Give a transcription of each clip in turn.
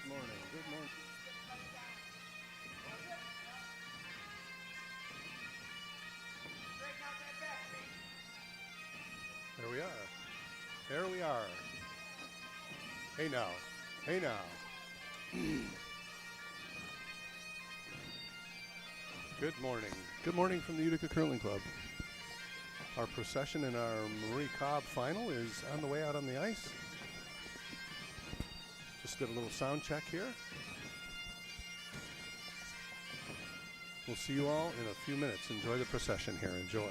Good morning. Good morning. There we are. There we are. Hey now. Hey now. Good morning. Good morning from the Utica Curling Club. Our procession in our Marie Cobb final is on the way out on the ice. Just did a little sound check here. We'll see you all in a few minutes. Enjoy the procession here. Enjoy.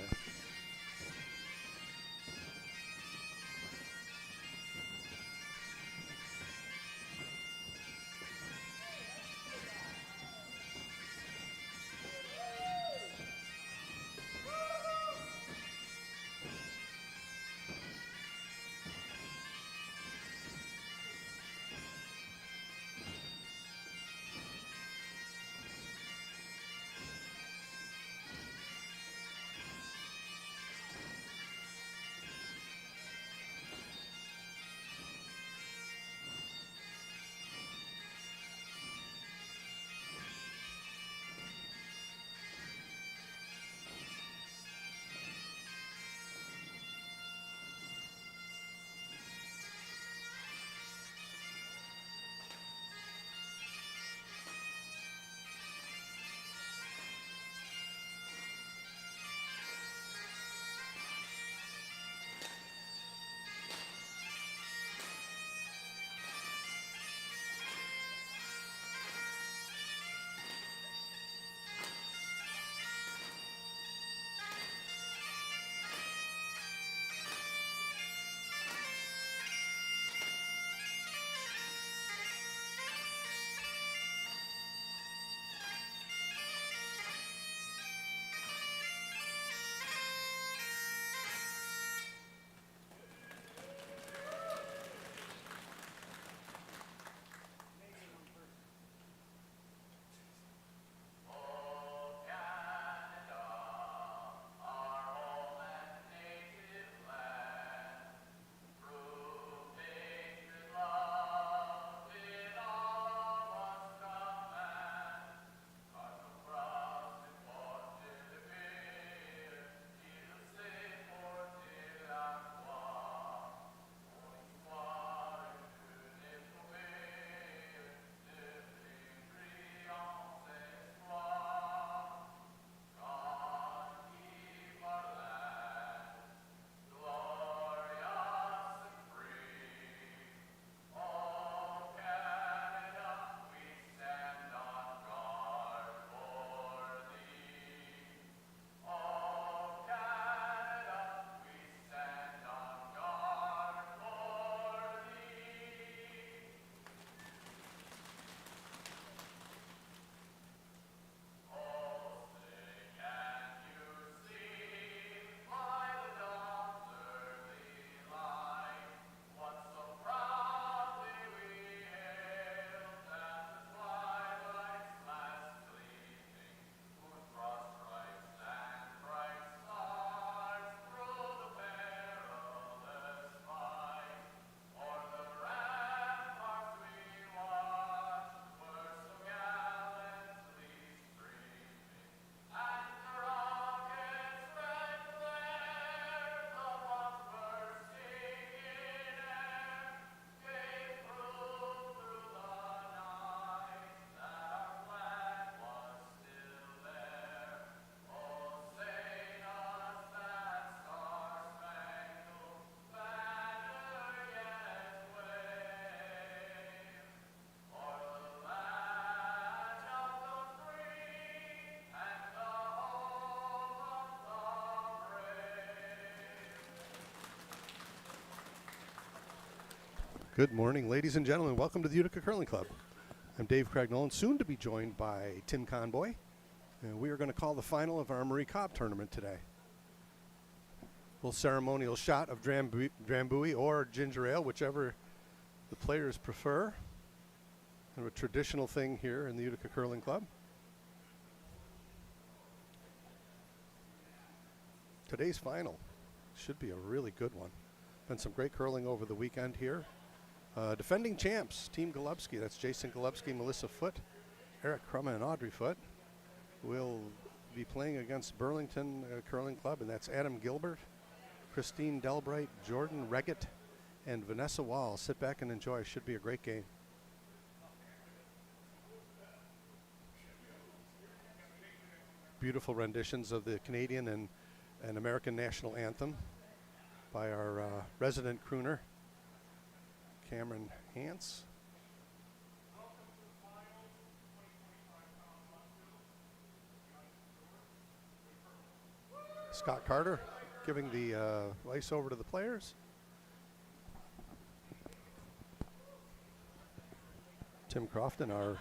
Good morning, ladies and gentlemen. Welcome to the Utica Curling Club. I'm Dave Craig-Nolan, soon to be joined by Tim Conboy. And we are going to call the final of our Marie Cobb tournament today. Little ceremonial shot of Drambuie or ginger ale, whichever the players prefer. Kind of a traditional thing here in the Utica Curling Club. Today's final should be a really good one. Been some great curling over the weekend here. Defending champs, Team Golubski. That's Jason Golubski, Melissa Foote, Eric Crumme, and Audrey Foote. Will be playing against Burlington Curling Club, and that's Adam Gilbert, Christine Delbright, Jordan Reggett, and Vanessa Wall. Sit back and enjoy. Should be a great game. Beautiful renditions of the Canadian and American national anthem by our resident crooner, Cameron Hance. Scott Carter giving the ice over to the players. Tim Crofton, our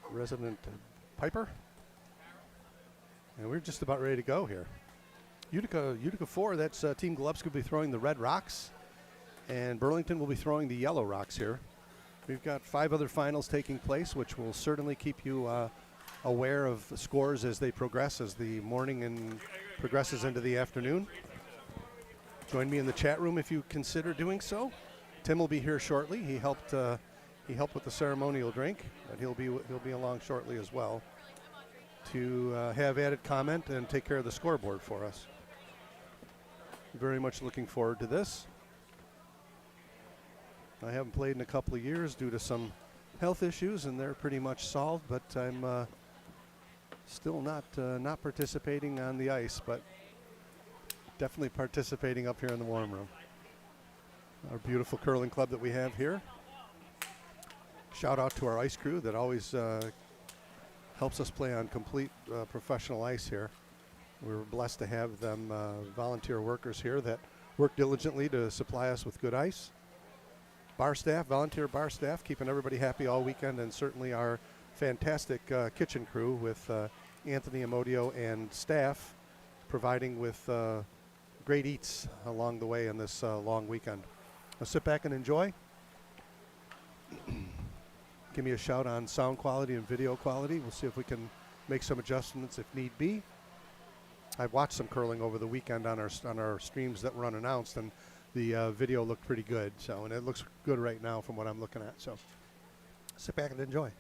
resident piper. And we're just about ready to go here. Utica 4, that's Team Golubski will be throwing the red rocks, and Burlington will be throwing the yellow rocks here. We've got 5 other finals taking place, which will certainly keep you aware of the scores as they progress, as the morning and progresses into the afternoon. Join me in the chat room if you consider doing so. Tim will be here shortly. He helped with the ceremonial drink, but he'll be along shortly as well to have added comment and take care of the scoreboard for us. Very much looking forward to this. I haven't played in a couple of years due to some health issues, and they're pretty much solved, but I'm still not participating on the ice, but definitely participating up here in the warm room. Our beautiful curling club that we have here. Shout out to our ice crew that always helps us play on complete professional ice here. We're blessed to have them volunteer workers here that work diligently to supply us with good ice. Bar staff, volunteer bar staff, keeping everybody happy all weekend, and certainly our fantastic kitchen crew with Anthony Amodio and staff providing with great eats along the way in this long weekend. Now sit back and enjoy. Give me a shout on sound quality and video quality. We'll see if we can make some adjustments if need be. I've watched some curling over the weekend on our streams that were unannounced, and the video looked pretty good. So, and it looks good right now from what I'm looking at. So, sit back and enjoy.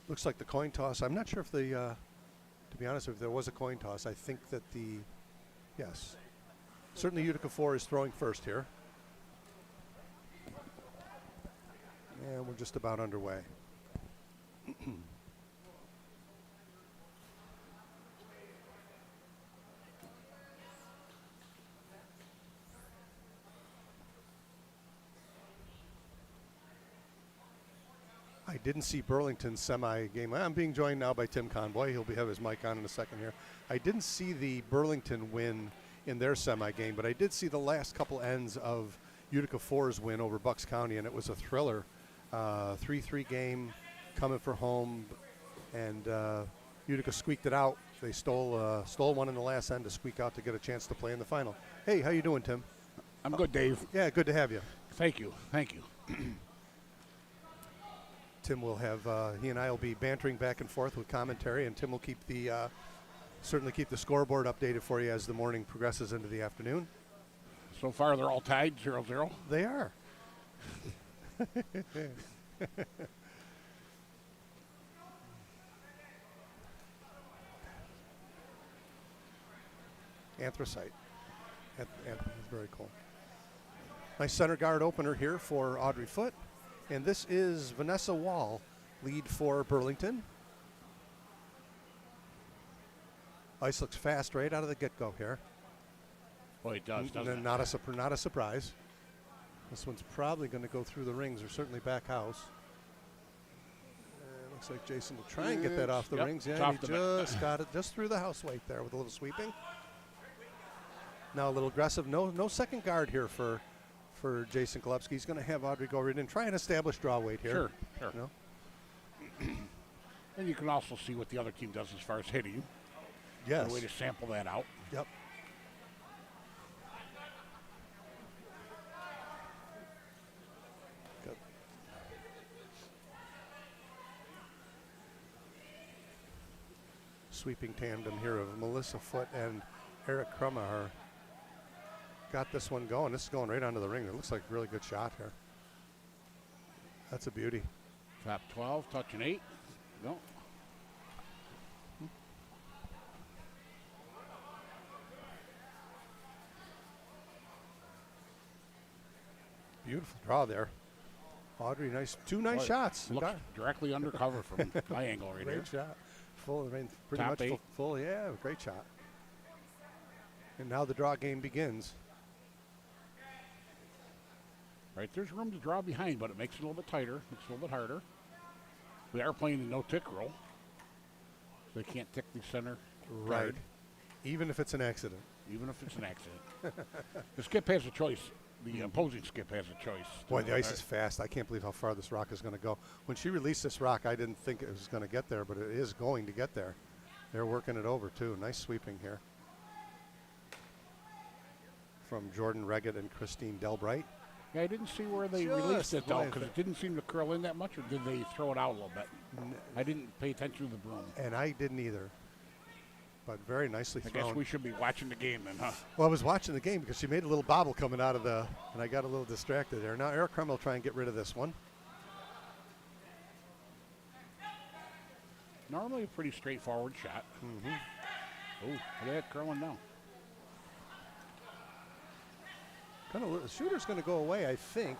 Looks like the coin toss. I'm not sure if the, to be honest, if there was a coin toss. I think that yes. Certainly Utica 4 is throwing first here. And we're just about underway. I didn't see Burlington's semi game. I'm being joined now by Tim Conboy. He'll have his mic on in a second here. I didn't see the Burlington win in their semi game, but I did see the last couple ends of Utica 4's win over Bucks County, and it was a thriller. 3-3 game coming for home, and Utica squeaked it out. They stole one in the last end to squeak out to get a chance to play in the final. Hey, how you doing, Tim? I'm good, Dave. Yeah, good to have you. Thank you. Thank you. Tim will have, he and I will be bantering back and forth with commentary, and Tim will keep certainly keep the scoreboard updated for you as the morning progresses into the afternoon. So far, they're all tied, 0-0. They are. Anthracite. That's very cool. My center guard opener here for Audrey Foote. And this is Vanessa Wall, lead for Burlington. Ice looks fast right out of the get-go here. Boy, it does, doesn't it? Not a surprise. This one's probably going to go through the rings, or certainly back house. Looks like Jason will try and get that off the rings. Yeah, he just got it just through the house weight there with a little sweeping. Now a little aggressive. No second guard here for for Jason Golubski. He's going to have Audrey go right in, try and establish draw weight here. Sure, sure. You know? And you can also see what the other team does as far as hitting. Yes. A way to sample that out. Yep. Good. Sweeping tandem here of Melissa Foote and Eric Krummer got this one going. This is going right onto the ring. It looks like a really good shot here. That's a beauty. Top 12, touching 8. No. Beautiful draw there. Audrey, two nice shots. Looks directly undercover from my angle right Great here. shot. Full, I mean, pretty Top much 8. full. Yeah, great shot. And now the draw game begins. Right, there's room to draw behind, but it makes it a little bit tighter. Makes it a little bit harder. We are playing the no-tick rule. So they can't tick the center Right. guard, Even if it's an accident. even if it's an accident. The skip has a choice. The opposing skip has a choice. Boy, the ice is fast. I can't believe how far this rock is going to go. When she released this rock, I didn't think it was going to get there, but it is going to get there. They're working it over, too. Nice sweeping here from Jordan Reggett and Christine Delbright. Yeah, I didn't see where they Just released it, though, like because that. it didn't seem to curl in that much, or did they throw it out a little bit? I didn't pay attention to the broom. And I didn't either. But very nicely I thrown. guess we should be watching the game then, huh? Well, I was watching the game because she made a little bobble coming out of the, and I got a little distracted there. Now Eric Krummer will try and get rid of this one. Normally a pretty straightforward shot. Mm-hmm. Oh, look at that curling now. The shooter's going to go away, I think.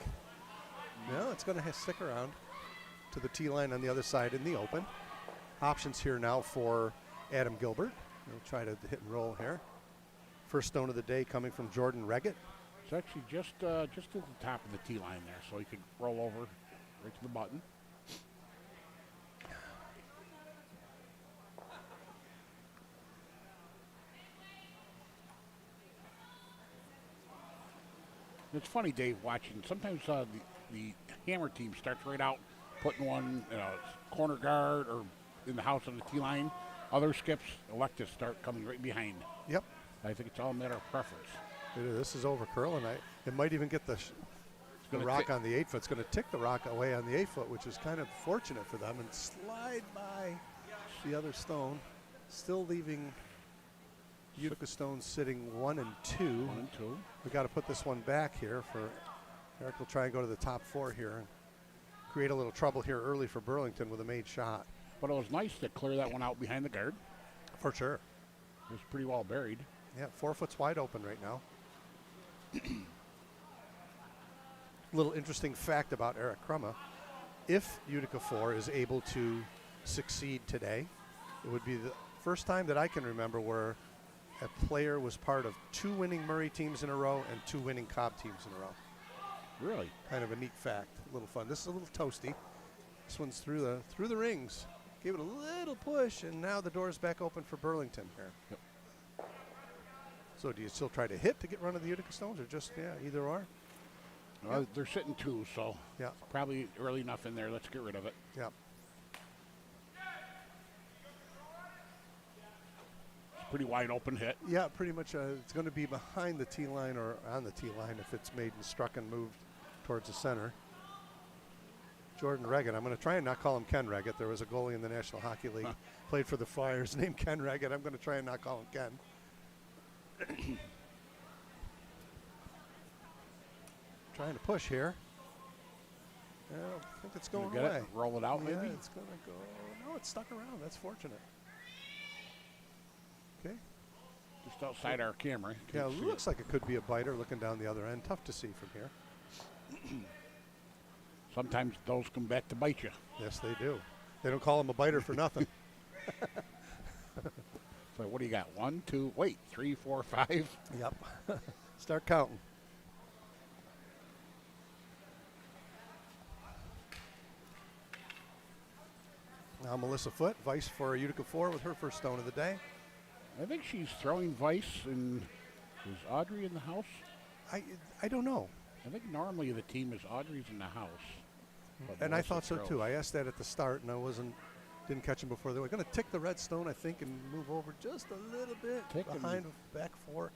No, it's going to stick around to the T line on the other side in the open. Options here now for Adam Gilbert. He'll try to hit and roll here. First stone of the day coming from Jordan Reggett. It's actually just at the top of the tee line there, so he could roll over right to the button. It's funny, Dave, watching. Sometimes the hammer team starts right out putting one corner guard or in the house on the tee line. Other skips elect to start coming right behind. Yep. I think it's all a matter of preference. This is over curling. It might even get the rock on the 8 foot. It's going to tick the rock away on the 8 foot, which is kind of fortunate for them, and slide by the other stone, still leaving Utica stones sitting 1 and 2. 1 and 2. We got to put this one back here for Eric. Will try and go to the top 4 here and create a little trouble here early for Burlington with a made shot. But it was nice to clear that one out behind the guard. For sure. It was pretty well buried. Yeah, 4 foot's wide open right now. Little interesting fact about Eric Krummer. If Utica 4 is able to succeed today, it would be the first time that I can remember where a player was part of 2 winning Murray teams in a row and 2 winning Cobb teams in a row. Really? Kind of a neat fact. A little fun. This is a little toasty. This one's through the rings. Gave it a little push, and now the door's back open for Burlington here. Yep. So do you still try to hit to get run of the Utica Stones, or just, either or? They're sitting 2, so Yeah. probably early enough in there. Let's get rid of it. Yeah. It's a pretty wide open hit. Yeah, pretty much. It's going to be behind the tee line or on the tee line if it's made and struck and moved towards the center. Jordan Reggett. I'm going to try and not call him Ken Reggett. There was a goalie in the National Hockey League, played for the Flyers, named Ken Reggett. I'm going to try and not call him Ken. Trying to push here. I think it's going Get away. it? Roll it out, Yeah, maybe? it's going to go. No, it's stuck around. That's fortunate. Okay. Just outside our camera. Yeah, Can't it see looks like it could be a biter looking down the other end. Tough to see from here. Sometimes those come back to bite you. Yes, they do. They don't call him a biter for nothing. So what do you got? 1, 2, wait, 3, 4, 5. Yep. Start counting. Now Melissa Foote, vice for Utica 4 with her first stone of the day. I think she's throwing vice. And is Audrey in the house? I don't know. I think normally the team is Audrey's in the house. but And I Melissa thought so Groves. too. I asked that at the start, and didn't catch them before. They were going to tick the red stone, I think, and move over just a little bit Tick 'em. behind back four.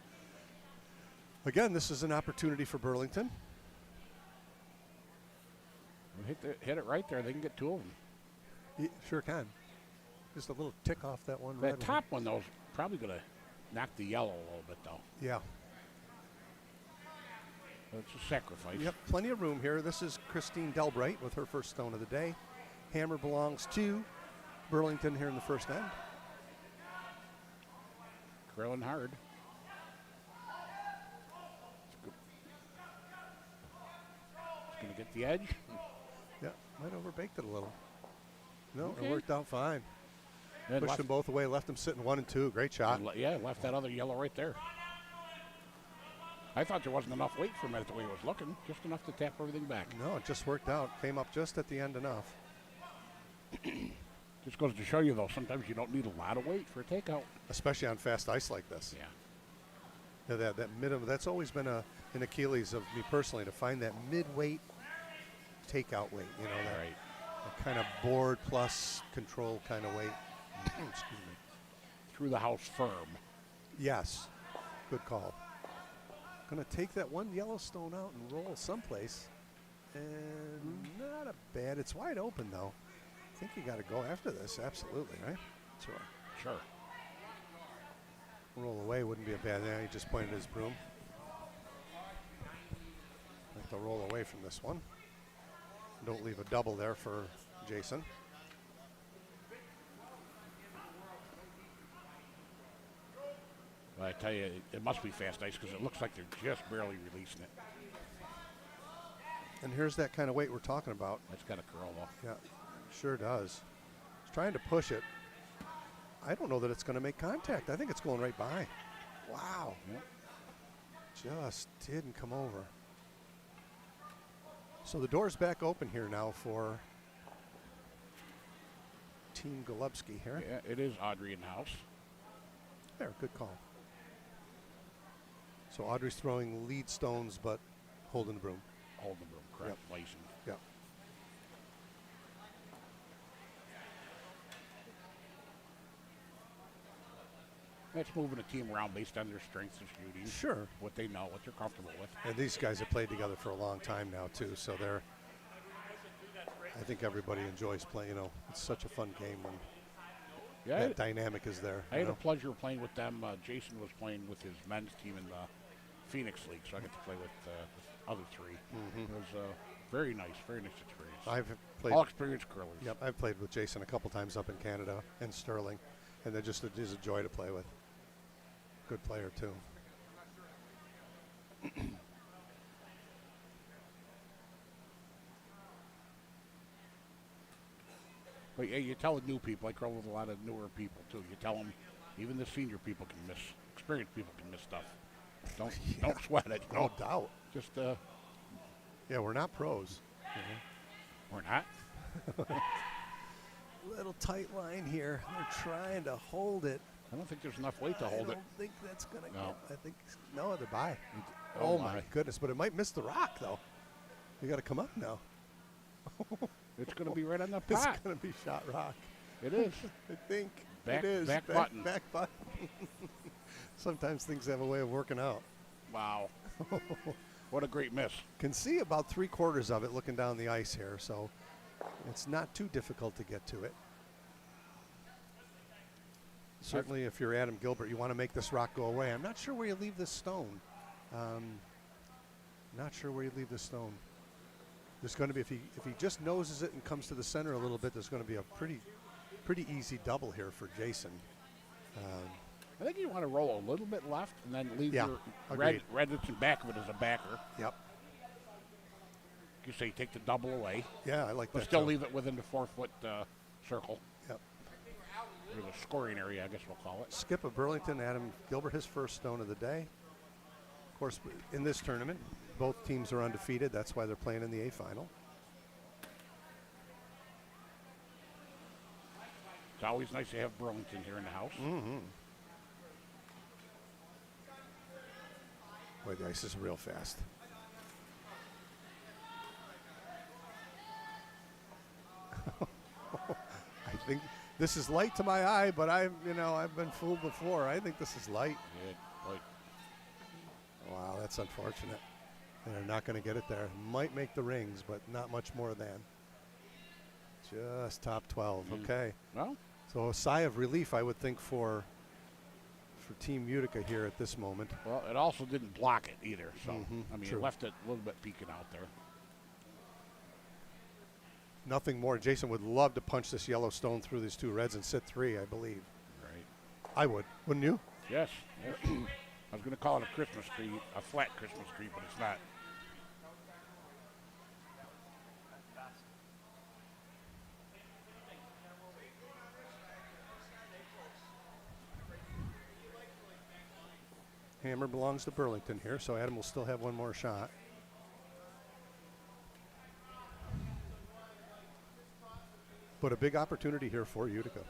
Again, this is an opportunity for Burlington. Hit it right there. They can get two of them. You sure can. Just a little tick off that one. That red top one, though, is probably going to knock the yellow a little bit, though. Yeah. But it's a sacrifice. Yep, plenty of room here. This is Christine Delbright with her first stone of the day. Hammer belongs to Burlington here in the first end. Curling hard. It's going to get the edge. Yeah, might have overbaked it a little. No, Okay. it worked out fine. And Pushed them both away, left them sitting 1 and 2. Great shot. left that other yellow right there. I thought there wasn't enough weight for him at the way he was looking. Just enough to tap everything back. No, it just worked out. Came up just at the end enough. Just goes to show you, though, sometimes you don't need a lot of weight for a takeout. Especially on fast ice like this. Yeah. Yeah, that that's always been an Achilles of me personally, to find that mid-weight takeout weight. You know, that, Right. that kind of board plus control kind of weight. Excuse me. Through the house firm. Yes, good call. Going to take that one yellow stone out and roll someplace. And not a bad. It's wide open, though. I think you got to go after this. Absolutely, right? Sure. Roll away wouldn't be a bad thing. He just pointed his broom. Like to roll away from this one. Don't leave a double there for Jason. But I tell you, it must be fast ice because it looks like they're just barely releasing it. And here's that kind of weight we're talking about. That's got a curl, though. Yeah, sure does. He's trying to push it. I don't know that it's going to make contact. I think it's going right by. Wow. Yep. Just didn't come over. So the door's back open here now for Team Golubski here. Yeah, it is Audrey in the house. There, good call. So Audrey's throwing lead stones, but holding the broom. Holding the broom, correct. Lacing. Yep. That's moving a team around based on their strengths of shooting. Sure. What they know, what they're comfortable with. And these guys have played together for a long time now, too. So I think everybody enjoys playing. You know, it's such a fun game when Yeah, that dynamic is there. I you had know? a pleasure of playing with them. Jason was playing with his men's team in the Phoenix League, so I got to play with the other three. It was a very nice experience. I've played. All experienced curlers. Yep, I've played with Jason a couple times up in Canada and Sterling, and it is a joy to play with. Good player too. But yeah, you tell the new people. I curl with a lot of newer people too. You tell them, even the senior people can miss. Experienced people can miss stuff. Don't sweat it. No doubt. Just Yeah, we're not pros. we're not. Little tight line here. They're trying to hold it. I don't think there's enough weight to hold I it. don't think that's gonna No. go. I think no, they're by. Oh, Oh my my. goodness! But it might miss the rock though. You got to come up now. It's going to be right on the It's pot. gonna be shot rock. It is. I think Back- it is. back button. Back button. Sometimes things have a way of working out. Wow. What a great miss. Can see about 3/4 of it looking down the ice here, so it's not too difficult to get to it. Certainly, if you're Adam Gilbert, you want to make this rock go away. I'm not sure where you leave this stone. Not sure where you leave this stone. There's going to be, if he just noses it and comes to the center a little bit, there's going to be a pretty easy double here for Jason. I think you want to roll a little bit left and then leave Yeah, your agreed. red that's in back of it as a backer. Yep. You say take the double away, Yeah, I like but that. still too. leave it within the 4-foot circle, Yep. or the scoring area, I guess we'll call it. Skip of Burlington, Adam Gilbert, his first stone of the day. Of course, in this tournament, both teams are undefeated. That's why they're playing in the A final. It's always nice to have Burlington here in the house. Boy, the ice is real fast. I think this is light to my eye, but I've been fooled before. I think this is light. Yeah, like, Wow, that's unfortunate. They're not going to get it there. Might make the rings, but not much more than. Just top 12. Okay. well, So a sigh of relief, I would think, for Team Utica here at this moment. well, it also didn't block it either. So, I mean, true. it left it a little bit peeking out there. Nothing more. Jason would love to punch this yellow stone through these two reds and sit 3, I believe. Right. I would. Wouldn't you? Yes. I was going to call it a Christmas tree, a flat Christmas tree, but it's not. Hammer belongs to Burlington here, so Adam will still have one more shot. But a big opportunity here for Utica.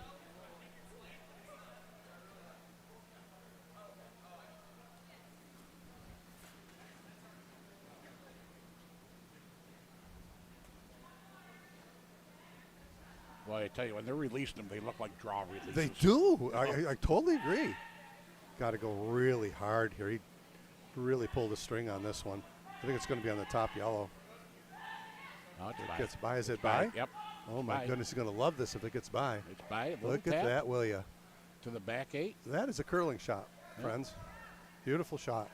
Well, I tell you, when they're releasing them, they look like draw releases. They do. I totally agree. Got to go really hard here. He really pulled the string on this one. I think it's going to be on the top yellow. No, it's It by. gets by. Is it It's by? Yep. Oh, my by. goodness. He's going to love this if it gets by. It's by. A little Look at tap that, will you? to the back 8. That is a curling shot, friends. Beautiful shot.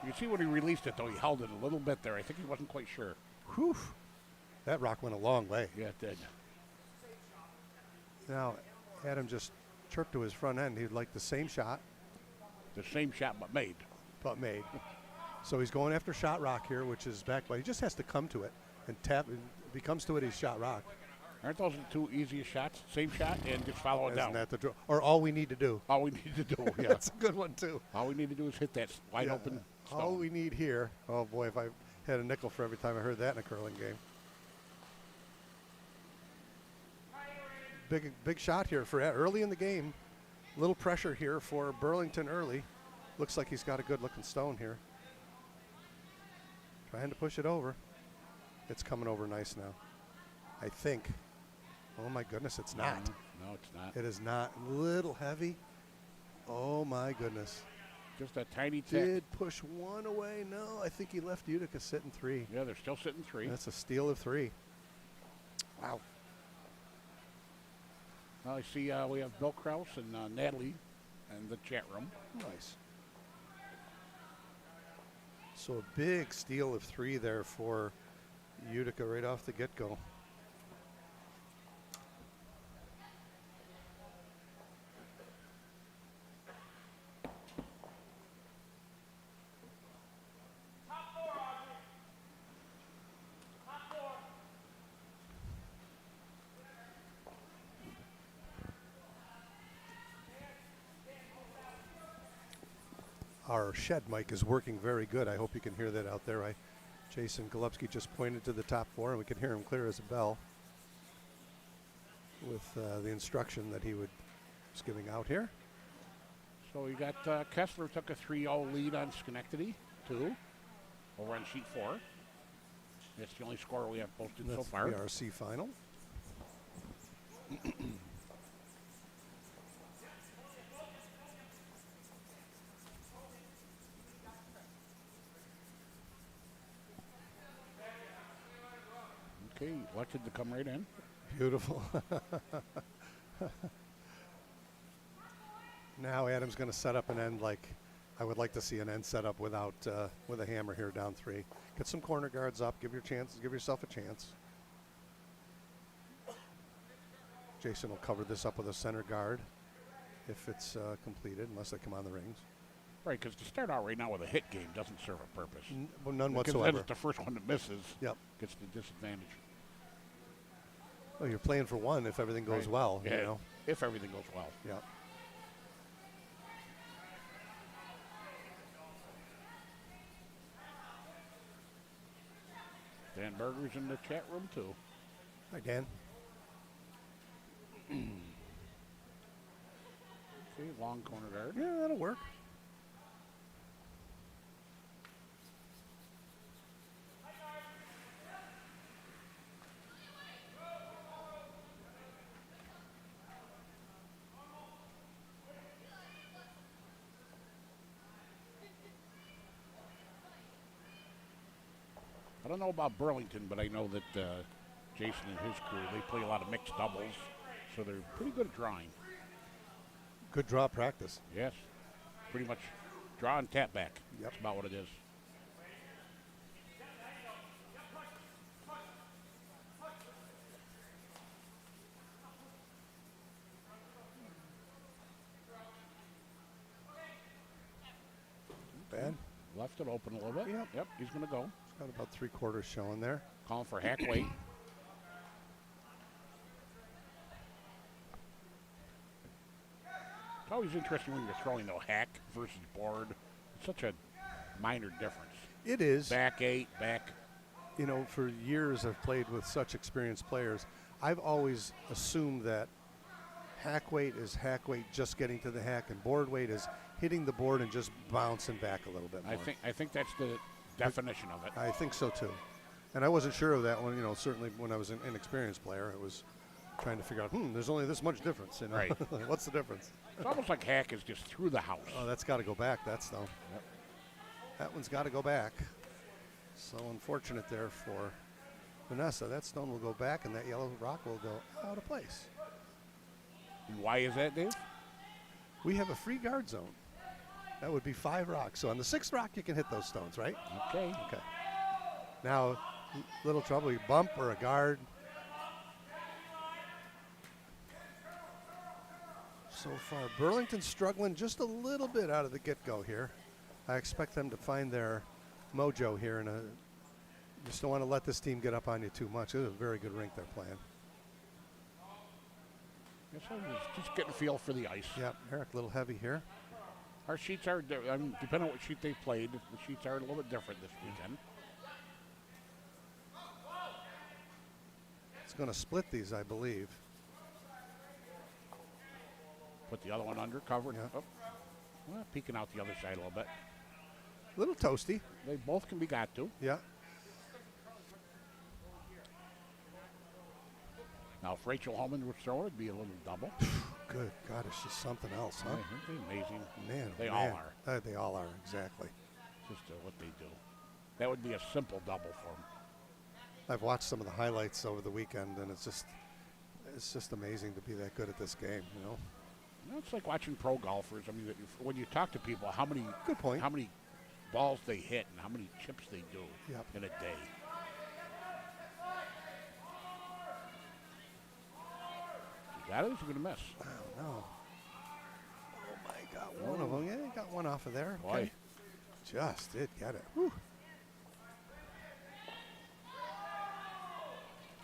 You can see when he released it, though, he held it a little bit there. I think he wasn't quite sure. Whew. That rock went a long way. Yeah, it did. Now, Adam just chirped to his front end. He'd like the same shot, The same shot, but made. but made. So he's going after shot rock here, which is back by. He just has to come to it and tap. If he comes to it, he's shot rock. Aren't those the two easiest shots? Same shot and just follow it Isn't down. that the draw? Or all we need to do. All we need to do, yeah. That's a good one, too. All we need to do is hit that wide Yeah. open stone. All we need here. Oh, boy, if I had a nickel for every time I heard that in a curling game. Big shot here for early in the game. Little pressure here for Burlington early. Looks like he's got a good-looking stone here. Trying to push it over. It's coming over nice now, I think. Oh, my goodness, it's not. No, it's not. It is not. Little heavy. Oh, my goodness. Just a tiny tick. Did push one away. No, I think he left Utica sitting 3. Yeah, they're still sitting 3. That's a steal of 3. Wow. Well, I see we have Bill Krause and Natalie in the chat room. Nice. So a big steal of 3 there for Utica right off the get-go. Our shed mic is working very good. I hope you can hear that out there. Jason Golubski just pointed to the top 4, and we can hear him clear as a bell with the instruction that he was giving out here. So we got Kessler took a 3-0 lead on Schenectady, 2, over on sheet 4. That's the only score we have posted so That's far. the RC final. Okay, elected to come right in. Beautiful. Now Adam's going to set up an end like I would like to see an end set up without with a hammer here down 3. Get some corner guards up. Give yourself a chance. Jason will cover this up with a center guard if it's completed, unless they come on the rings. Right, because to start out right now with a hit game doesn't serve a purpose. Well, none Because whatsoever. then it's the first one that misses Yep. gets the disadvantage. Well, you're playing for one if everything goes Right. well. Yeah, You know. if everything goes well. Yep. Dan Berger's in the chat room too. Hi, Dan. Okay, long corner guard. Yeah, that'll work. I don't know about Burlington, but I know that Jason and his crew, they play a lot of mixed doubles, so they're pretty good at drawing. Good draw practice. Yes. Pretty much draw and tap back. Yep. That's about what it is. Bad. Left it open a little bit. Yep. Yep, he's going to go. Got about 3/4 showing there. Calling for hack weight. It's always interesting when you're throwing, though, hack versus board. It's such a minor difference. It is. Back 8, back. You know, for years I've played with such experienced players. I've always assumed that hack weight is hack weight just getting to the hack, and board weight is hitting the board and just bouncing back a little bit more. I think that's the definition of it. I think so too. And I wasn't sure of that one, you know, certainly when I was an inexperienced player, I was trying to figure out, there's only this much difference, you know. Right. What's the difference? It's almost like hack is just through the house. Oh, that's got to go back, though. Yep. That one's got to go back. So unfortunate there for Vanessa. That stone will go back, and that yellow rock will go out of place. And why is that, Dave? We have a free guard zone. That would be 5 rocks. So on the 6th rock, you can hit those stones, right? Okay. Okay. Now, little trouble. You bump or a guard. So far, Burlington's struggling just a little bit out of the get-go here. I expect them to find their mojo here, and just don't want to let this team get up on you too much. It's a very good rink they're playing. Yes, I was just getting a feel for the ice. Yeah, Eric, a little heavy here. Our sheets are, depending on what sheet they played, the sheets are a little bit different this weekend. It's going to split these, I believe. Put the other one under, covered. Yeah. Oh. Well, peeking out the other side a little bit. A little toasty. They both can be got to. Yeah. Now, if Rachel Holman would throw it, it'd be a little double. Good God, it's just something else, huh? They're amazing. Man, They oh, all man. are. They all are, exactly. Just what they do. That would be a simple double for them. I've watched some of the highlights over the weekend, and it's just amazing to be that good at this game, you know? You know, it's like watching pro golfers. I mean, when you talk to people, how many balls they hit and how many chips they do in a day. Is that it? Is he going to miss? I don't know. Oh, my God. One of them. Yeah, he got one off of there. Boy. Okay. Just did get it. Whew.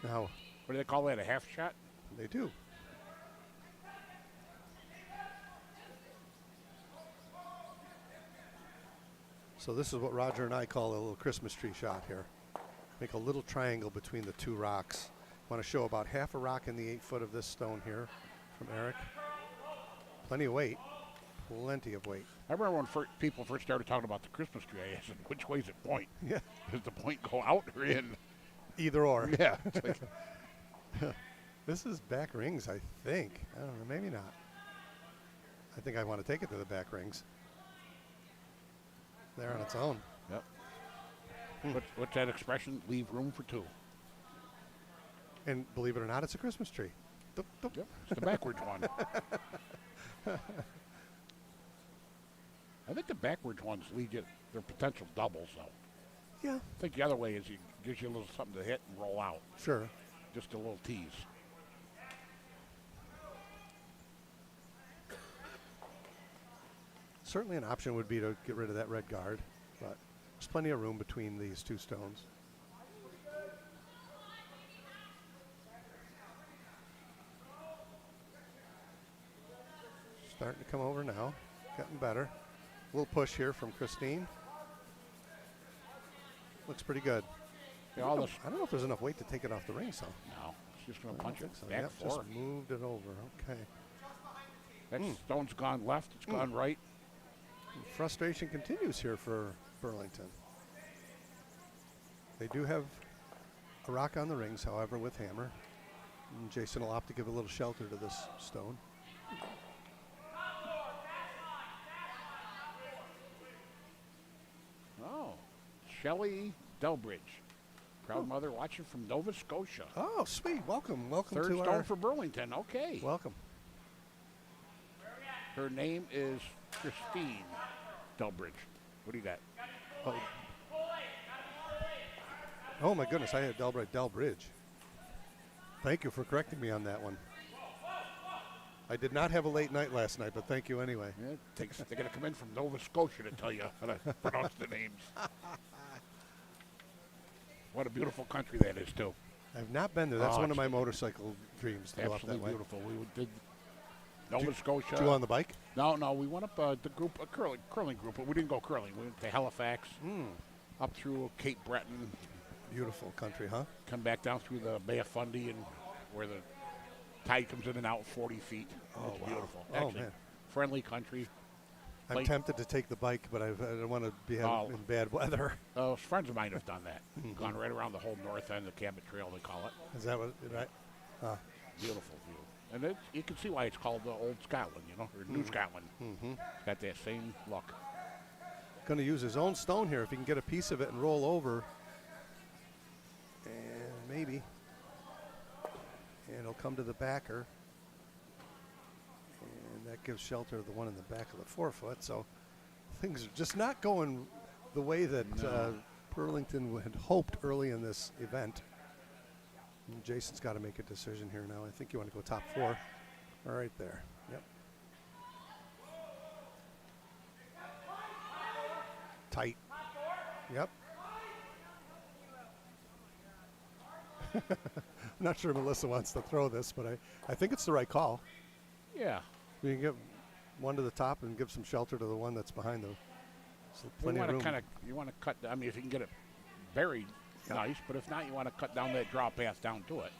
Now, What do they call that, a half shot? they do. So this is what Roger and I call a little Christmas tree shot here. Make a little triangle between the 2 rocks. Want to show about half a rock in the 8 foot of this stone here from Eric. Plenty of weight. Plenty of weight. I remember when people first started talking about the Christmas tree, I asked them, which way is it point? Yeah. Does the point go out or in? Either or. Yeah. It's like, This is back rings, I think. I don't know, maybe not. I think I want to take it to the back rings. There on its own. yep. What's that expression? Leave room for 2. And believe it or not, it's a Christmas tree. Doop, doop. Yep. It's the backwards one. I think the backwards ones lead you, they're potential doubles, though. Yeah, I think the other way is it gives you a little something to hit and roll out. sure. Just a little tease. Certainly an option would be to get rid of that red guard, but there's plenty of room between these 2 stones. Starting to come over now, getting better. A little push here from Christine. Looks pretty good. Yeah, I don't know if there's enough weight to take it off the ring, so. No, it's just going I to don't punch it think so. back Yep, 4. just moved it over. Okay. That stone's gone left, it's gone right. Frustration continues here for Burlington. They do have a rock on the rings, however, with hammer. And Jason will opt to give a little shelter to this stone. Oh, Shelley Delbridge. Proud mother watching from Nova Scotia. Oh, sweet. Welcome. Welcome Third to stone our... for Burlington. Okay. Welcome. Her name is Christine Delbridge. What do you got? Oh, my goodness. I had Delbridge. Thank you for correcting me on that one. I did not have a late night last night, but thank you anyway. Yeah, they're going to come in from Nova Scotia to tell you how to pronounce the names. What a beautiful country that is, too. I've not been there. That's Oh, one of it's my motorcycle dreams to go up that Absolutely way. beautiful. We did Nova Scotia. Did you on the bike? No, we went up the group, a curling group, but we didn't go curling. We went to Halifax, up through Cape Breton, Beautiful country, huh? come back down through the Bay of Fundy, and where the tide comes in and out 40 feet. Oh, It's wow. beautiful. Oh, Actually, man. friendly country. I'm tempted to take the bike, but I don't want to be in bad weather. Friends of mine have done that. Gone right around the whole north end, the Cabot Trail, they call it. Is that what, right? Beautiful view. And you can see why it's called the Old Scotland, or New Scotland. It's got that same look. Going to use his own stone here if he can get a piece of it and roll over. And maybe. And it'll come to the backer. And that gives shelter to the one in the back of the forefoot. So things are just not going the way that Burlington had hoped early in this event. And Jason's got to make a decision here now. I think you want to go top four. All right there. Yep. Tight. Yep. I'm not sure Melissa wants to throw this, but I think it's the right call. Yeah. You can get one to the top and give some shelter to the one that's behind them. So plenty of room. You want to cut. I mean, if you can get it buried, nice. But if not, you want to cut down that draw path down to it.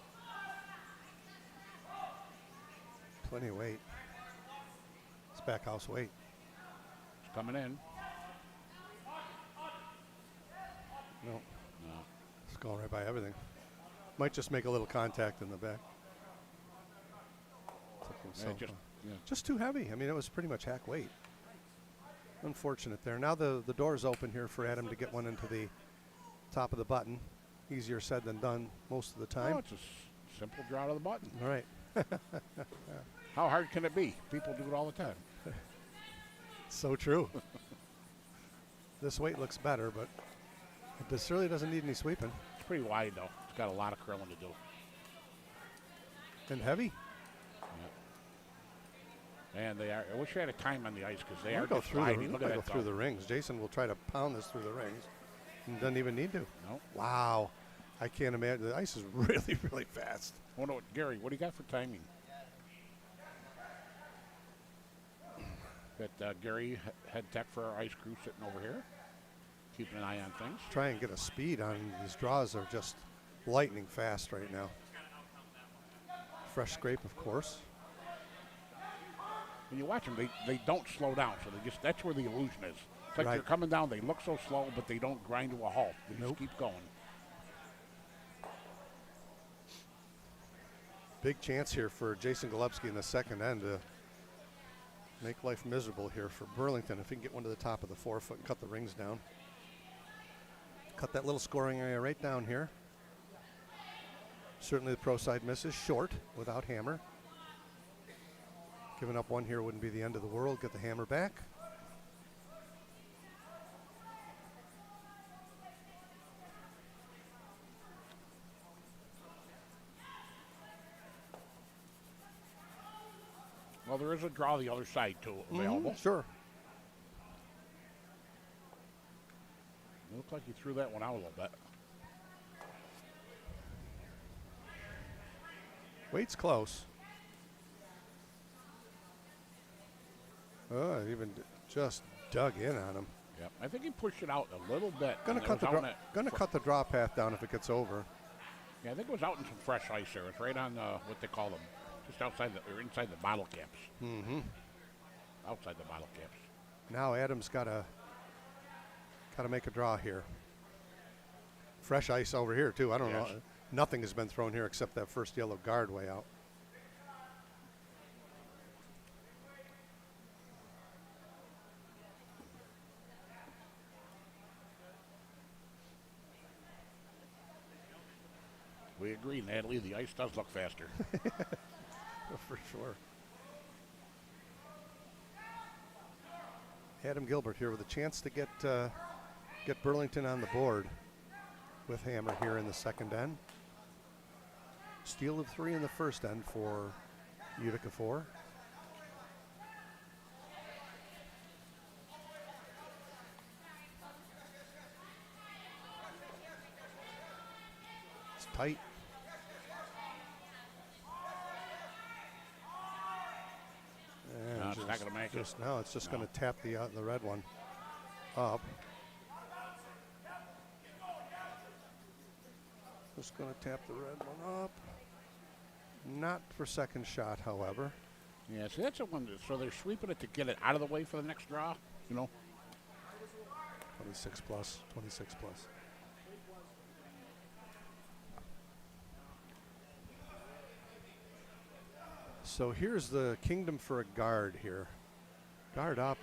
Plenty of weight. It's back house weight. It's coming in. No. It's going right by everything. Might just make a little contact in the back. Just too heavy. I mean, it was pretty much hack weight. Unfortunate there. Now the door's open here for Adam to get one into the top of the button. Easier said than done most of the time. Oh, it's a simple draw to the button. All right. How hard can it be? People do it all the time. So true. This weight looks better, but this really doesn't need any sweeping. It's pretty wide, though. It's got a lot of curling to do. And heavy. And they are. I wish I had a time on the ice because they are go just through sliding. Look at that. go through the rings. Jason will try to pound this through the rings. And doesn't even need to. No. Wow. I can't imagine. The ice is really, really fast. Oh, no, Gary, what do you got for timing? Got Gary, head tech for our ice crew, sitting over here, keeping an eye on things. Try and get a speed on these draws. Are just lightning fast right now. Fresh scrape, of course. When you watch them, they don't slow down, so that's where the illusion is. It's like they're coming down, they look so slow, but they don't grind to a halt. They just keep going. Big chance here for Jason Golubski in the second end to make life miserable here for Burlington. If he can get one to the top of the forefoot and cut the rings down. Cut that little scoring area right down here. Certainly the pro side misses short without hammer. Giving up one here wouldn't be the end of the world. Get the hammer back. Well, there is a draw the other side, too, available. Sure. It looked like you threw that one out a little bit. Weight's close. Oh, even just dug in on him. Yep. I think he pushed it out a little bit. Gonna cut the draw path down if it gets over. Yeah, I think it was out in some fresh ice there. It's right on what they call them, just outside or inside the bottle caps. Mm-hmm. Outside the bottle caps. Now Adam's gotta make a draw here. Fresh ice over here too. I don't know. Nothing has been thrown here except that first yellow guard way out. agree, Natalie. The ice does look faster. For sure. Adam Gilbert here with a chance to get Burlington on the board with Hammer here in the second end. Steal of 3 in the first end for Utica 4. It's tight. No, it's not going to make it. No, it's just going to tap the red one up. Just going to tap the red one up. Not for second shot, however. Yeah, see, that's the one. So they're sweeping it to get it out of the way for the next draw, you know. 26 plus, 26 plus. So here's the kingdom for a guard here. Guard up.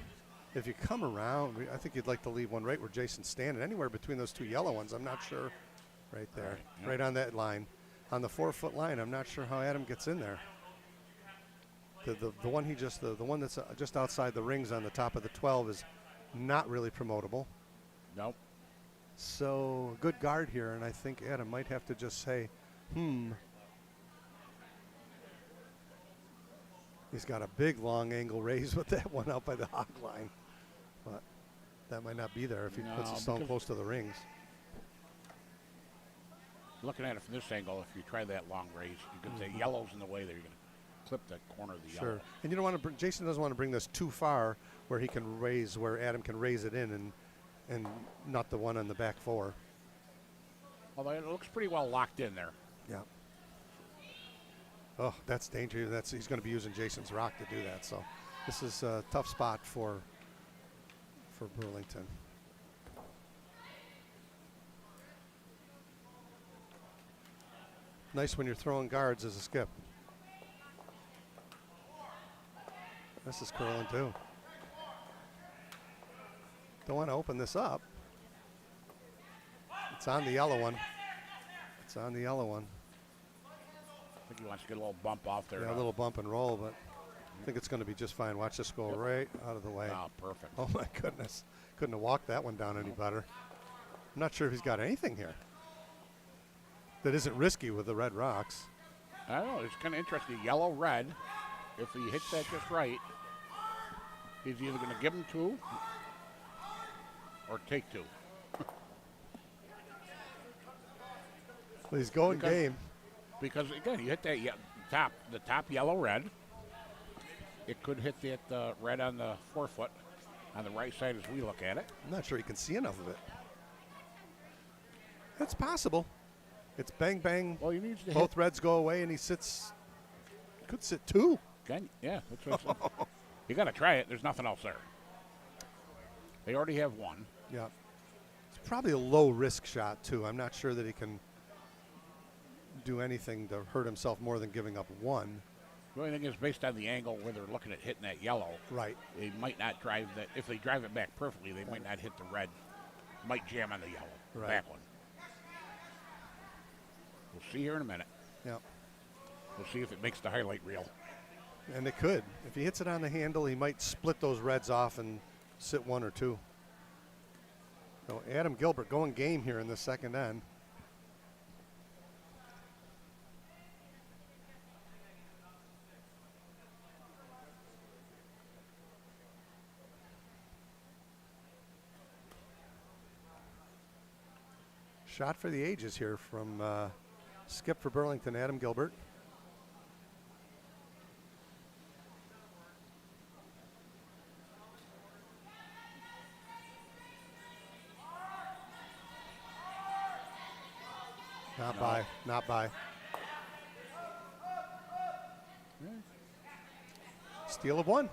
If you come around, I think you'd like to leave one right where Jason's standing, anywhere between those two yellow ones. I'm not sure. Right there, right on that line. On the 4-foot line, I'm not sure how Adam gets in there. The one the one that's just outside the rings on the top of the 12 is not really promotable. Nope. So good guard here, and I think Adam might have to just say, He's got a big long angle raise with that one out by the hog line, but that might not be there if he puts the stone close to the rings. Looking at it from this angle, if you try that long raise, you can say yellow's in the way there. You're going to clip the corner of the yellow. Sure. And you don't want to. Jason doesn't want to bring this too far where he can raise, where Adam can raise it in, and not the one on the back 4. Although it looks pretty well locked in there. Yeah. Oh, that's dangerous. He's going to be using Jason's rock to do that. So this is a tough spot for Burlington. Nice when you're throwing guards as a skip. This is curling too. Don't want to open this up. It's on the yellow one. It's on the yellow one. I think he wants to get a little bump off there. Yeah, a little bump and roll, but I think it's going to be just fine. Watch this go right out of the way. Oh, perfect. Oh, my goodness. Couldn't have walked that one down any better. I'm not sure if he's got anything here that isn't risky with the red rocks. I don't know. It's kind of interesting. Yellow-red. If he hits that just right, he's either going to give him 2 or take 2. Well, he's going game. Because, again, you hit that the top yellow-red. It could hit that red on the 4-foot on the right side as we look at it. I'm not sure he can see enough of it. That's possible. It's bang, bang. Well, he needs to both reds go away, and he could sit 2. Again, yeah. That's what you got to try it. There's nothing else there. They already have 1. Yeah. It's probably a low-risk shot, too. I'm not sure that he can do anything to hurt himself more than giving up 1. The only thing is, based on the angle where they're looking at hitting that yellow, right? They might not drive that. If they drive it back perfectly, they might not hit the red. Might jam on the yellow, back one. We'll see here in a minute. Yeah. We'll see if it makes the highlight reel. And it could. If he hits it on the handle, he might split those reds off and sit 1 or 2. So Adam Gilbert going game here in the second end. Shot for the ages here from skip for Burlington, Adam Gilbert. Not by. Steal of 1.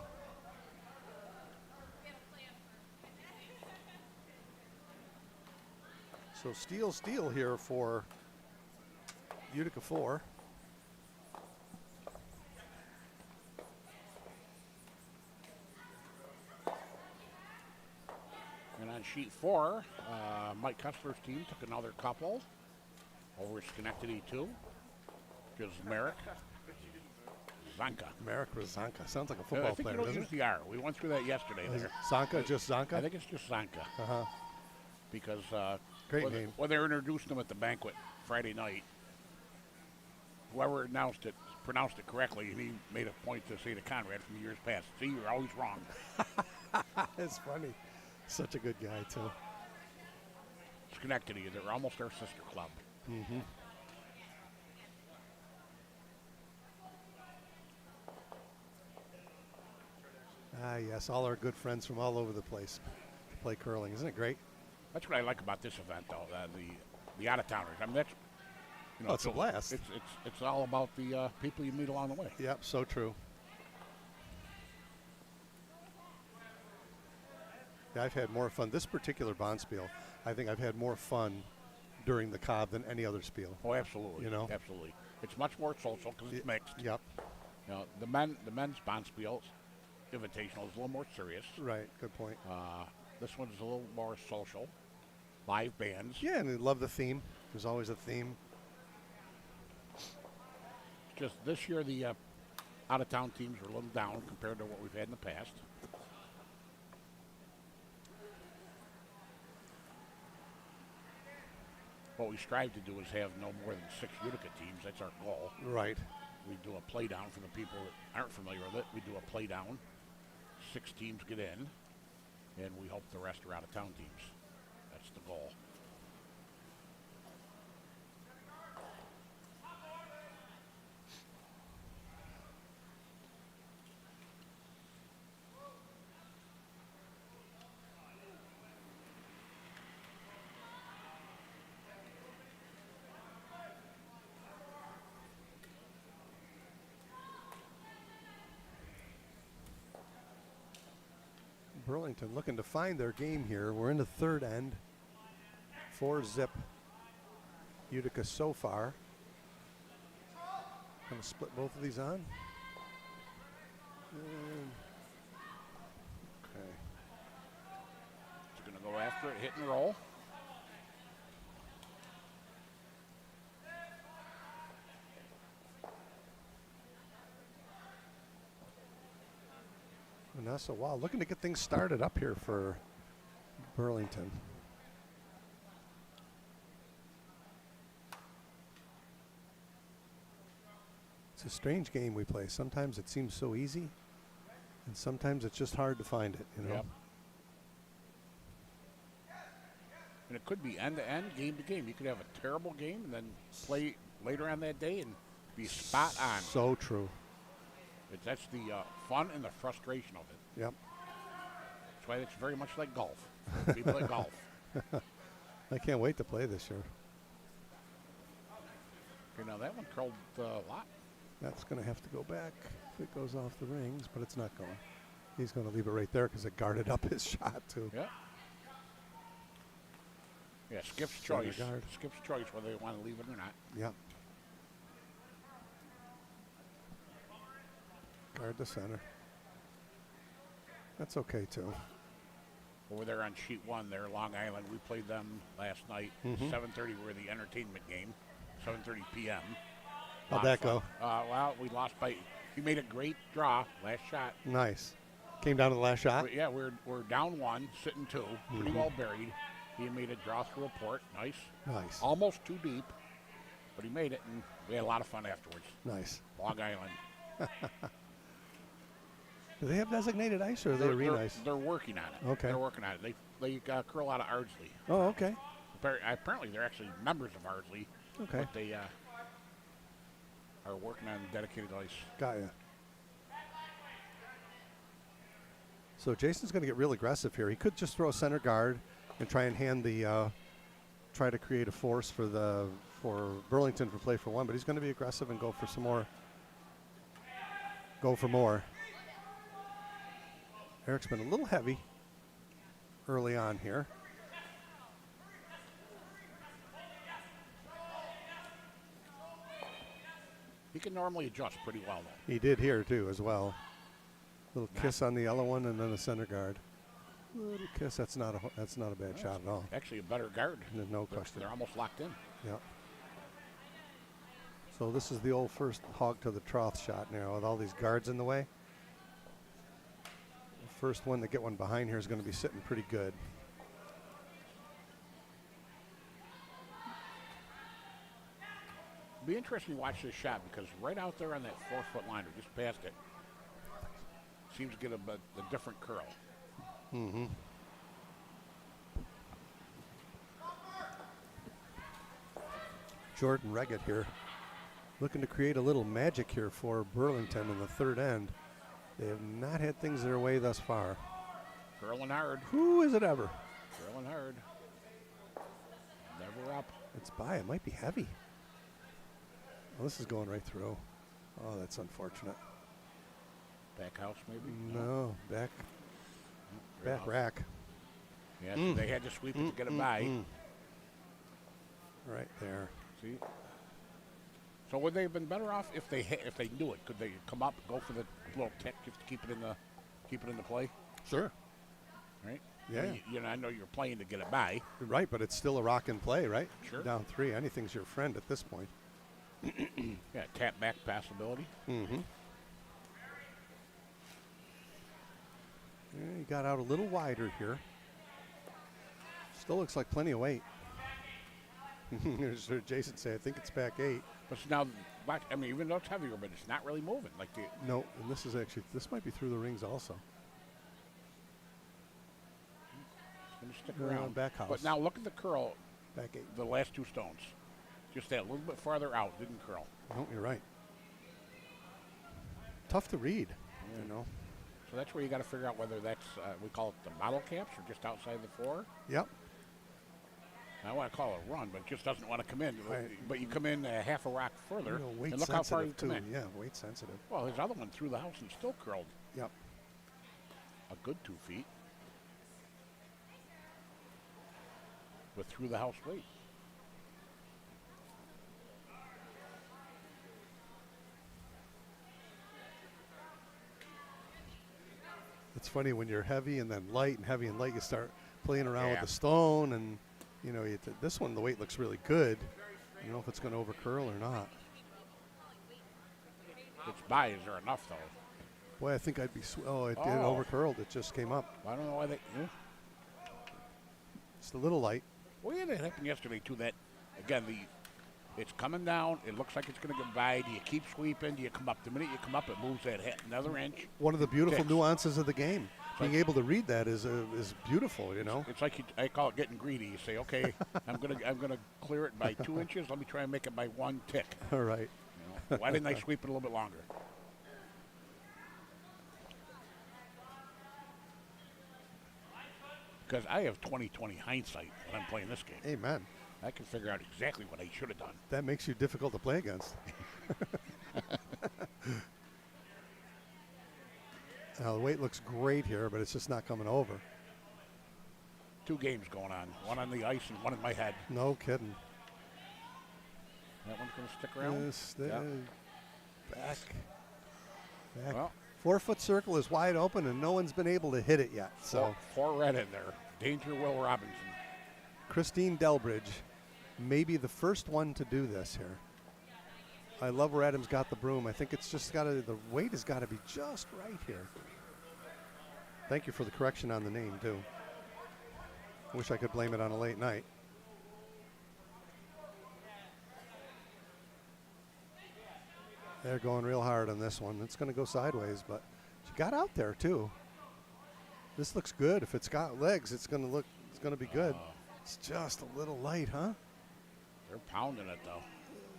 So steal here for Utica 4. And on sheet 4, Mike Kessler's team took another couple. Over Schenectady 2. Gives Merrick. Zanka. Merrick Rozanka. Sounds like a I football think player, you don't doesn't use it? the R. We went through that yesterday there. Zanka, just Zanka? I think it's just Zanka. Uh-huh. Because Great name. when they introduced him at the banquet Friday night, whoever announced it pronounced it correctly, and he made a point to say to Conrad from years past, see, you're always wrong. It's funny. Such a good guy, too. Schenectady, they're almost our sister club. Mm-hmm. Ah, yes, all our good friends from all over the place play curling. Isn't it great? That's what I like about this event, though, the out-of-towners. I mean, that's, Oh, it's a blast. It's all about the people you meet along the way. Yep, so true. Yeah, I've had more fun. This particular Bonspiel, I think I've had more fun during the Cobb than any other spiel. Oh, absolutely. You know? Absolutely. It's much more social because it's mixed. Yep. You know, the men's Bonspiel Invitational is a little more serious. Right, good point. This one's a little more social. Live bands. Yeah, and I love the theme. There's always a theme. Just this year, the out-of-town teams are a little down compared to what we've had in the past. What we strive to do is have no more than 6 Utica teams. That's our goal. Right. We do a play down for the people that aren't familiar with it. We do a play down. 6 teams get in, and we hope the rest are out-of-town teams. That's the goal. Burlington looking to find their game here. We're in the third end. 4-zip Utica so far. Going to split both of these on. Okay. It's going to go after it, hit and roll. Vanessa Wall looking to get things started up here for Burlington. It's a strange game we play. Sometimes it seems so easy, and sometimes it's just hard to find it, you know? Yep. And it could be end-to-end, game-to-game. You could have a terrible game and then play later on that day and be spot on. So true. That's the fun and the frustration of it. Yep. That's why it's very much like golf. We play golf. I can't wait to play this year. Okay, now that one curled a lot. That's going to have to go back if it goes off the rings, but it's not going. He's going to leave it right there because it guarded up his shot, too. Yeah. Yeah, Skip's Center choice. guard. Skip's choice whether they want to leave it or not. Yep. Guard the center. That's okay, too. Over there on sheet 1 there, Long Island, we played them last night. 7:30 were the entertainment game. 7:30 p.m. How'd that go? Well, we lost by. He made a great draw last shot. Nice. Came down to the last shot? Yeah, we're down 1, sitting 2, pretty well buried. He made a draw through a port. Nice. Nice. Almost too deep, but he made it, and we had a lot of fun afterwards. Nice. Long Island. Do they have designated ice or are they arena ice? They're working on it. Okay. They're working on it. They curl out of Ardsley. Oh, okay. Apparently, they're actually members of Ardsley. Okay. But they are working on dedicated ice. Got ya. So Jason's going to get real aggressive here. He could just throw a center guard and try and hand the, try to create a force for Burlington for play for 1, but he's going to be aggressive and go for some more. Go for more. Eric's been a little heavy early on here. He can normally adjust pretty well, though. He did here, too, as well. Little kiss on the yellow one and then a center guard. Little kiss. That's not a bad shot at all. Actually, a better guard. No question. They're almost locked in. Yeah. So this is the old first hog to the trough shot now with all these guards in the way. The first one to get one behind here is going to be sitting pretty good. It'll be interesting to watch this shot because right out there on that 4-foot line or just past it, seems to get a different curl. Mm-hmm. Jordan Reggett here, looking to create a little magic here for Burlington in the third end. They have not had things their way thus far. Curling hard. Who is it ever? Curling hard. Never up. It's by. It might be heavy. Oh, this is going right through. Oh, that's unfortunate. Back house, maybe? No, back House. rack. Yeah, so they had to sweep it to get it by. Right there. See? So would they have been better off if they knew it? Could they come up, go for the little tick just to keep it in the play? Sure. Right? Yeah. You know, I know you're playing to get it by. Right, but it's still a rock and play, right? Sure. Down 3. Anything's your friend at this point. Yeah, tap back passability. Mm-hmm. Yeah, he got out a little wider here. Still looks like plenty of weight. Here's Jason say, I think it's back 8. But now, I mean, even though it's heavier, but it's not really moving. Like No, and this might be through the rings also. it's going to stick around. Back house. But now look at the curl. Back 8. The last 2 stones. Just that a little bit farther out, didn't curl. No, you're right. Tough to read, you know. So that's where you got to figure out whether that's, we call it the bottle caps or just outside the 4. Yep. I want to call it a run, but it just doesn't want to come in. Right. But you come in half a rock further, You know, weight and look how far you sensitive come too. in. Yeah, weight sensitive. Well, his other one through the house and still curled Yep. a good 2 feet with through the house weight. It's funny when you're heavy and then light and heavy and light, you start playing around Yeah. with the stone, and you know, this one the weight looks really good. I don't know if it's going to over curl or not. It's by. Is there enough though? Boy, I think I'd be. Oh, it did Oh. over curled. It just came up. I don't know why they. Just a little light. Well, yeah, that happened yesterday too. That again, it's coming down. It looks like it's going to get by. Do you keep sweeping? Do you come up? The minute you come up, it moves that another inch. One of the beautiful Ticks. nuances of the game. Being Like- able to read that is beautiful. You know. It's like I call it getting greedy. You say, okay, I'm gonna clear it by 2 inches. Let me try and make it by 1 tick. All right. You know? Why didn't I sweep it a little bit longer? Because I have 20/20 hindsight when I'm playing this game. Amen. I can figure out exactly what I should have done. That makes you difficult to play against. Now, the weight looks great here, but it's just not coming over. 2 games going on. One on the ice and one in my head. No kidding. That one's going to stick around? Yes, Yeah. Back. Well, 4-foot circle is wide open, and no one's been able to hit it yet. So four red in there. Danger Will Robinson. Christine Delbridge may be the first one to do this here. I love where Adams got the broom. I think it's just got to, the weight has got to be just right here. Thank you for the correction on the name, too. Wish I could blame it on a late night. They're going real hard on this one. It's going to go sideways, but she got out there, too. This looks good. If it's got legs, it's going to be good. It's just a little light, huh? They're pounding it, though.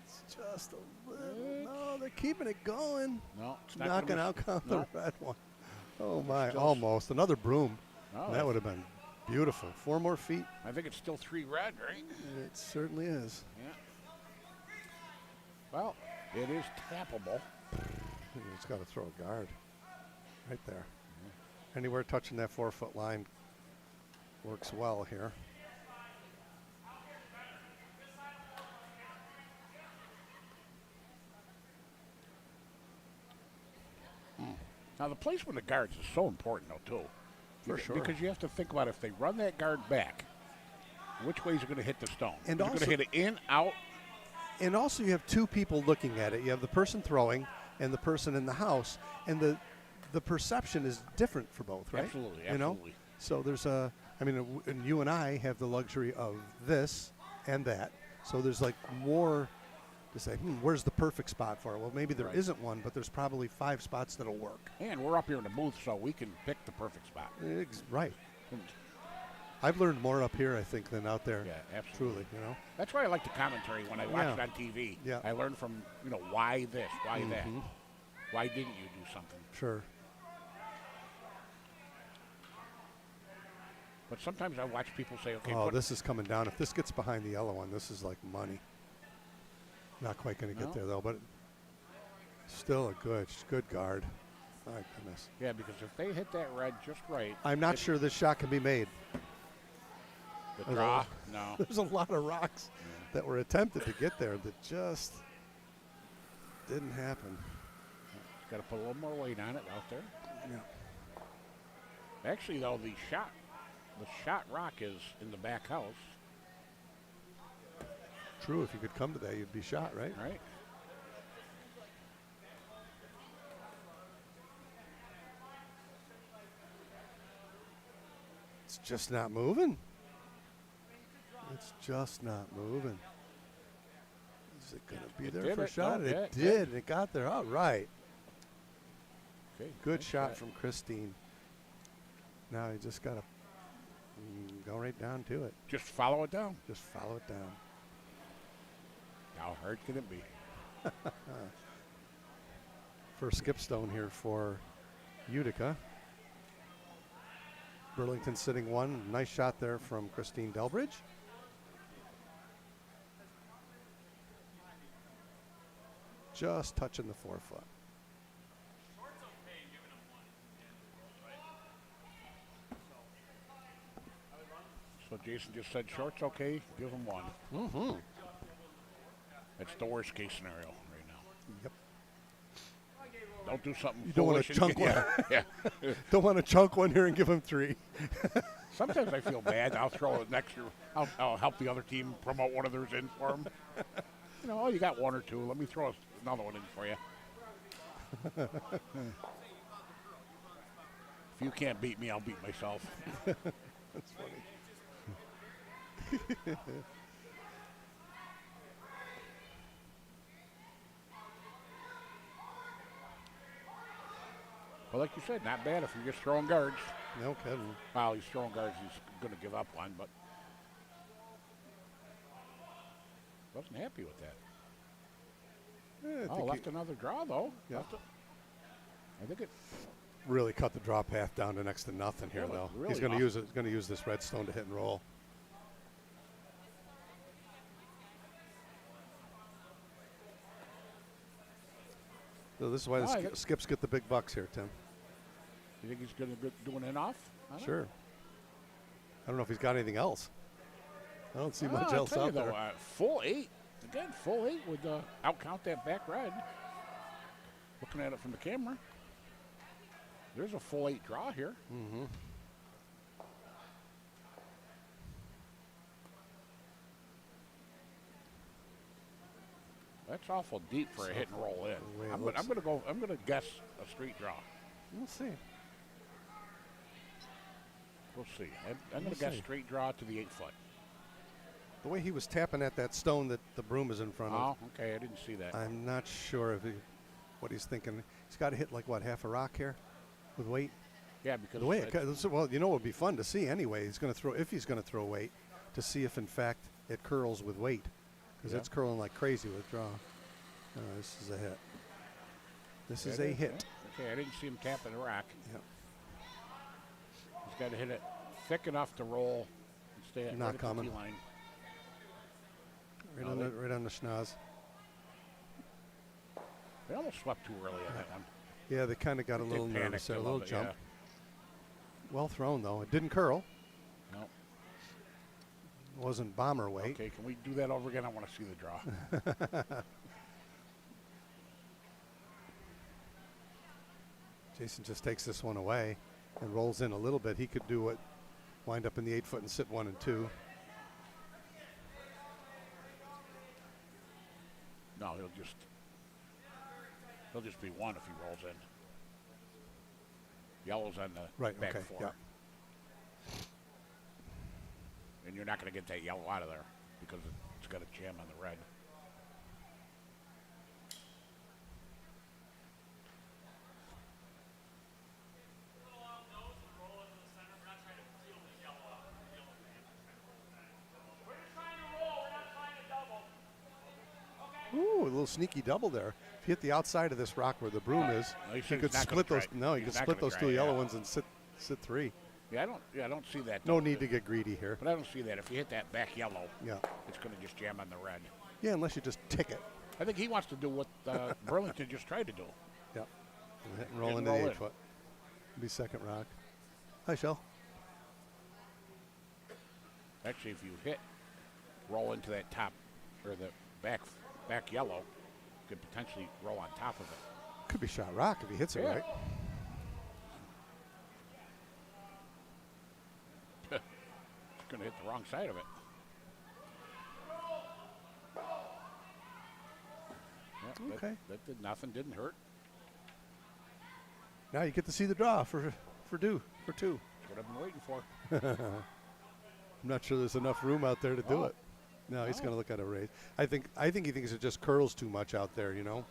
It's just a little. No, they're keeping it going. No, it's not Knocking gonna out miss. the No. red one. Oh, my. Still Almost. Another broom. No, That would have been beautiful. 4 more feet. I think it's still 3 red, right? It certainly is. Yeah. Well, it is tappable. You just got to throw a guard right there. Anywhere touching that 4-foot line works well here. Now, the placement of guards is so important, though, too. For sure. Because you have to think about if they run that guard back, which way is it going to hit the stone? And is it going also- to hit it in, out? And also you have two people looking at it. You have the person throwing and the person in the house, and the perception is different for both, right? Absolutely, You know? absolutely. So there's and you and I have the luxury of this and that. So there's like more to say, where's the perfect spot for it? Well, maybe there Right. not one, but there's probably 5 spots that'll work. And we're up here in the booth, so we can pick the perfect spot. Right. And I've learned more up here, I think, than out there. yeah, absolutely. Truly, you know. That's why I like the commentary when I watch Yeah. it on TV. Yeah. I learn from, why this, why that. Mhm. Why didn't you do something? Sure. But sometimes I watch people say, okay, Oh, this is coming down. If this gets behind the yellow one, this is like money. Not quite going to get No. there, though, but still a good guard. My goodness. yeah, because if they hit that red just right, I'm not sure this shot can be made. the There's draw, no. There's a lot of rocks that were attempted to get there that just didn't happen. Got to put a little more weight on it out there. Yeah. Actually, though, the shot rock is in the back house, True, if you could come to that, you'd be shot, right? right? It's just not moving. It's just not moving. Is it going to be It there did for a it. shot? No, It yeah, it did. and It got there. All right. Okay, Good nice shot from Christine. Now you just got to go right down to it. Just follow it down. Just follow it down. How hard can it be? First skip stone here for Utica. Burlington sitting one. Nice shot there from Christine Delbridge. Just touching the 4-foot. So Jason just said short's okay, give him one. Mm-hmm. That's the worst case scenario right now. Yep. Don't do something You don't wanna foolish and chunk get- one. Yeah. Don't want to chunk one here and give him 3. Sometimes I feel bad. I'll throw it next year. I'll help the other team promote one of theirs in for them. Oh, you got 1 or 2. Let me throw another one in for you. If you can't beat me, I'll beat myself. That's funny. Well, like you said, not bad if you're just throwing guards. No kidding. Well, he's throwing guards. He's going to give up one, but wasn't happy with that. Yeah, I Oh, think left he another draw, though. Yeah. I think it. really cut the draw path down to next to nothing here, Really- though. really He's going to off. use it. He's going to use this redstone to hit and roll. So this is why the I think- skips get the big bucks here, Tim. You think he's going to do an in off? I don't Sure. I don't know if he's got anything else. I don't see know. much I'll else tell you out there. though, full 8. Again, full 8 would outcount that back red. Looking at it from the camera, there's a full 8 draw here. Mm-hmm. That's awful deep for a hit and roll the way in. it I'm looks. going to guess a straight draw. We'll see. We'll see. I'm going We'll to guess see. straight draw to the 8-foot. The way he was tapping at that stone that the broom is in front of, Oh, okay. I didn't see that. I'm not sure what he's thinking. He's got to hit like what, half a rock here with weight. Yeah, because The way well, you know, it would be fun to see anyway. He's going to throw if he's going to throw weight to see if in fact it curls with weight, because Yeah. it's curling like crazy with draw. This is a hit. This is Yeah, a it is, hit. yeah. Okay, I didn't see him tapping the rock. Yep. He's got to hit it thick enough to roll and stay at Not right at the coming. tee line. Right No, on they- right on the schnoz. They almost swept too early on that one. Yeah, they kind of got a They little panicked nervous there, a little bit, jump. Well thrown though. It didn't curl. Yeah. No. Wasn't bomber weight. Okay, can we do that over again? I want to see the draw. Jason just takes this one away and rolls in a little bit. He could do it, wind up in the 8-foot and sit 1 and 2. he'll just be one if he rolls in. Yellow's on the Right, back okay, four. yeah. And you're not going to get that yellow out of there because it's got a jam on the red. Ooh, a little sneaky double there. If you hit the outside of this rock where the broom is, No, you could split those. No, you could split those two yellow ones and sit three. Yeah, I don't see that. No need to get greedy here. But I don't see that. If you hit that back yellow, Yeah. it's going to just jam on the red. Yeah, unless you just tick it. I think he wants to do what Burlington just tried to do. Yeah. And hit and roll Hit and into roll the in. 8-foot. Be second rock. Hi, Shell. Actually, if you roll into that top or the back yellow, you could potentially roll on top of it. Could be shot rock if he hits it Yeah. right. It's going to hit the wrong side of it. Yeah, Okay. That did nothing. Didn't hurt. Now you get to see the draw for two. That's what I've been waiting for. I'm not sure there's enough room out there to do Oh. it. No, he's Oh. going to look at a raise. I think he thinks it just curls too much out there, you know.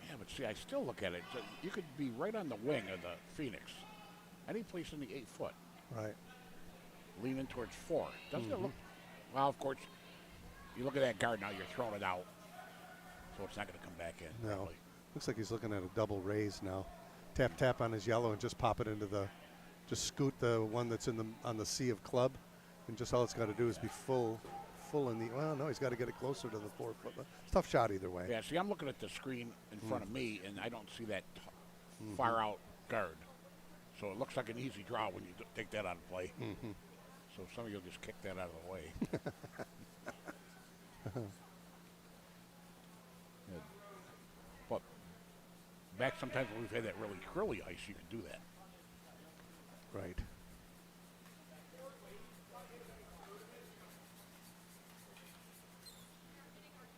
Yeah, but see, I still look at it. So you could be right on the wing of the Phoenix. Any place in the 8-foot. Right. Leaning towards 4. Doesn't it look... Well, of course, you look at that guard now, you're throwing it out. So it's not going to come back in. No. Probably. Looks like he's looking at a double raise now. Tap on his yellow and just pop it into just scoot the one that's on the sea of club, and just all it's got to do is be full in the. Well, no, he's got to get it closer to the 4-foot. It's a tough shot either way. Yeah, see, I'm looking at the screen in front of me, and I don't see that far out guard. So it looks like an easy draw when you take that out of play. So some of you will just kick that out of the way. Yeah. But back sometimes when we've had that really curly ice, you can do that. Right.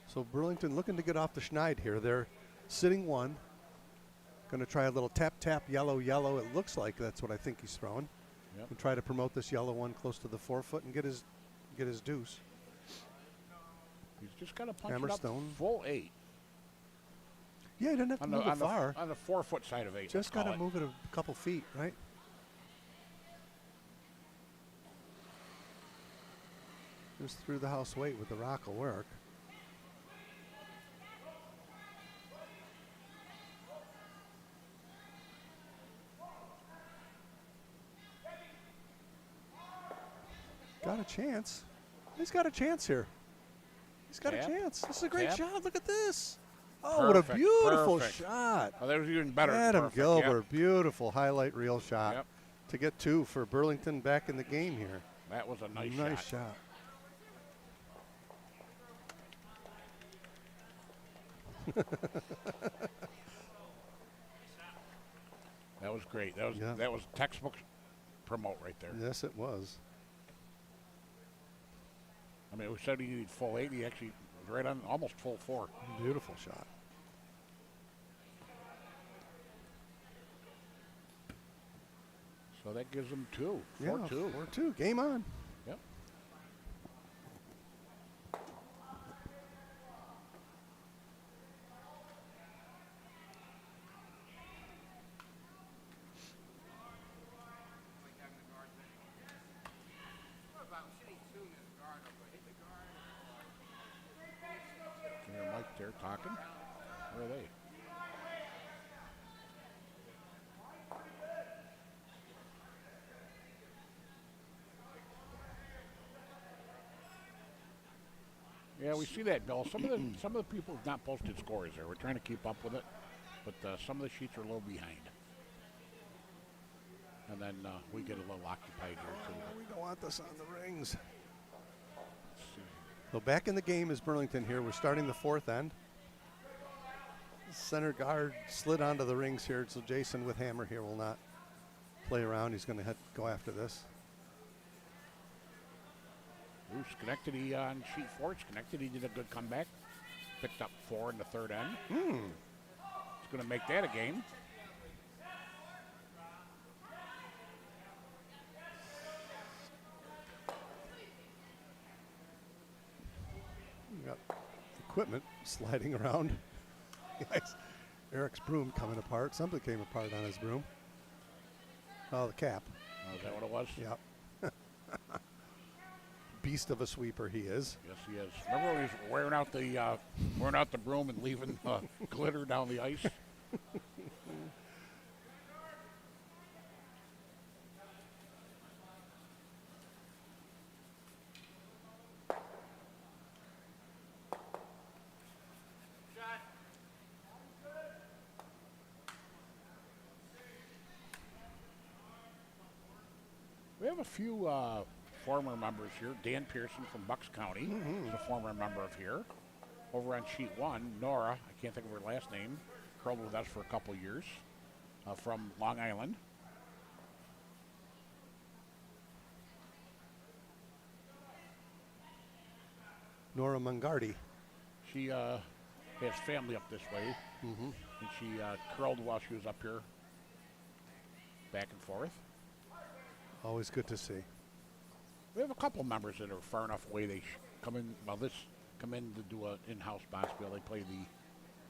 So Burlington looking to get off the schneid here. They're sitting one. Going to try a little tap yellow. It looks like that's what I think he's throwing. Yep. And try to promote this yellow one close to the 4-foot and get his deuce. He's just got to punch Hammer it up stone. full 8. Yeah, he doesn't have to move it far. On the 4-foot side of 8. Just got to move it a couple feet, right? Just through the house weight with the rock will work. Got a chance. He's got a chance here. He's got Tap. a chance. This is a great Tap. shot. Look at this. Oh, what a Perfect, beautiful perfect. shot. Oh, that was even better. than Adam perfect. Gilbert, Yep. beautiful highlight reel shot Yep. to get 2 for Burlington back in the game here. That was a nice shot. That was great. That was Yeah. that was textbook promote right there. Yes, it was. I mean, we said he needed full 8. He actually was right on almost full 4. Beautiful shot. So that gives him 2. Yeah, 4-2. 4-2. Game on. Yep. Can you hear Mike there talking? Where are they? Yeah, we see that, Bill. Some of the people have not posted scores there. We're trying to keep up with it, but some of the sheets are a little behind. And then we get a little occupied here too. We don't want this on the rings. Let's see. So back in the game is Burlington here. We're starting the 4th end. Center guard slid onto the rings here, so Jason with hammer here will not play around. He's going to go after this. Ooh, Schenectady on sheet 4. Schenectady did a good comeback. Picked up 4 in the third end. It's going to make that a game. We got equipment sliding around. Yes. Eric's broom coming apart. Something came apart on his broom. Oh, the cap. Oh, is that what it was? Yep. Beast of a sweeper he is. Yes, he is. Remember when he was wearing out the broom and leaving glitter down the ice? We have a few former members here. Dan Pearson from Bucks County is a former member of here. Over on sheet 1, Nora, I can't think of her last name, curled with us for a couple years, from Long Island. Nora Mungardi. She has family up this way, and she curled while she was up here, back and forth. Always good to see. We have a couple members that are far enough away they come in. Well, come in to do an in-house Bonspiel.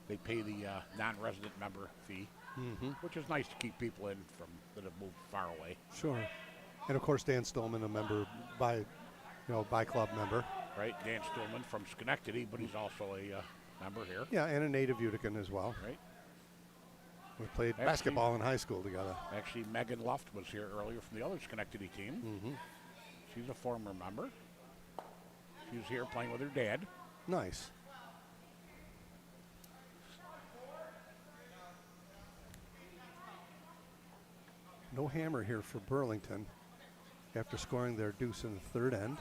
They pay the non-resident member fee, which is nice to keep people in from that have moved far away. Sure. And of course, Dan Stillman, a member by club member. Right, Dan Stillman from Schenectady, but he's also a member here. Yeah, and a native Utica as well. Right. We played basketball in high school together. Actually, Megan Luft was here earlier from the other Schenectady team. She's a former member. She was here playing with her dad. Nice. No hammer here for Burlington after scoring their deuce in the third end.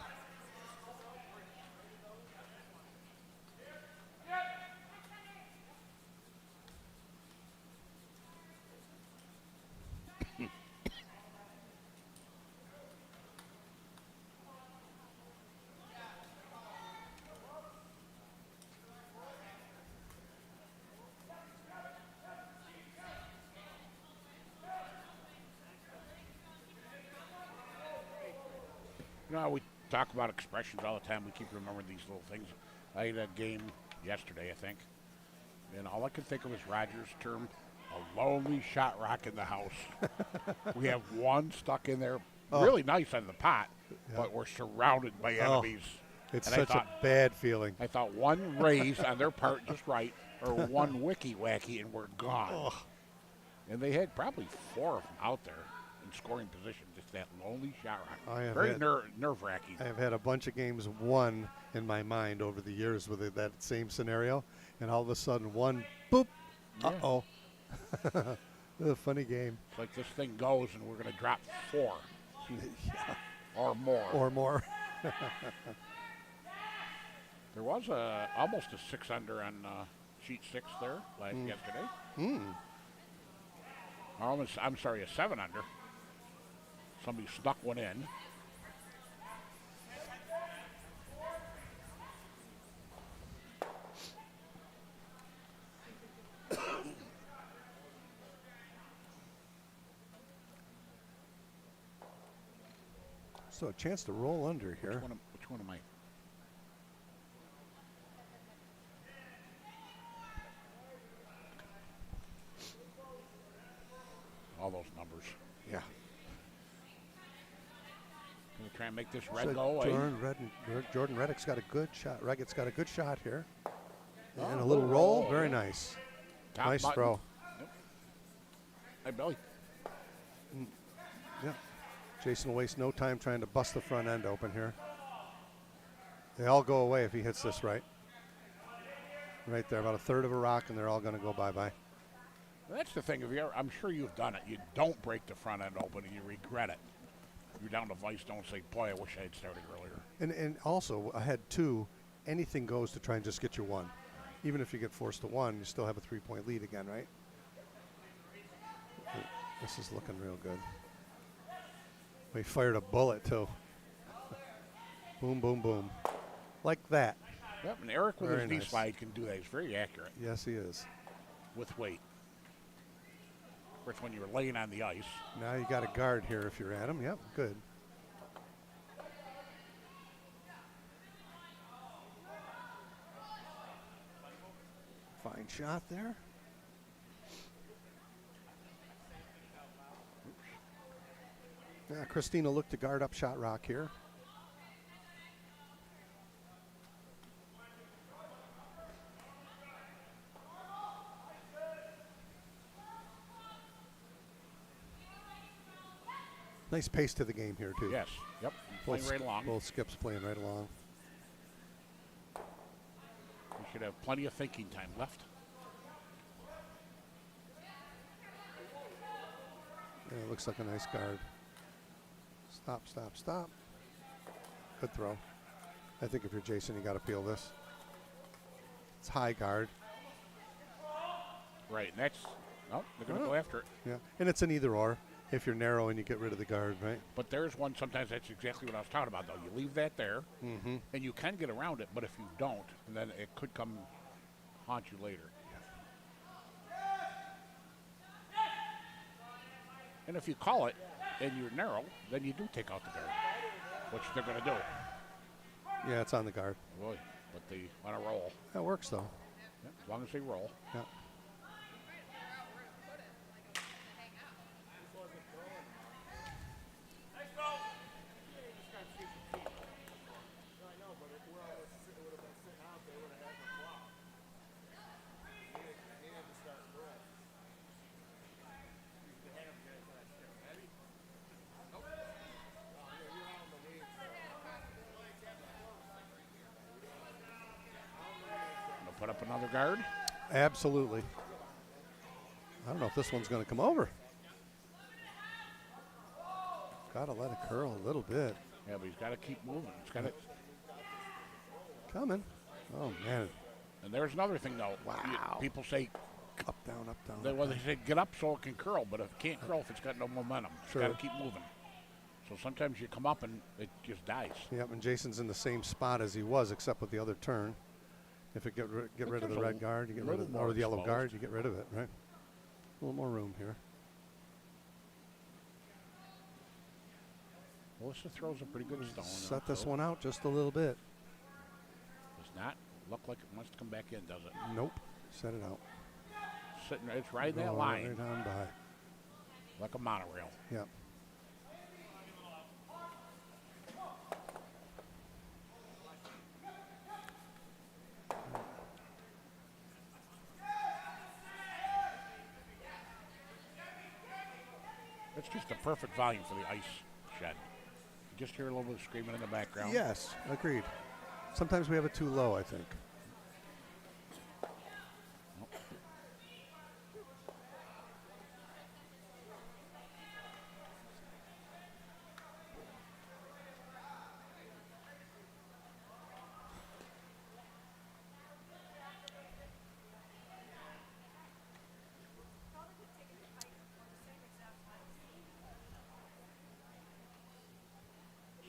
You know, we talk about expressions all the time. We keep remembering these little things. I had a game yesterday, I think, and all I could think of was Roger's term, a lonely shot rock in the house. We have one stuck in there, really nice on the pot, but we're surrounded by enemies. It's and such a bad feeling. I thought one raise on their part just right, or one wicky-wacky, and we're gone. And they had probably 4 of them out there in scoring position, just that lonely shot rock. Very nerve-wracking. I have had a bunch of games won in my mind over the years with that same scenario, and all of a sudden one, boop, uh-oh. A funny game. It's like this thing goes and we're going to drop 4. Or more. Or more. There was almost a 6-under on sheet 6 there yesterday. I'm sorry, a 7-under. Somebody snuck one in. So a chance to roll under here. Which one am I? All those numbers. Yeah. Going to try and make this red go away. Jordan Reddick's got a good shot. Reggett's got a good shot here. And a little roll. Very nice. Top nice button. throw. Yep. Hey, Billy. Yeah. Jason will waste no time trying to bust the front end open here. They all go away if he hits this right. Right there, about a third of a rock, and they're all going to go bye-bye. That's the thing. I'm sure you've done it. You don't break the front end open, and you regret it. You're down to vice. Don't say, boy, I wish I had started earlier. And also, ahead 2, anything goes to try and just get you 1. Even if you get forced to 1, you still have a 3-point lead again, right? This is looking real good. We fired a bullet, too. Boom, boom, boom. Like that. Yep, and Eric with Very his knee nice. slide can do that. He's very accurate Yes, he is. with weight. Of course, when you're laying on the ice. Now you got a guard here if you're Adam. Yep, good. Fine shot there. Yeah, Christina looked to guard up shot rock here. Nice pace to the game here, too. Yes. Yep. Playing right along. Both skips playing right along. We should have plenty of thinking time left. Yeah, it looks like a nice guard. Stop, stop, stop. Good throw. I think if you're Jason, you got to peel this. It's high guard. Right, and that's, oh, they're going to go after it. Yeah, and it's an either or. If you're narrow and you get rid of the guard, right? But there's one, sometimes that's exactly what I was talking about, though. You leave that there, and you can get around it, but if you don't, then it could come haunt you later. And if you call it and you're narrow, then you do take out the guard, which they're going to do. Yeah, it's on the guard. Boy, but they want to roll. That works, though. Yeah, as long as they roll. Yeah. Put up another guard. Absolutely. I don't know if this one's going to come over. Got to let it curl a little bit. Yeah, but he's got to keep moving. He's got to. Coming. Oh, man. And there's another thing, though. Wow. People say, Up, down, up, down. they say get up so it can curl, but it can't curl if it's got no momentum. It's Sure. got to keep moving. So sometimes you come up and it just dies. Yep, and Jason's in the same spot as he was, except with the other turn. If it get rid of the there's red a guard, you get rid little of, more or the yellow exposed. guard, you get rid of it, right? A little more room here. Melissa throws a pretty good stone. Set this one out just a little bit. Does not look like it wants to come back in, does it? Nope. Set it out. Sitting, it's right in that Go line, Right on by. like a monorail. Yep. It's just a perfect volume for the ice shed. You just hear a little bit of screaming in the background. Yes, agreed. Sometimes we have it too low, I think.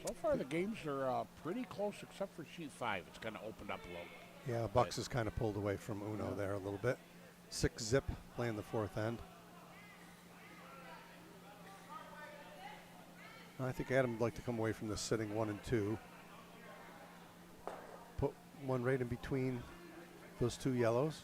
So far, the games are pretty close, except for sheet 5. It's kind of opened up a little. Yeah, Bucks is kind of pulled away from Uno there a little bit. 6-zip playing the fourth end. I think Adam would like to come away from this sitting 1 and 2. Put one right in between those two yellows.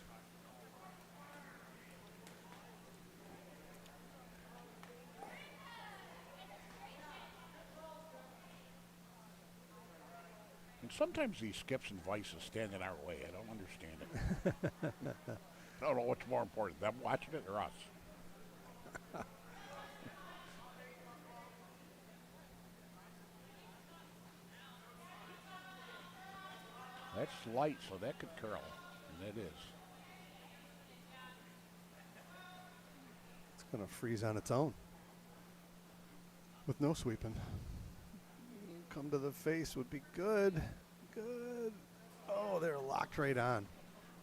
And sometimes these skips and vices stand in our way. I don't understand it. I don't know what's more important, them watching it or us. That's light, so that could curl, and it is. It's going to freeze on its own with no sweeping. Come to the face would be good. Good. Oh, they're locked right on.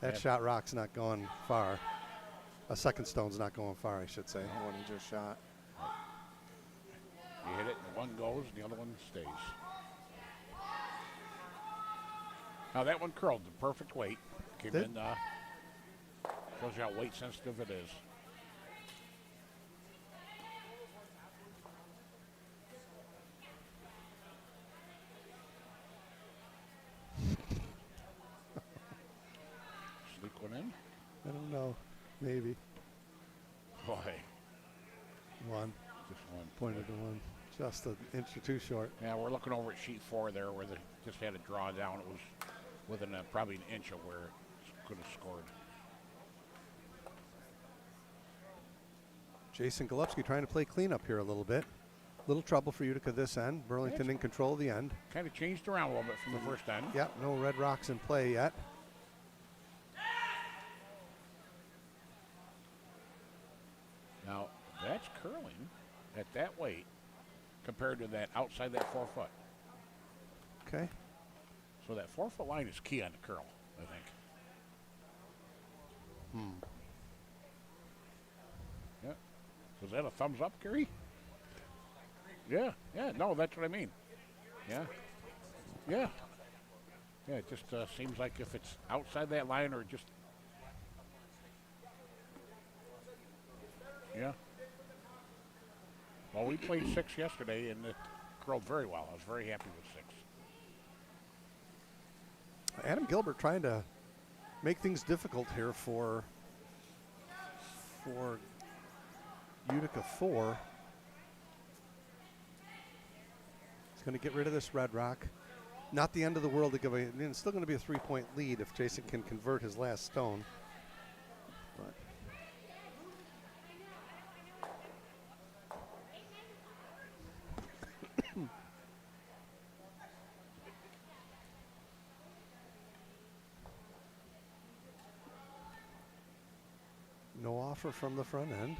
That Yeah. shot rock's not going far. A second stone's not going far, I should say. The one he just shot. You hit it, and one goes, and the other one stays. Now that one curled the perfect weight. Came Did? in. Shows you how weight sensitive it is. Sneak one in. I don't know. Maybe. Boy, One. just one. Pointed to one. Just an inch or two short. Yeah, we're looking over at sheet 4 there where they just had a draw down. It was within probably an inch of where it could have scored. Jason Golubski trying to play cleanup here a little bit. Little trouble for Utica this end. Burlington in control of the end. Kind of changed around a little bit from the first end. Yep, no red rocks in play yet. Now, that's curling at that weight compared to that outside that 4 foot. Okay. So that 4 foot line is key on the curl, I think. Yeah. Was that a thumbs up, Gary? Yeah, no, that's what I mean. Yeah. Yeah. Yeah, it just seems like if it's outside that line or just. Yeah. Well, we played 6 yesterday and it curled very well. I was very happy with 6. Adam Gilbert trying to make things difficult here for Utica 4. He's going to get rid of this red rock. Not the end of the world to give a. It's still going to be a 3-point lead if Jason can convert his last stone. But no offer from the front end.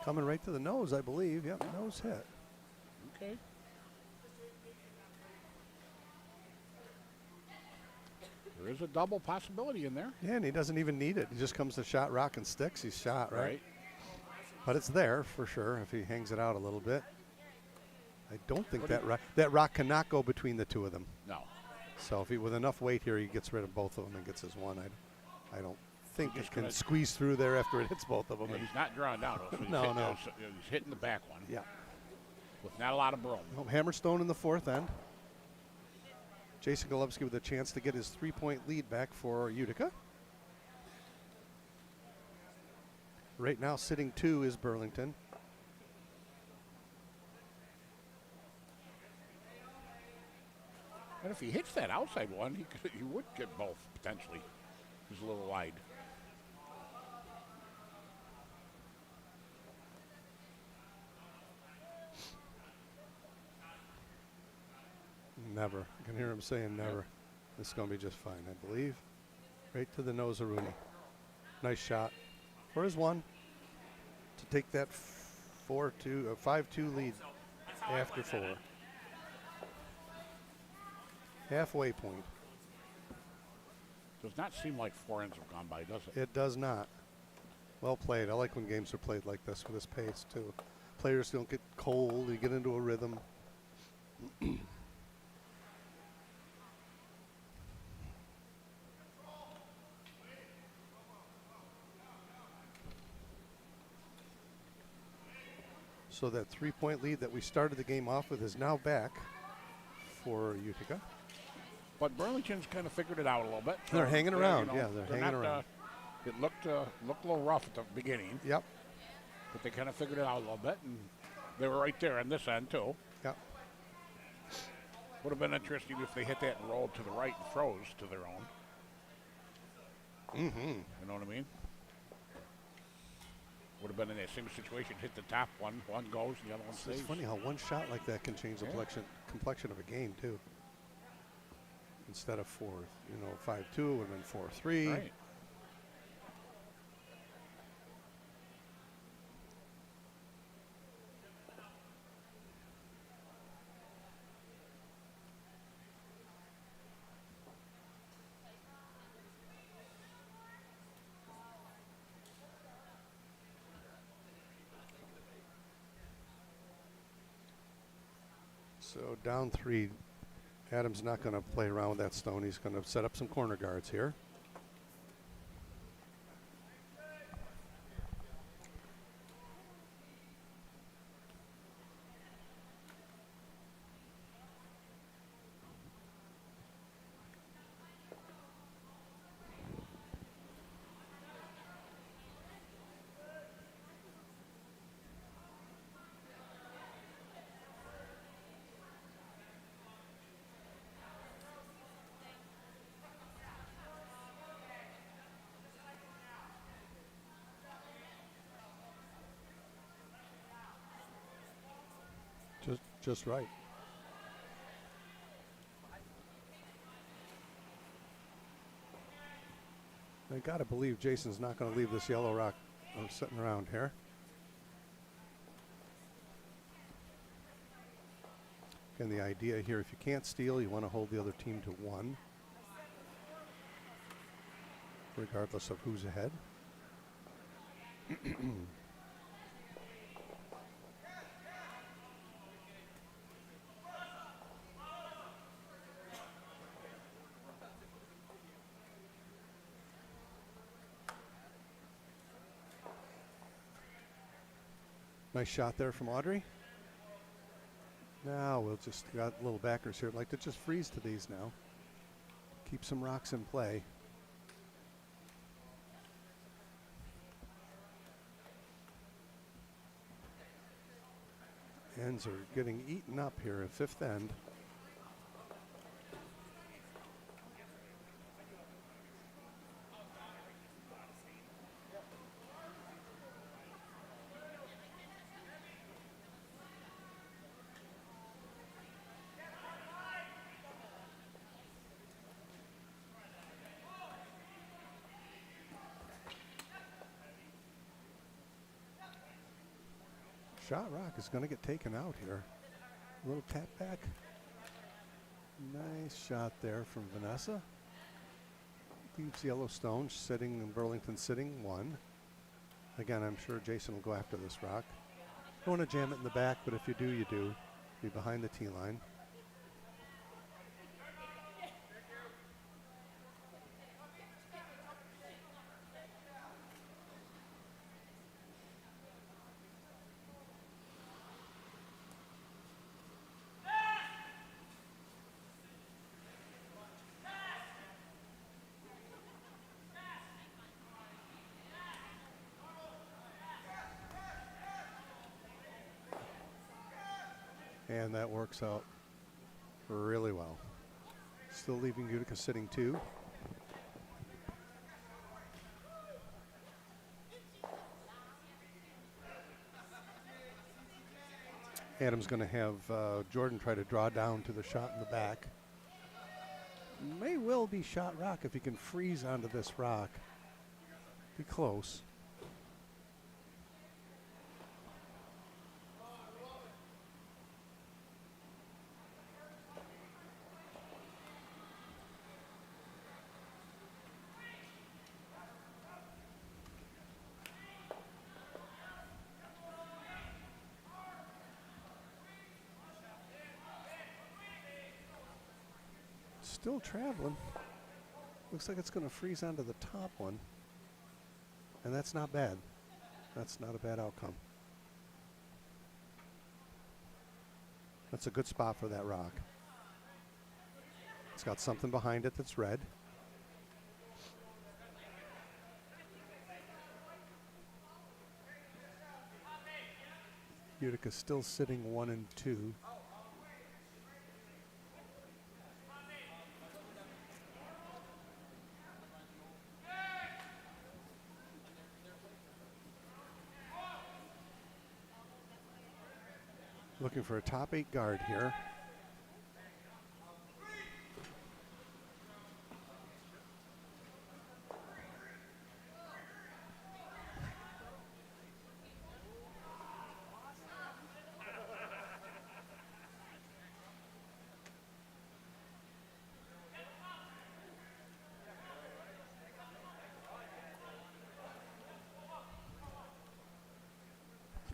Coming right to the nose, I believe. Yep, nose hit. Okay. There is a double possibility in there. Yeah, and he doesn't even need it. He just comes to shot, rock, and sticks. He's shot, right? Right. But it's there for sure if he hangs it out a little bit. I don't think that rock cannot go between the two of them. No. So if he, with enough weight here, he gets rid of both of them and gets his one. I don't think Just it can gonna- squeeze through there after it hits both of them. He's not drawing down. So he's No, hitting no. He's hitting the back one Yeah. with not a lot of broom. Oh, Hammerstone in the fourth end. Jason Golubski with a chance to get his 3-point lead back for Utica. Right now, sitting 2 is Burlington. And if he hits that outside one, he would get both potentially. He's a little wide. Never. I can hear him saying never. Yep. This is going to be just fine, I believe. Right to the nose of Rooney. Nice shot for his one to take that 5-2 lead after 4. Halfway point. Does not seem like 4 ends have gone by, does it? It does not. Well played. I like when games are played like this with this pace, too. Players don't get cold. You get into a rhythm. So that 3-point lead that we started the game off with is now back for Utica. But Burlington's kind of figured it out a little bit. They're hanging around. You know, Yeah, they're hanging around. It looked a little rough at the beginning, Yep. but they kind of figured it out a little bit, and they were right there on this end, too. Yep. Would have been interesting if they hit that and rolled to the right and froze to their own. Mm-hmm. You know what I mean? Would have been in that same situation. Hit the top one goes, the other one stays. It's funny how one shot like that can change the Yeah. complexion of a game, too. Instead of 5-2, it would have been 4-3. Right. So down 3. Adams not going to play around with that stone. He's going to set up some corner guards here. Just right. I got to believe Jason's not going to leave this yellow rock sitting around here. And the idea here, if you can't steal, you want to hold the other team to 1, regardless of who's ahead. Nice shot there from Audrey. Now we'll just got little backers here. I'd like to just freeze to these now. Keep some rocks in play. Ends are getting eaten up here at 5th end. Shot rock is going to get taken out here. A little tap back. Nice shot there from Vanessa. Leaves Yellowstone sitting and Burlington sitting 1. Again, I'm sure Jason will go after this rock. Don't want to jam it in the back, but if you do, you do. Be behind the tee line. And that works out really well. Still leaving Utica sitting 2. Adam's going to have Jordan try to draw down to the shot in the back. May well be shot rock if he can freeze onto this rock. Be close. Still traveling. Looks like it's going to freeze onto the top one. And that's not bad. That's not a bad outcome. That's a good spot for that rock. It's got something behind it that's red. Utica's still sitting 1 and 2. Looking for a top 8 guard here.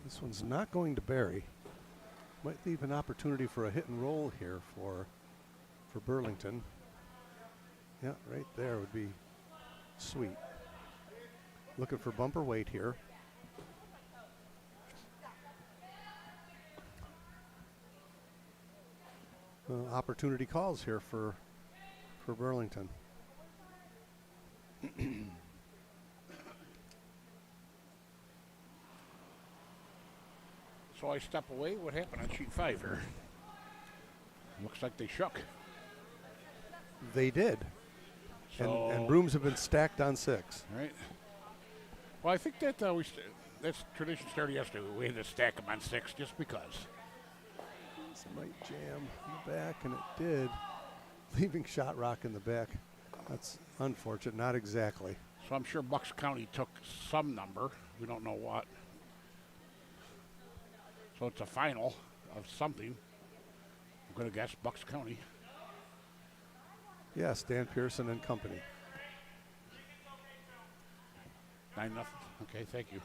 This one's not going to bury. Might leave an opportunity for a hit and roll here for Burlington. Yeah, right there would be sweet. Looking for bumper weight here. Opportunity calls here for Burlington. So I step away. What happened on sheet 5 here? Looks like they shook. They did. So, And brooms have been stacked on 6. Right. Well, I think that that's tradition started yesterday. We had to stack them on 6 just because. This might jam in the back, and it did. Leaving Shot Rock in the back. That's unfortunate. Not exactly. So I'm sure Bucks County took some number. We don't know what. So it's a final of something. I'm going to guess Bucks County. Yes, Dan Pearson and company. 9-0. Okay, thank you.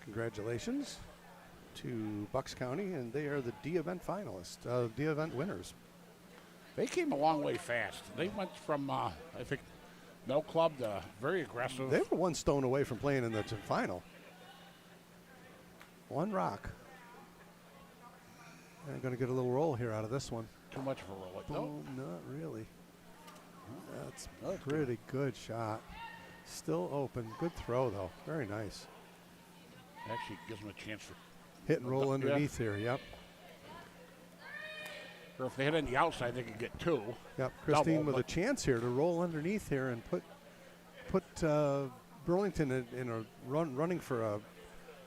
Congratulations to Bucks County, and they are the D event finalists, D event winners. They came a long way fast. They went from, I think, no club to very aggressive. They were one stone away from playing in the final. One rock. I'm going to get a little roll here out of this one. Too much of a roll. No, not really. That's That's a pretty good shot. Still open. Good throw, though. Very nice. Actually gives them a chance for. Hit and roll underneath here. Yep. Or if they hit on the outside, they could get 2. Yep. Christine Double, with a chance here to roll underneath here and put Burlington in a running for a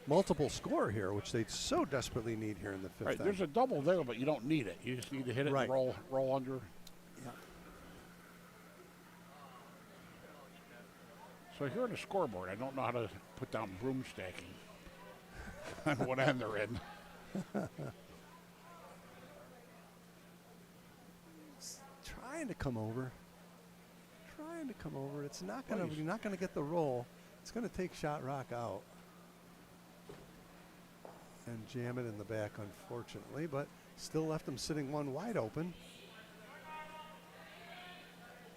multiple score here, which they so desperately need here in the 5th. Right, there's a double there, but you don't need it. You just need to hit it Right. and roll under. Yeah. So here on the scoreboard, I don't know how to put down broom stacking on what end they're in. Trying to come over. It's not gonna. You're not gonna get the roll. It's gonna take Shot Rock out and jam it in the back, unfortunately. But still left them sitting one wide open.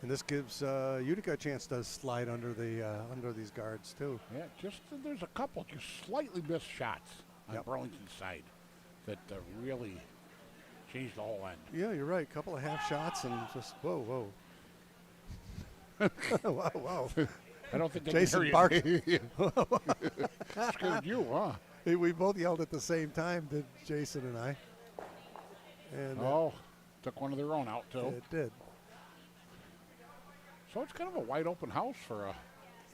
And this gives Utica a chance to slide under these guards too. Yeah, just there's a couple just slightly missed shots on Burlington's side that really changed the whole end. Yeah, you're right. Couple of half shots and just whoa. wow. I don't think they Jason can hear you. barked. Scared you, huh? We both yelled at the same time, did Jason and I. And took one of their own out too. it did. So it's kind of a wide open house for a.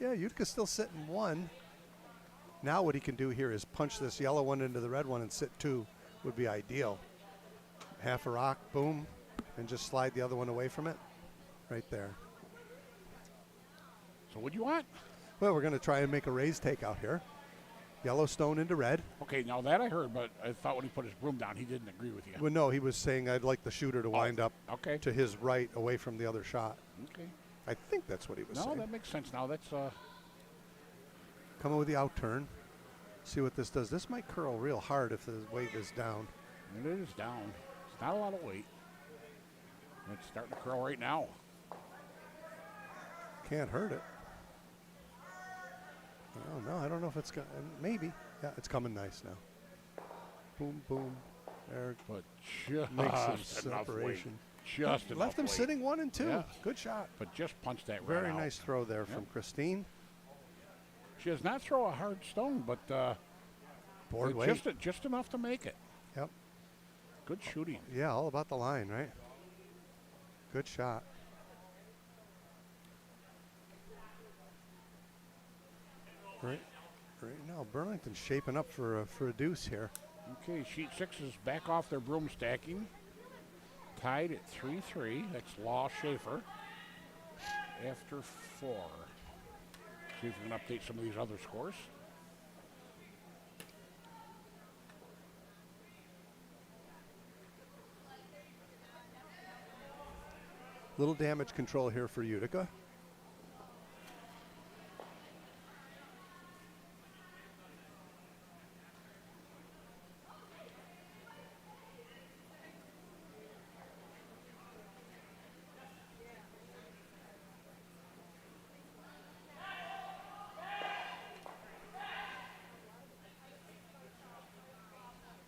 Yeah, Utica's still sitting 1. Now what he can do here is punch this yellow one into the red one and sit 2 would be ideal. Half a rock, boom, and just slide the other one away from it. Right there. So what do you want? Well, we're going to try and make a raise takeout here. Yellowstone into red. Okay, now that I heard, but I thought when he put his broom down, he didn't agree with you. Well, no, he was saying I'd like the shooter to wind up to his right away from the other shot. Okay. I think that's what he was saying. No, that makes sense now. That's Coming with the out turn. See what this does. This might curl real hard if the weight is down. it is down. It's not a lot of weight. It's starting to curl right now. Can't hurt it. Oh, no, I don't know if it's got. Maybe. Yeah, it's coming nice now. Boom, boom. There. But just makes some enough separation. weight. Just Left him weight. sitting 1 and 2. Yeah. Good shot. But just punch that right Very out. nice throw there from Christine. She does not throw a hard stone, but Board weight. just enough to make it. Yep. Good shooting. Yeah, all about the line, right? Good shot. Right now, Burlington's shaping up for a deuce here. Okay, sheet 6 is back off their broom stacking. Tied at 3-3. That's Law Schaefer. After 4. See if we can update some of these other scores. Little damage control here for Utica.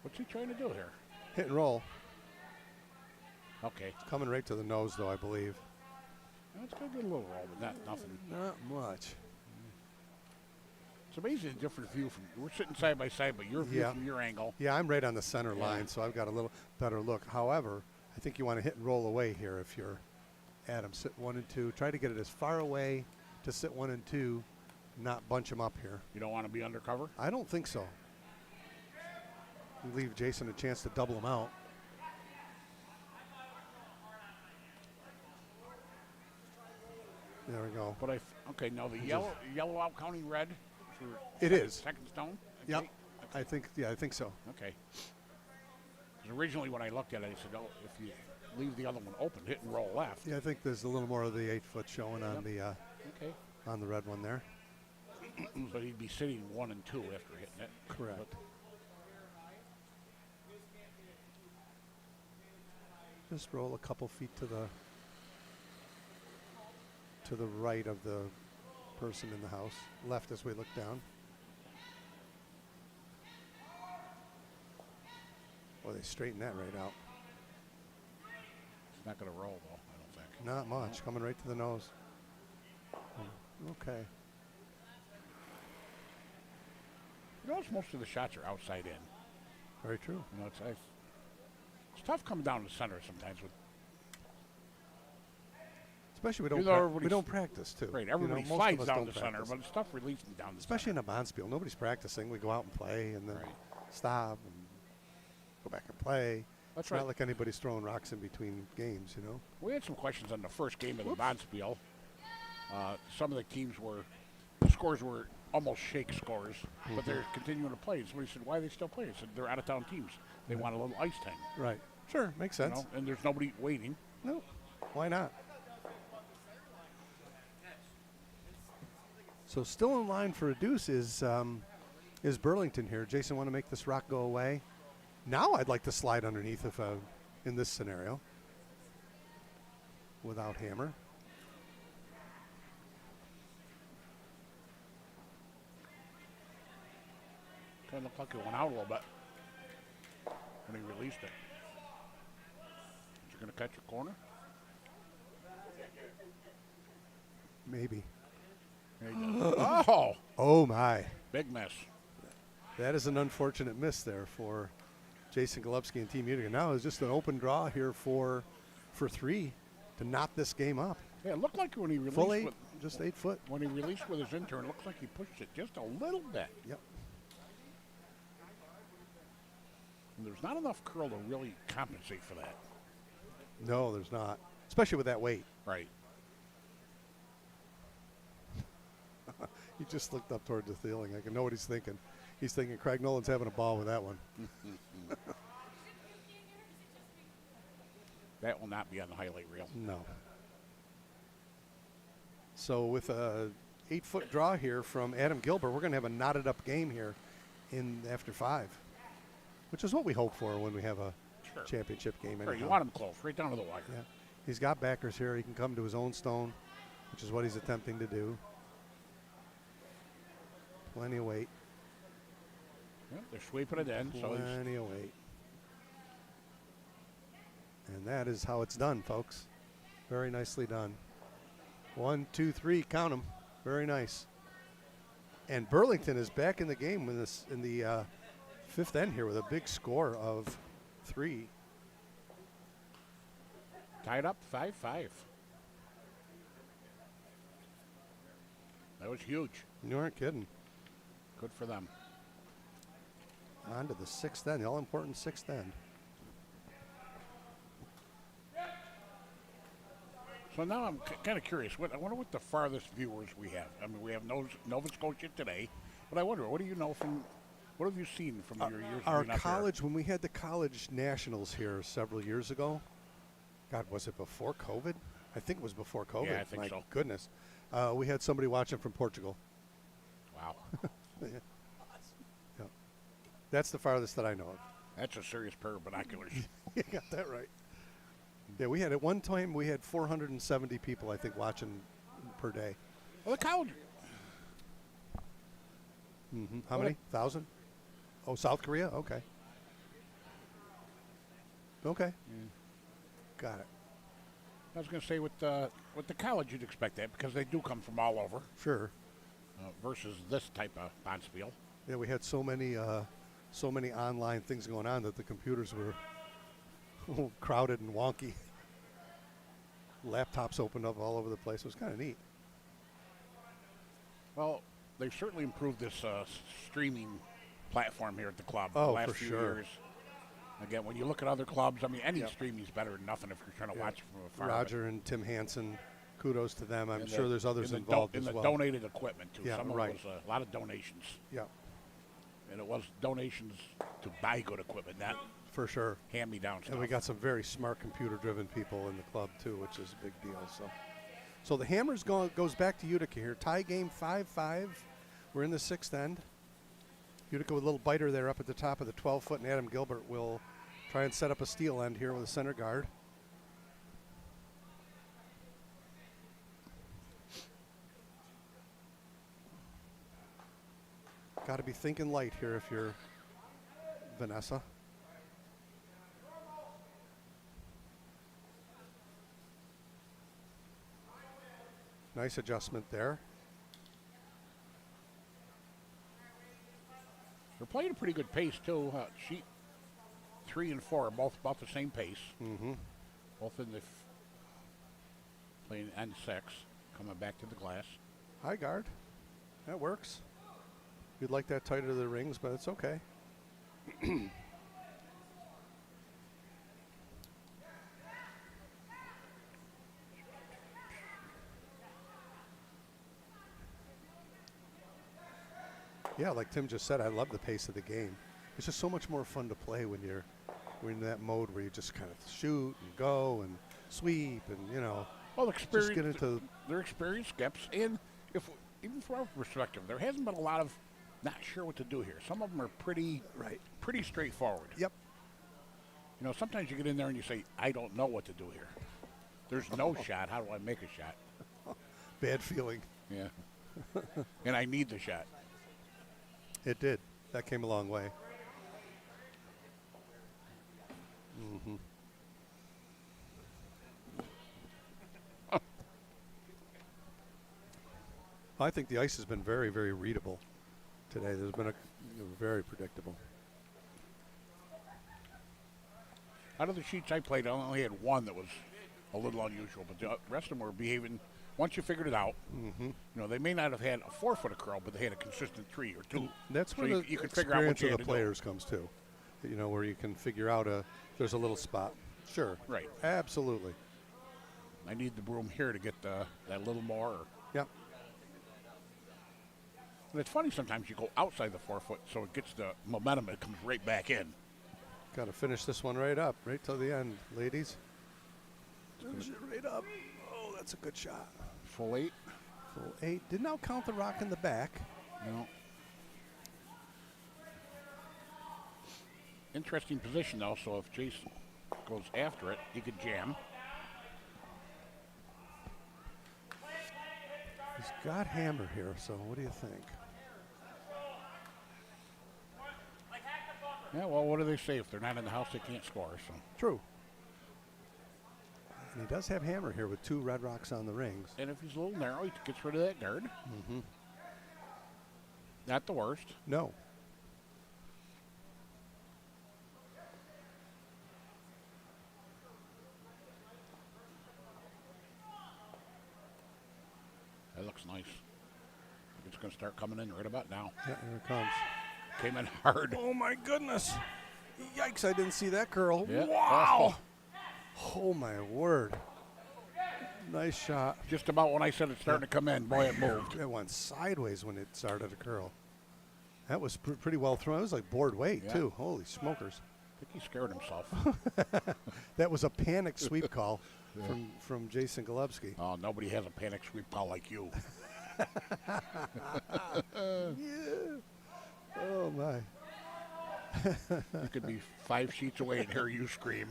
What's he trying to do here? Hit and roll. Okay. It's coming right to the nose, though, I believe. That's going to get a little roll, but nothing. Not much. It's amazing the different view from. We're sitting side by side, but your view from your angle. Yeah, I'm right on the center line, so I've got a little better look. However, I think you want to hit and roll away here if you're Adam. Sit 1 and 2. Try to get it as far away to sit 1 and 2, not bunch him up here. You don't want to be undercover? I don't think so. You leave Jason a chance to double him out. There we go. But okay, now the yellow out counting red. It is. Second stone? Yep. Okay. I think so. Okay. Because originally when I looked at it, I said, oh, if you leave the other one open, hit and roll left. Yeah, I think there's a little more of the 8-foot showing on the okay. on the red one there. So he'd be sitting 1 and 2 after hitting it. Correct. But just roll a couple feet to the right of the person in the house. Left as we look down. Well, they straighten that right out. it's not going to roll, though, I don't think. Not much. Coming right to the nose. Okay. You notice most of the shots are outside in. Very true. You know, it's tough coming down the center sometimes with. Especially we don't practice too. Right, everybody most of slides us down don't the center, practice. but it's tough releasing down the Especially center. in a Bonspiel. Nobody's practicing. We go out and play and then Right. stop and go back and play. That's It's right. not like anybody's throwing rocks in between games, you know. We had some questions on the first game of the Bonspiel. Some of the teams the scores were almost shake scores, but they're continuing to play. Somebody said, why are they still playing? I said, they're out-of-town teams. They want a little ice time. Right. Sure. Makes sense. You know? And there's nobody waiting. No. Why not? So still in line for a deuce is Burlington here. Jason, want to make this rock go away? Now I'd like to slide underneath if in this scenario without hammer. Kind of looked like it went out a little bit when he released it. Is he going to catch a corner? Maybe. Oh! Oh, my. Big miss. That is an unfortunate miss there for Jason Golubski and Team Utica. Now it's just an open draw here for 3 to knot this game up. Yeah, it looked like when he released Full 8, with, just 8 foot. when he released with his intern, it looks like he pushed it just a little bit. Yep. And there's not enough curl to really compensate for that. No, there's not, especially with that weight. Right. He just looked up toward the ceiling. I can know what he's thinking. He's thinking Craig Nolan's having a ball with that one. That will not be on the highlight reel. No. So with a 8-foot draw here from Adam Gilbert, we're going to have a knotted up game here in after 5, which is what we hope for when we have a Sure. championship game. Sure, you anyhow. want him close, right down to the wire. Yeah. He's got backers here. He can come to his own stone, which is what he's attempting to do. Plenty of weight. Yep, they're sweeping it in. So he's, Plenty of weight. And that is how it's done, folks. Very nicely done. 1, 2, 3, count them. Very nice. And Burlington is back in the game in the 5th end here with a big score of 3. tied up 5-5. That was huge. You aren't kidding. Good for them. On to the 6th end, the all-important 6th end. So now I'm kind of curious. I wonder what the farthest viewers we have. I mean, we have Nova Scotia today, but I wonder, what do you know from, what have you seen from your years Our being up college, when we had the college nationals here several years ago, God, was it before COVID? I think it was before COVID. Yeah, I think My so. goodness. We had somebody watching from Portugal. here? Wow. Yeah. Yeah. That's the farthest that I know of. That's a serious pair of binoculars. You got that right. Yeah, we had at one time we had 470 people, I think, watching per day. Well, the college. How many? 1,000? Oh, South Korea? Okay. Okay. Yeah. Got it. I was going to say with the college, you'd expect that because they do come from all over Sure. versus this type of Bonspiel. Yeah, we had so many online things going on that the computers were crowded and wonky. Laptops opened up all over the place. It was kind of neat. Well, they've certainly improved this streaming platform here at the club Oh, the last for few sure. years. Again, when you look at other clubs, I mean, any Yep. streaming is better than nothing if you're trying to Yeah. watch it from afar. Roger and Tim Hansen, kudos to them. I'm And sure there's others and involved and as the well. donated equipment, too. Yeah, Some right. of it was a lot of donations. Yeah, And it was donations to buy good equipment, not for sure. hand-me-down stuff. And we got some very smart computer-driven people in the club too, which is a big deal. So the Hammers goes back to Utica here. Tie game 5-5. We're in the sixth end. Utica with a little biter there up at the top of the 12-foot, and Adam Gilbert will try and set up a steal end here with a center guard. Got to be thinking light here if you're Vanessa. Nice adjustment there. They're playing a pretty good pace, too. Sheet 3 and 4 are both about the same pace. Mm-hmm. Both in the playing end 6, coming back to the glass. High guard. That works. You'd like that tighter to the rings, but it's okay. Yeah, like Tim just said, I love the pace of the game. It's just so much more fun to play when you're in that mode where you just kind of shoot and go and sweep and, you know, Well, just get into. they're experienced skips, and even from our perspective, there hasn't been a lot of not sure what to do here. Some of them are pretty straightforward. Yep. You know, sometimes you get in there and you say, I don't know what to do here. There's no shot. How do I make a shot? Bad feeling. Yeah. And I need the shot. It did. That came a long way. Mm-hmm. I think the ice has been very, very readable today. There's been very predictable. Out of the sheets I played, I only had one that was a little unusual, but the rest of them were behaving. Once you figured it out, Mm-hmm. you know, they may not have had a 4-foot curl, but they had a consistent 3 or 2. That's So where you the could figure out what experience you of had the to do. players comes too. You know, where you can figure out there's a little spot. Sure. Right. Absolutely. I need the broom here to get that little more. Yep. And it's funny sometimes you go outside the 4-foot, so it gets the momentum. It comes right back in. Got to finish this one right up, right till the end, ladies. Finish it right up. Oh, that's a good shot. Full 8. Full 8. Did not count the rock in the back. No. Interesting position though. So if Jason goes after it, he could jam. He's got hammer here, so what do you think? Yeah. Well, what do they say? If they're not in the house, they can't score. So True. And he does have hammer here with 2 red rocks on the rings. and if he's a little narrow, he gets rid of that guard. Mm-hmm. Not the worst. No. That looks nice. It's going to start coming in right about now. Yeah, here it comes. Came in hard. Oh, my goodness. Yikes, I didn't see that curl. Yeah. Wow. Oh, my word. Nice shot. Just about when I said it's starting to come in, boy, it moved. It went sideways when it started to curl. That was pretty well thrown. It was like board weight, Yeah. too. Holy smokers. I think he scared himself. That was a panic sweep call from Jason Golubsky. Oh, nobody has a panic sweep call like you. Yeah. Oh, my. You could be 5 sheets away and hear you scream.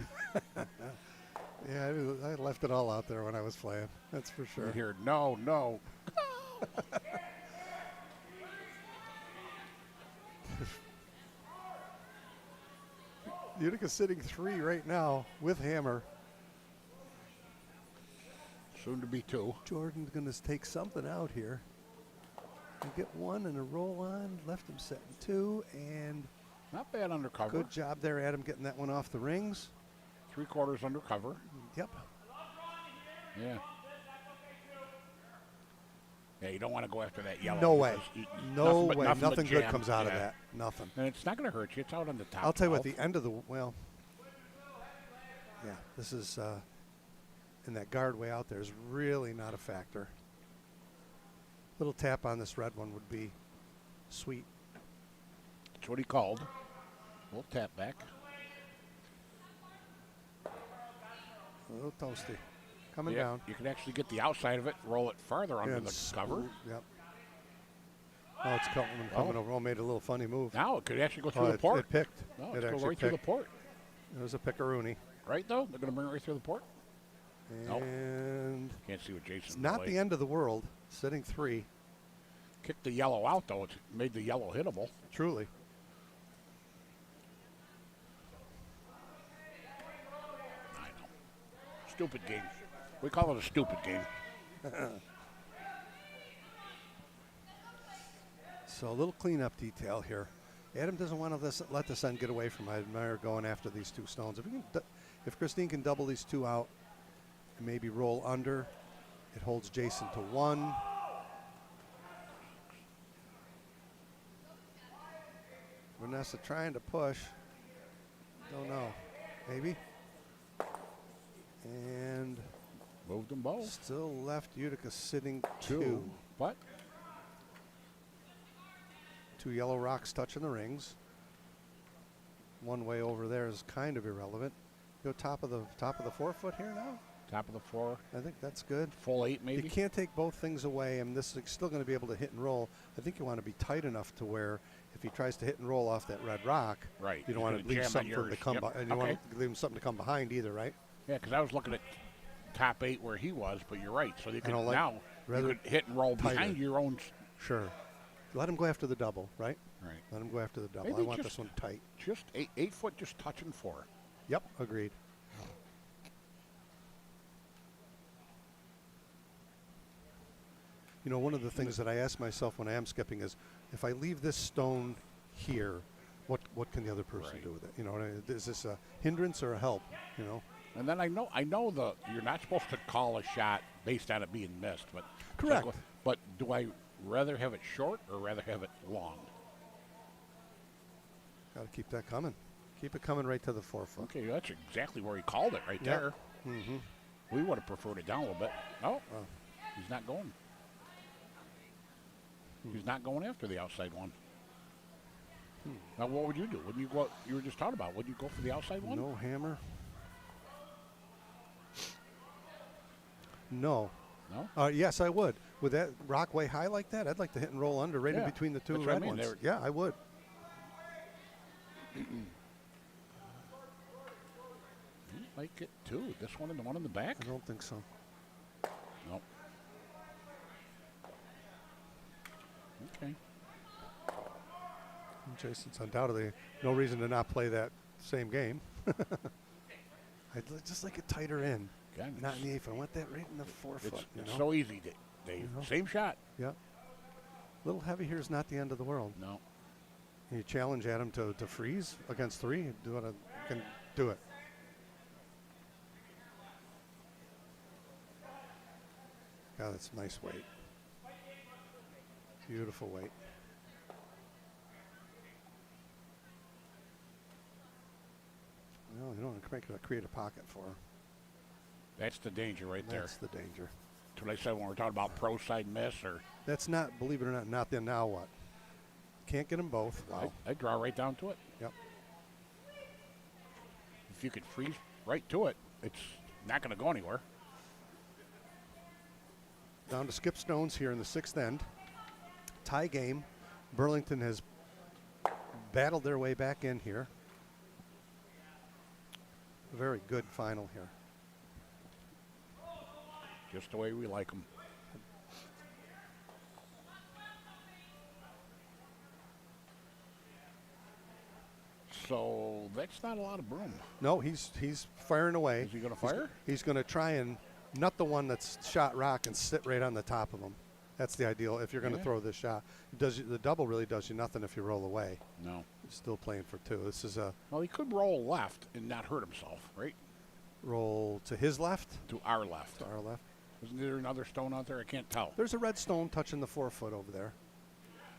Yeah, I left it all out there when I was playing. That's for sure. You hear, no, no. Utica's sitting 3 right now with Hammer. Soon to be 2. Jordan's going to take something out here. And get 1 and a roll on. Left him setting 2. And Not bad undercover. good job there, Adam, getting that one off the rings. 3/4 undercover. Yep. Yeah. Yeah, you don't want to go after that yellow. No way. No way. Nothing but Nothing good jam. comes out of Yeah. that. Nothing. And it's not going to hurt you. It's out on the top. I'll tell you what, 12. the end of the, well, yeah, this is, and that guard way out there is really not a factor. Little tap on this red one would be sweet. That's what he called. We'll tap back. A little toasty. Coming Yeah, down. you can actually get the outside of it, roll it farther under And the cover. Yep. Oh, it's coming over. Oh, made a little funny move. Now it could actually go through Oh, the port. it picked. No, It it's go actually right through the picked. port. It was a pickaroony. Right, though? They're going to bring it right through the port? Nope. And Can't see what Jason it's not the end of the world. Sitting 3. Kicked the yellow out, though. It made the yellow hittable. Truly. I know. Stupid game. We call it a stupid game. So a little cleanup detail here. Adam doesn't want to let the sun get away from him. I admire going after these 2 stones. If Christine can double these 2 out and maybe roll under, it holds Jason to 1. Vanessa trying to push. Don't know. Maybe. And Moved them both. still left Utica sitting 2. 2. But 2 yellow rocks touching the rings. One way over there is kind of irrelevant. Go top of the 4-foot here now. top of the 4. I think that's good. Full 8, maybe. You can't take both things away, and this is still going to be able to hit and roll. I think you want to be tight enough to where if he tries to hit and roll off that red rock, Right. you don't He's want to gonna leave jam on something for him to yours. come Yep. and you Okay. want to leave him something to come behind either, right? Yeah, because I was looking at top 8 where he was, but you're right. So you can don't like- now you rather could hit and roll tighter. behind your own. Sure. Let him go after the double, right? Right. Let him go after the double. Maybe I want just- this one tight. Just 8 foot, just touching 4. Yep, agreed. You know, one of the things that I ask myself when I am skipping is, if I leave this stone here, what can the other person Right. do with it? You know, is this a hindrance or a help? You know, And then I know you're not supposed to call a shot based on it being missed, but Correct. But do I rather have it short or rather have it long? got to keep that coming. Keep it coming right to the 4-foot. Okay, that's exactly where he called it right Yep. there. Mm-hmm. We would have preferred it down a little bit. No, Oh. he's not going. He's not going after the outside one. Now, what would you do? Wouldn't you go? You were just talking about. Would you go for the outside one? No hammer. No. No? Yes, I would. With that rock way high like that, I'd like to hit and roll under right in Yeah, between the 2 that's what I red mean. ones. They were- Yeah, I would. You like it too. This one and the one in the back. I don't think so. No. Okay. Jason's undoubtedly no reason to not play that same game. Just like it tighter in, Again, not in the 8-foot. I want that right in the 4-foot. It's, You it's know? so easy, Dave. You know? Same shot. Yeah. A little heavy here is not the end of the world. No. You challenge Adam to freeze against 3. You can do it. God, that's nice weight. Beautiful weight. Well, you don't want to create a pocket for her. That's the danger right there. That's the danger. That's what I said when we were talking about pro side miss or. That's not, believe it or not then now what? Can't get them both. Wow. I draw right down to it. Yep. If you could freeze right to it, it's not going to go anywhere. Down to skip stones here in the 6th end. Tie game. Burlington has battled their way back in here. A very good final here. Just the way we like them. So that's not a lot of broom. No, he's firing away. Is he going to fire? He's going to try and nut the one that's shot rock and sit right on the top of him. That's the ideal if you're going to throw this shot. The double really does you nothing if you roll away. No. You're still playing for two. This is a Well, he could roll left and not hurt himself, right? roll to his left. To our left. To our left. Isn't there another stone out there? I can't tell. There's a red stone touching the 4 foot over there.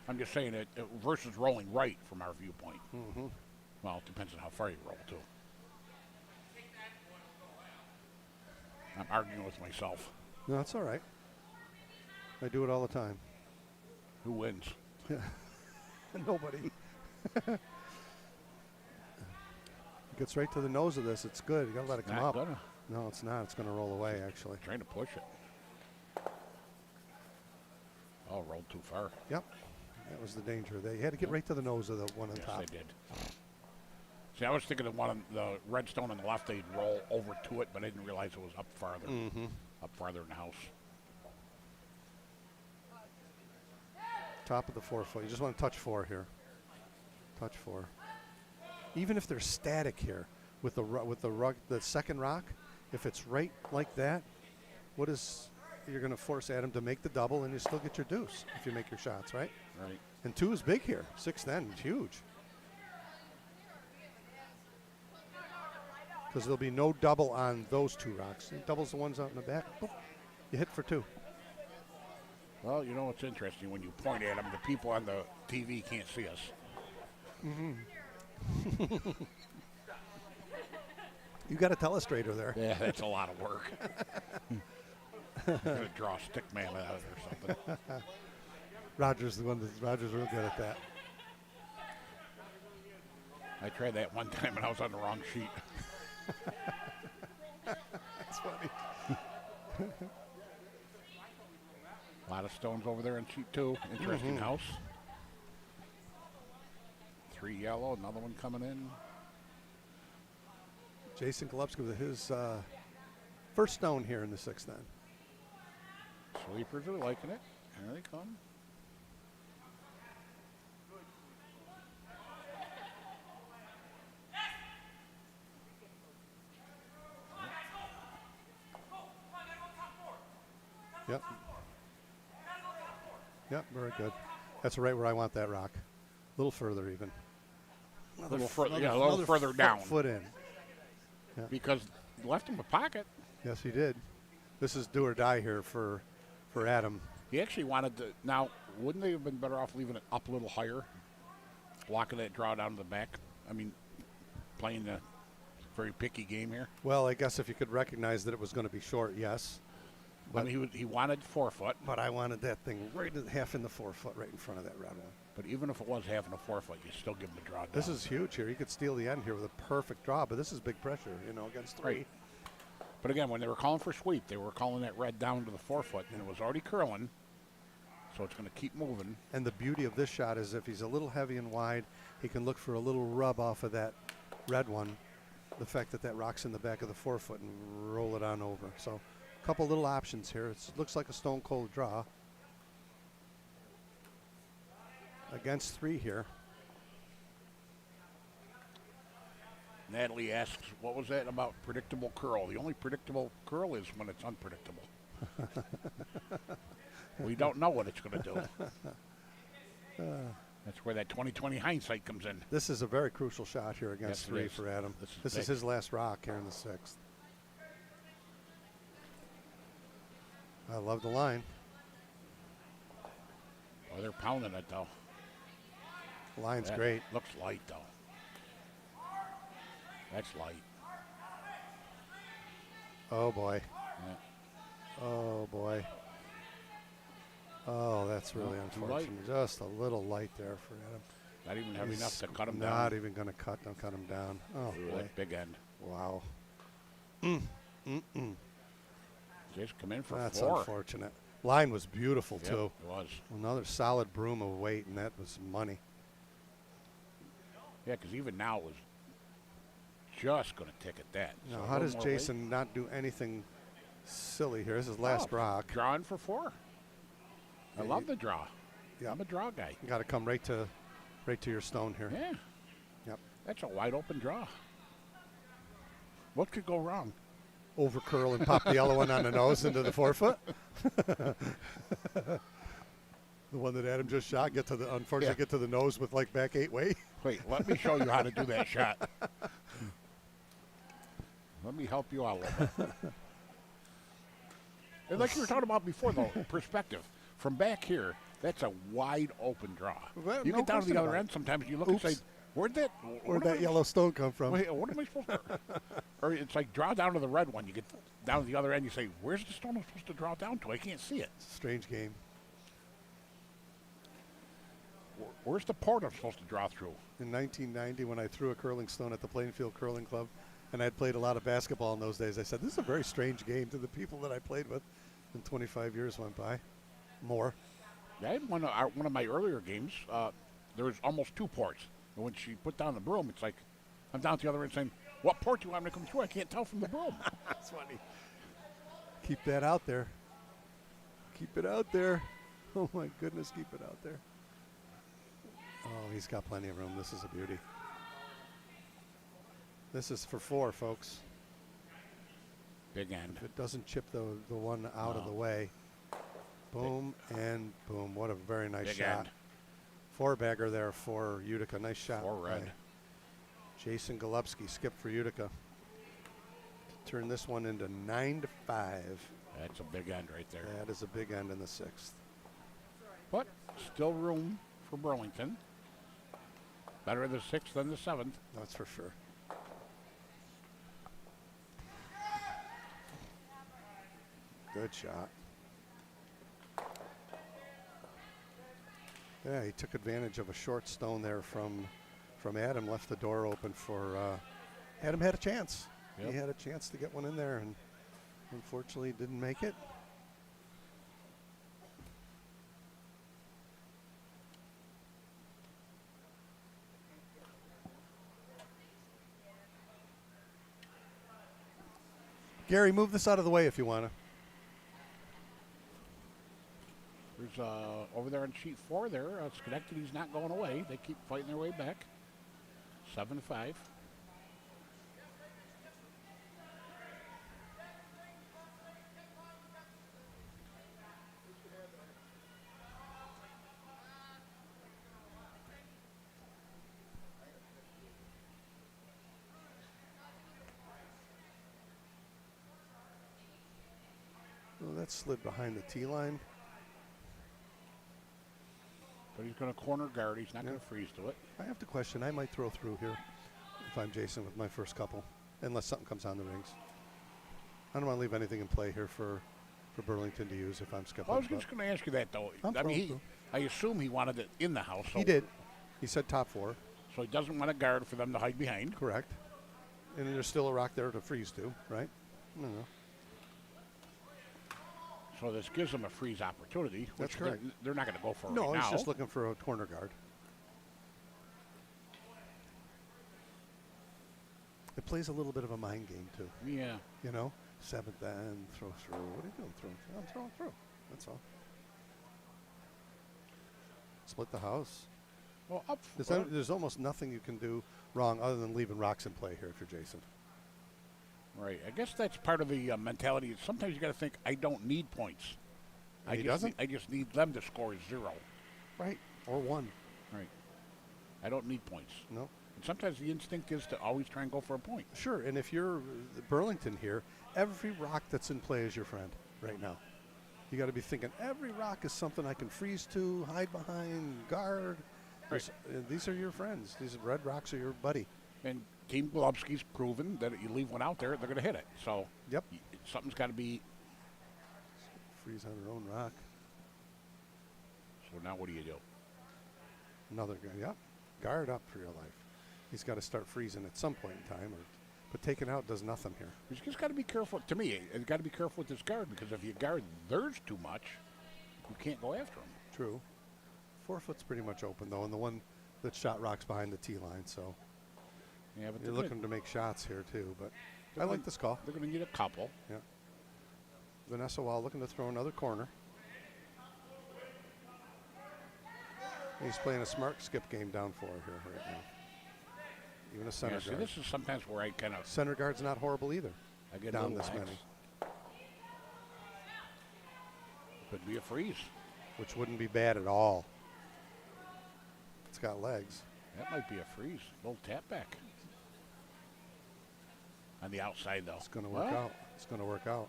I'm just saying it versus rolling right from our viewpoint. Mm-hmm. Well, it depends on how far you roll, too. I'm arguing with myself. No, that's all right. I do it all the time. Who wins? Nobody. Gets right to the nose of this. It's good. You got to let it come up. Gonna. No, it's not. It's going to roll away, actually. Trying to push it. Oh, rolled too far. Yep. That was the danger. They had to get right to the nose of the one on top. Yes, they did. See, I was thinking of one on the red stone on the left, they'd roll over to it, but I didn't realize it was up farther. Mm-hmm. Up farther in the house. Top of the 4 foot. You just want to touch 4 here. Touch 4. Even if they're static here with the second rock, if it's right like that, you're going to force Adam to make the double, and you still get your deuce if you make your shots, right? Right. And 2 is big here. 6 then is huge. Because there'll be no double on those 2 rocks. He doubles the ones out in the back. Boop, you hit for 2. Well, you know what's interesting? When you point at them, the people on the TV can't see us. Mm-hmm. You got a telestrator there. Yeah, that's a lot of work. I'm going to draw a stick man out of it or something. Roger's real good at that. I tried that one time and I was on the wrong sheet. That's funny. A lot of stones over there in sheet 2. Interesting house. 3 yellow, another one coming in. Jason Golubski with his first stone here in the 6th then. Sleepers are liking it. Here they come. Yep. Yep, very good. That's right where I want that rock. A little further even. A little further down. Foot in. Yeah. Because he left him a pocket. Yes, he did. This is do or die here for Adam. He actually wanted to. Now, wouldn't they have been better off leaving it up a little higher? Locking that draw down to the back? I mean, playing a very picky game here. Well, I guess if you could recognize that it was going to be short, yes. But I mean, he wanted 4 foot. But I wanted that thing right in half in the 4 foot, right in front of that red one. But even if it was half in a 4 foot, you still give him the draw down. This is huge here. You could steal the end here with a perfect draw, but this is big pressure, against 3. Right. But again, when they were calling for sweep, they were calling that red down to the 4 foot, and it was already curling. So it's going to keep moving. And the beauty of this shot is if he's a little heavy and wide, he can look for a little rub off of that red one. The fact that that rock's in the back of the 4 foot and roll it on over. So a couple little options here. It looks like a stone cold draw. Against 3 here. Natalie asks, what was that about predictable curl? The only predictable curl is when it's unpredictable. We don't know what it's going to do. That's where that 20/20 hindsight comes in. This is a very crucial shot here against Yes, 3 is. for Adam. This big. is his last rock here in the 6th. I love the line. Oh, they're pounding it, though. The line's That great. Looks light, though. That's light. Oh, boy. Yeah. Oh, boy. Oh, that's really Too light. unfortunate. Just a little light there for Adam. Not even heavy enough to cut him Not down. even going to cut him down. Oh, Ooh, boy. that big end. Wow. Just come in for That's 4. unfortunate. Line was beautiful, Yep, too. it was. Another solid broom of weight, and that was money. Yeah, because even now it was just going to tick at that. Now, So a how little does more Jason not do anything silly here? This is last Oh, rock. Drawing for 4. I Yeah, love the draw. Yeah. I'm a draw guy. You got to come right to your stone here. Yeah. Yep. That's a wide open draw. What could go wrong? Over curl and pop the yellow one on the nose into the forefoot. The one that Adam just shot, unfortunately get to the nose with like back 8-way. Wait, let me show you how to do that shot. Let me help you out a little bit. And like you were talking about before, though, perspective. From back here, that's a wide open draw. Well, You no get down to the question other about end, it. sometimes you look Oops. and say, where'd that Yellow stone come from? Wait, what am I supposed to Or it's like draw down to the red one. You get down to the other end, you say, where's the stone I'm supposed to draw down to? I can't see it. Strange game. Where's the port I'm supposed to draw through? In 1990, when I threw a curling stone at the Plainfield Curling Club, and I'd played a lot of basketball in those days, I said, this is a very strange game to the people that I played with. And 25 years went by. More. Yeah, I had one of my earlier games. There was almost 2 ports. And when she put down the broom, it's like, I'm down at the other end saying, what port do you want me to come through? I can't tell from the broom. That's funny. Keep that out there. Keep it out there. Oh, my goodness, keep it out there. Oh, he's got plenty of room. This is a beauty. This is for 4, folks. Big end. If it doesn't chip the one out of the way. Boom and boom. What a very nice Big shot. end. 4-bagger there for Utica. Nice shot. 4 red. by Jason Golubski, skip for Utica. Turn this one into 9-5. That's a big end right there. That is a big end in the 6th. But still room for Burlington. Better the 6th than the 7th. That's for sure. Good shot. Yeah, he took advantage of a short stone there from Adam, left the door open for Adam had a chance. Yep. He had a chance to get one in there, and unfortunately didn't make it. Gary, move this out of the way if you want to. There's over there on sheet 4 there, Schenectady's not going away. They keep fighting their way back. 7-5. Well, that slid behind the tee line. But he's going to corner guard. He's not going to freeze to it. I have to question. I might throw through here if I'm Jason with my first couple, unless something comes on the rings. I don't want to leave anything in play here for Burlington to use if I'm skipping. I was just going to ask you that, though. I assume he wanted it in the house. So He did. He said top 4. So he doesn't want a guard for them to hide behind. Correct. And there's still a rock there to freeze to, right? I don't know. So this gives them a freeze opportunity. That's which correct. They're not going to go for it No, right he's now. just looking for a corner guard. It plays a little bit of a mind game, too. Yeah. You know? 7th end, throw through. What are you doing? I'm throwing through. That's all. Split the house. Well, There's almost nothing you can do wrong other than leaving rocks in play here if you're Jason. Right. I guess that's part of the mentality. Sometimes you got to think, I don't need points. And he doesn't? I just need them to score 0. Right. Or 1. Right. I don't need points. No. And sometimes the instinct is to always try and go for a point. Sure. And if you're Burlington here, every rock that's in play is your friend right now. You got to be thinking every rock is something I can freeze to, hide behind, guard. Right. These are your friends. These red rocks are your buddy. And Team Golubski's proven that you leave one out there, they're going to hit it. So Yep. Something's got to be. Freeze on her own rock. So now what do you do? Another guy. Yep. Guard up for your life. He's got to start freezing at some point in time, but taking out does nothing here. He's just got to be careful. To me, he's got to be careful with this guard because if you guard theirs too much, you can't go after him. True. 4 foot's pretty much open though, and the one that shot rocks behind the tee line. So Yeah, but you're looking to make shots here too. But I like this call. They're going to need a couple. Yeah. Vanessa Wall looking to throw another corner. He's playing a smart skip game down 4 here right now. even a center Yeah, see, guard. this is sometimes where I kind of Center guard's not horrible either. I get down a this little many, lax. Could be a freeze. which wouldn't be bad at all. It's got legs. That might be a freeze. Little tap back. On the outside, though. It's going to work out. It's going to work out.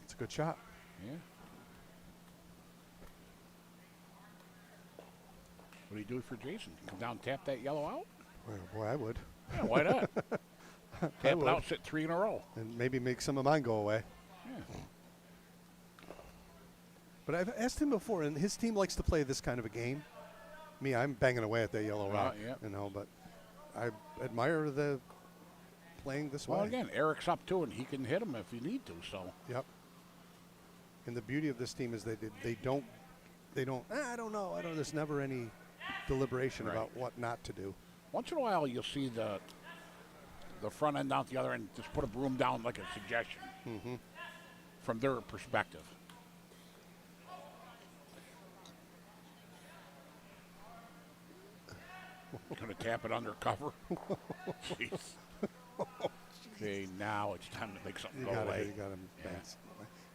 It's a good shot. Yeah. What do you do for Jason? Come down and tap that yellow out? Well, boy, I would. Yeah, why not? Tap it out, sit 3 in a row. And maybe make some of mine go away. Yeah. But I've asked him before, and his team likes to play this kind of a game. Me, I'm banging away at that yellow rock, yeah. you know, but I admire the playing this way. Well, again, Eric's up too, and he can hit him if you need to, so. Yep. And the beauty of this team is they don't, I don't know. There's never any deliberation Right. about what not to do. Once in a while, you'll see the front end down the other end, just put a broom down like a suggestion from their perspective. Gonna tap it under cover. Jeez. Okay, now it's time to make something go away. You got him. Yeah.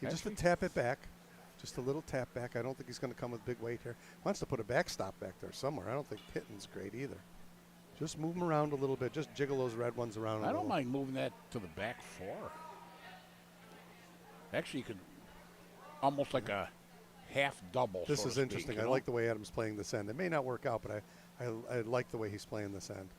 You just Actually- tap it back. Just a little tap back. I don't think he's going to come with big weight here. Wants to put a backstop back there somewhere. I don't think hitting's great either. Just move him around a little bit. Just jiggle those red ones around a I little. don't mind moving that to the back 4. Actually, you could almost like a half double. This so is to interesting. Speak, you I know? like the way Adam's playing this end. It may not work out, but I like the way he's playing this end.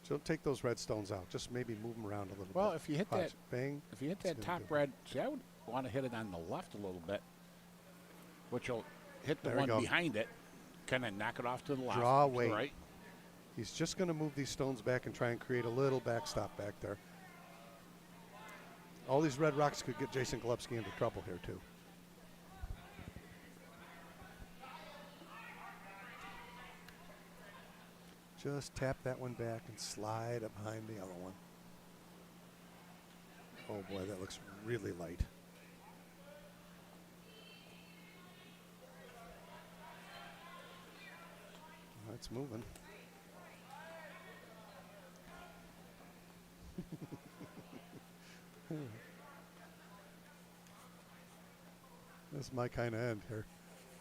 So don't take those red stones out. Just maybe move them around a little bit. Well, if you hit Watch. that, Bang. if you hit It's that gonna top do. red, see, I would want to hit it on the left a little bit, which will hit the There we one go. behind it, kind of knock it off to the left. Draw to the weight. right. He's just going to move these stones back and try and create a little backstop back there. All these red rocks could get Jason Golubski into trouble here, too. Just tap that one back and slide up behind the other one. Oh, boy, that looks really light. It's moving. This is my kind of end here.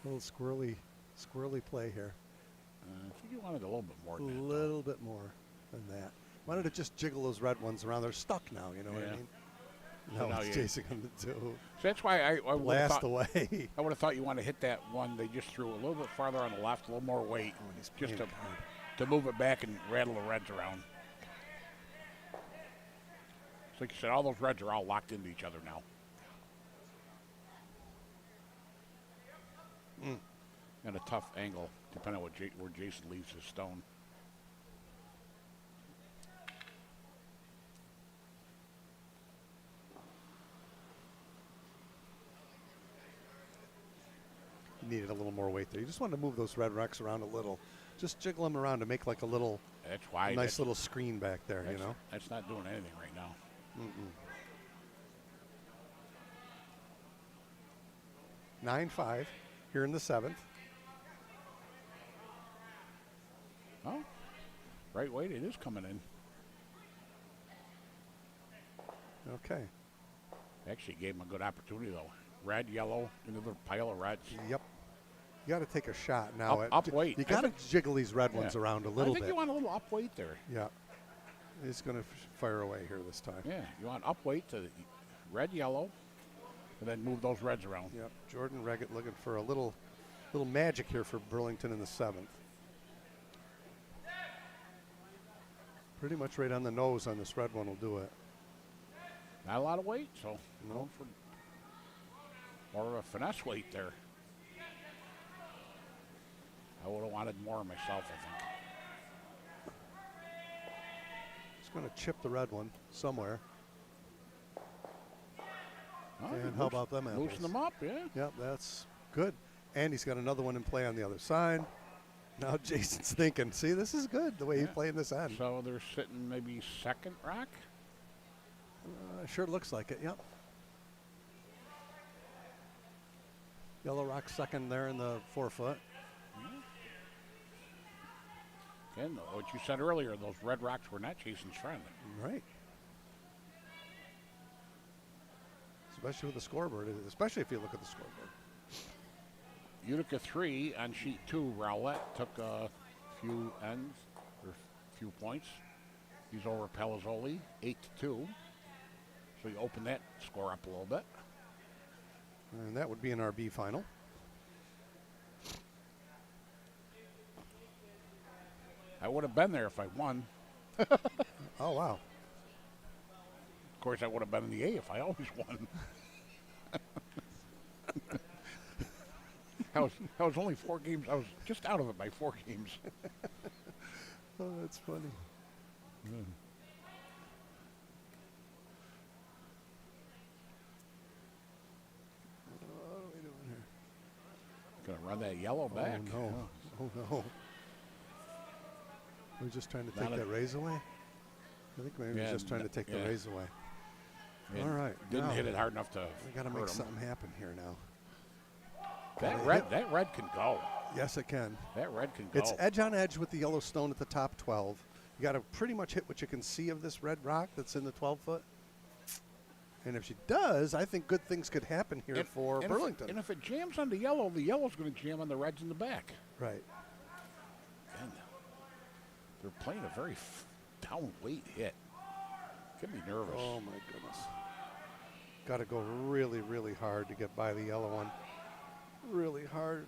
A little squirrely play here. I think you wanted a little bit more A than that. little bit more than that. Wanted to just jiggle those red ones around. They're stuck now, you know what Yeah. I mean? So No, now it's you- Jason going to do. So that's why I would have Blast thought, away. I would have thought you want to hit that one they just threw a little bit farther on the left, a little more weight, He's just playing to move it back and rattle the reds around. So like you said, all those reds are all locked into each other now. And a tough angle, depending on where Jason leaves his stone. Needed a little more weight there. You just wanted to move those red rocks around a little. Just jiggle them around to make like a little, That's why. nice little screen back there, you know? That's not doing anything right now. 9-5 here in the 7th. Oh, right weight, it is coming in. Okay. Actually gave him a good opportunity, though. Red, yellow, into the pile of reds. Yep. You got to take a shot now. Up weight. You I got to think- jiggle these red ones Yeah. around a I little think bit. you want a little up weight there. Yeah. He's going to fire away here this time. Yeah, you want up weight to red, yellow, and then move those reds around. Yep. Jordan Reggett looking for a little magic here for Burlington in the 7th. Pretty much right on the nose on this red one will do it. Not a lot of weight, so No. going for more of a finesse weight there. I would have wanted more myself, I think. He's going to chip the red one somewhere. Oh, And how about them apples? Loosen them up, yeah. Yep, that's good. And he's got another one in play on the other side. Now Jason's thinking, see, this is good, the way he's Yeah. playing this end. So they're sitting maybe second rock. Sure looks like it, yep. Yellow rock second there in the 4 foot. And what you said earlier, those red rocks were not Jason's friend. Right. Especially with the scoreboard, especially if you look at the scoreboard. Utica 3 on sheet 2. Rowlett took a few ends, or few points. He's over Palazzoli, 8-2. So you open that score up a little bit. And that would be an RB final. I would have been there if I won. Oh, wow. Of course, I would have been in the A if I always won. I was only 4 games. I was just out of it by 4 games. Oh, that's funny. Mm. What are we doing here? Gonna run that yellow back. Oh, no. Oh, no. We're just trying to take Not a- that raise away? I think maybe Yeah, we're just trying to take the yeah. raise away. And All right. Didn't now hit it hard enough to. We got to hurt make him. something happen here now. That red can go. Yes, it can. That red can go. It's edge on edge with the yellow stone at the top 12. You got to pretty much hit what you can see of this red rock that's in the 12-foot. And if she does, I think good things could happen here for Burlington. And if it jams on the yellow's going to jam on the reds in the back. Right. And they're playing a very down weight hit. Get me nervous. Oh, my goodness. Got to go really, really hard to get by the yellow one. Really hard.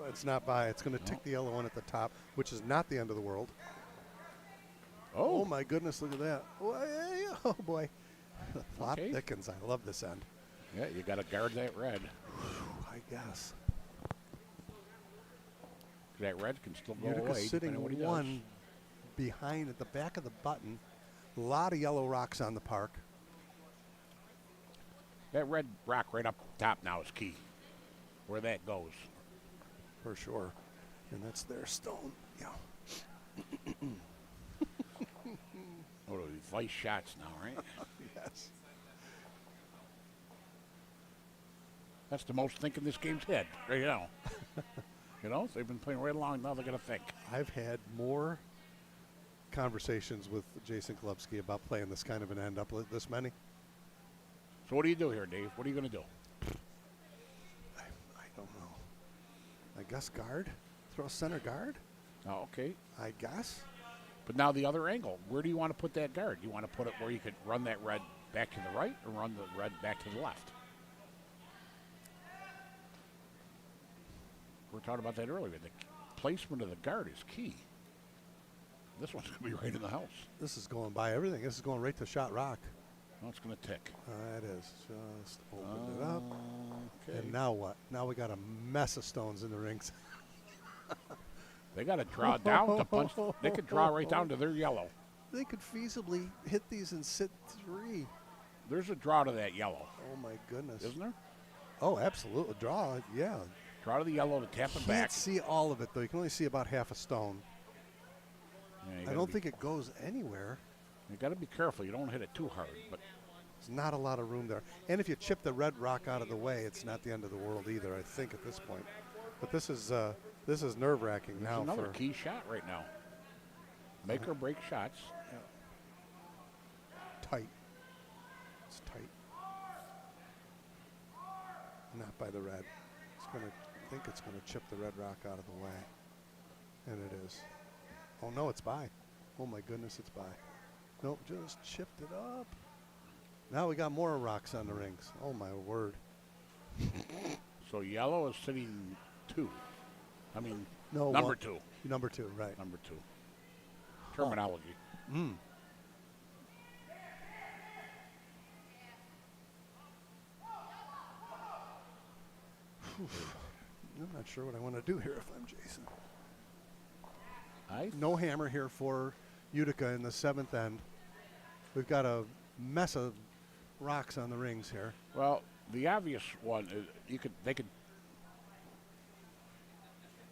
It's not by. It's going to tick the yellow one at the top, which is not the end of the world. Oh, my goodness. Look at that. Oh, boy. Flop Okay. thickens. I love this end. Yeah, you got to guard that red. I guess. That red can still go Utica's away. sitting depending on what he does. one behind at the back of the button. A lot of yellow rocks on the park. That red rock right up top now is key. Where that goes. For sure. And that's their stone. Yeah. Oh, these vice shots now, right? Yes. That's the most thinking this game's hit right now. You know, they've been playing right along. Now they're going to think. I've had more conversations with Jason Klubsky about playing this kind of an end up this many. So what do you do here, Dave? What are you going to do? I don't know. I guess guard? Throw center guard? Oh, okay. I guess. But now the other angle. Where do you want to put that guard? You want to put it where you could run that red back to the right or run the red back to the left? We were talking about that earlier. The placement of the guard is key. This one's going to be right in the house. This is going by everything. This is going right to shot rock. Oh, it's going to tick. It is. Just opened it up. Okay. And now what? Now we got a mess of stones in the rings. They got to draw down to punch. They could draw right down to their yellow. They could feasibly hit these and sit 3. There's a draw to that yellow, Oh, my goodness. isn't there? Oh, absolutely. Draw, yeah. Draw to the yellow to tap it Can't back. see all of it, though. You can only see about half a stone. Yeah, you I gotta don't be- think it goes anywhere. You got to be careful. You don't hit it too hard. But There's not a lot of room there. And if you chip the red rock out of the way, it's not the end of the world either, I think, at this point. But this is nerve-wracking there's now another for key shot right now. Make or break shots. tight. It's tight. Not by the red. I think it's gonna chip the red rock out of the way. And it is. Oh no, it's by. Oh my goodness, it's by. Nope, just chipped it up. Now we got more rocks on the rings. Oh my word. So yellow is sitting 2. I mean, No, number one- 2. Number 2, right. Number 2. Terminology. Mm. I'm not sure what I want to do here if I'm Jason. No hammer here for Utica in the 7th end. We've got a mess of rocks on the rings here. Well, the obvious one is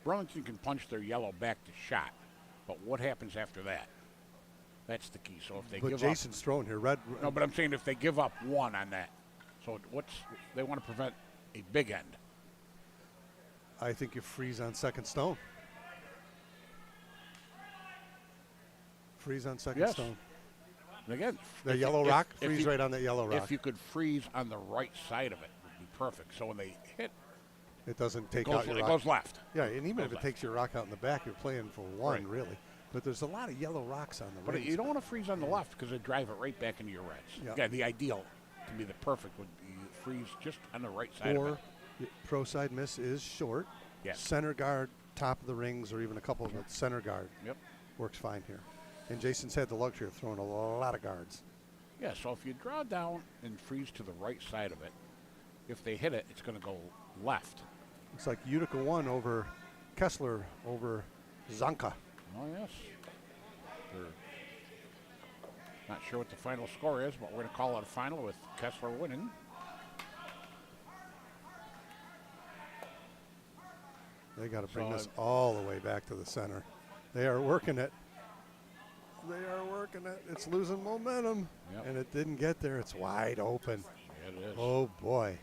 Burlington can punch their yellow back to shot, but what happens after that? That's the key. So if they But give Jason's throwing here. up, no, but I'm saying if they give up 1 on that, so they want to prevent a big end. I think you freeze on second stone. Freeze on second Yes. stone. And again, The if yellow you- rock? if Freeze you- right on that yellow rock. If you could freeze on the right side of it, would be perfect. So when they hit, It doesn't take it out your rock. goes left. Yeah, and even goes if it left. takes your rock out in the back, you're playing for one, Right. really. But there's a lot of yellow rocks on the But rings. you don't want to freeze on the left because it drive it right back into your reds. Yeah. Yeah, the ideal to be the perfect would be freeze just on the right side Or of it. the pro side miss is short. Yes. Center guard, top of the rings, or even a couple of it, center guard Yep. works fine here. And Jason's had the luxury of throwing a lot of guards. Yeah, so if you draw down and freeze to the right side of it, if they hit it, it's going to go left. It's like Utica 1 over Kessler over Zanka. Oh, yes. They're not sure what the final score is, but we're going to call it a final with Kessler winning. They got to bring So this all the way back to the center. They are working it. They are working it. It's losing momentum. Yep. And it didn't get there. It's wide open. Yeah, it is. Oh, boy.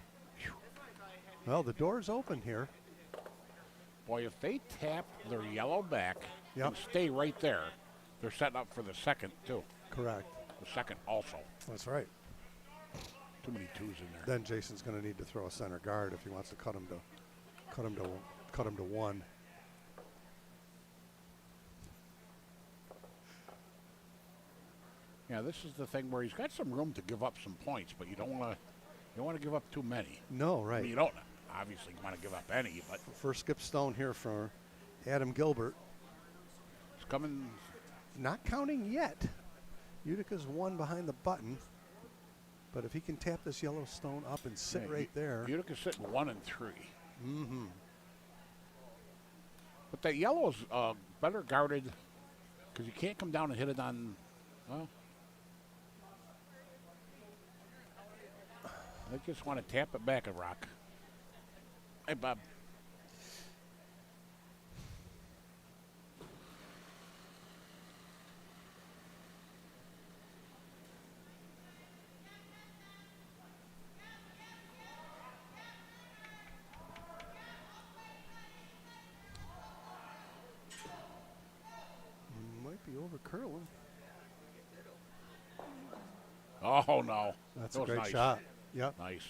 Well, the door's open here. Boy, if they tap their yellow back Yep. and stay right there, they're setting up for the second, too. Correct. The second also. That's right. Too many twos in there. Then Jason's going to need to throw a center guard if he wants to cut him to one. Yeah, this is the thing where he's got some room to give up some points, but you don't want to give up too many. No, I right. mean, you don't obviously want to give up any, but First skip stone here for Adam Gilbert. it's coming. Not counting yet. Utica's one behind the button. But if he can tap this yellow stone up and sit Yeah, right there. Utica's sitting 1 and 3. Mm-hmm. But that yellow is better guarded because you can't come down and hit it on. Well, I just want to tap it back a rock. Hey, Bob. Might be over curling. Oh, no. That's That a was great nice. shot. Yep. Nice.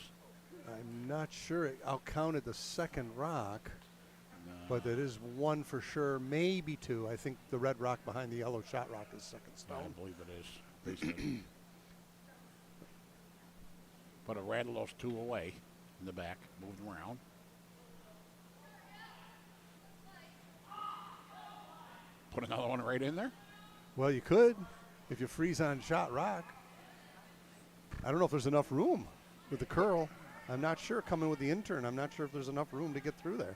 I'm not sure it outcounted the second rock, but it is one for sure, maybe two. I think the red rock behind the yellow shot rock is second I stone. don't believe it is. They said. But a rattle those two away in the back, moved around. Put another one right in there. Well, you could if you freeze on shot rock. I don't know if there's enough room with the curl. I'm not sure. Coming with the intern, I'm not sure if there's enough room to get through there.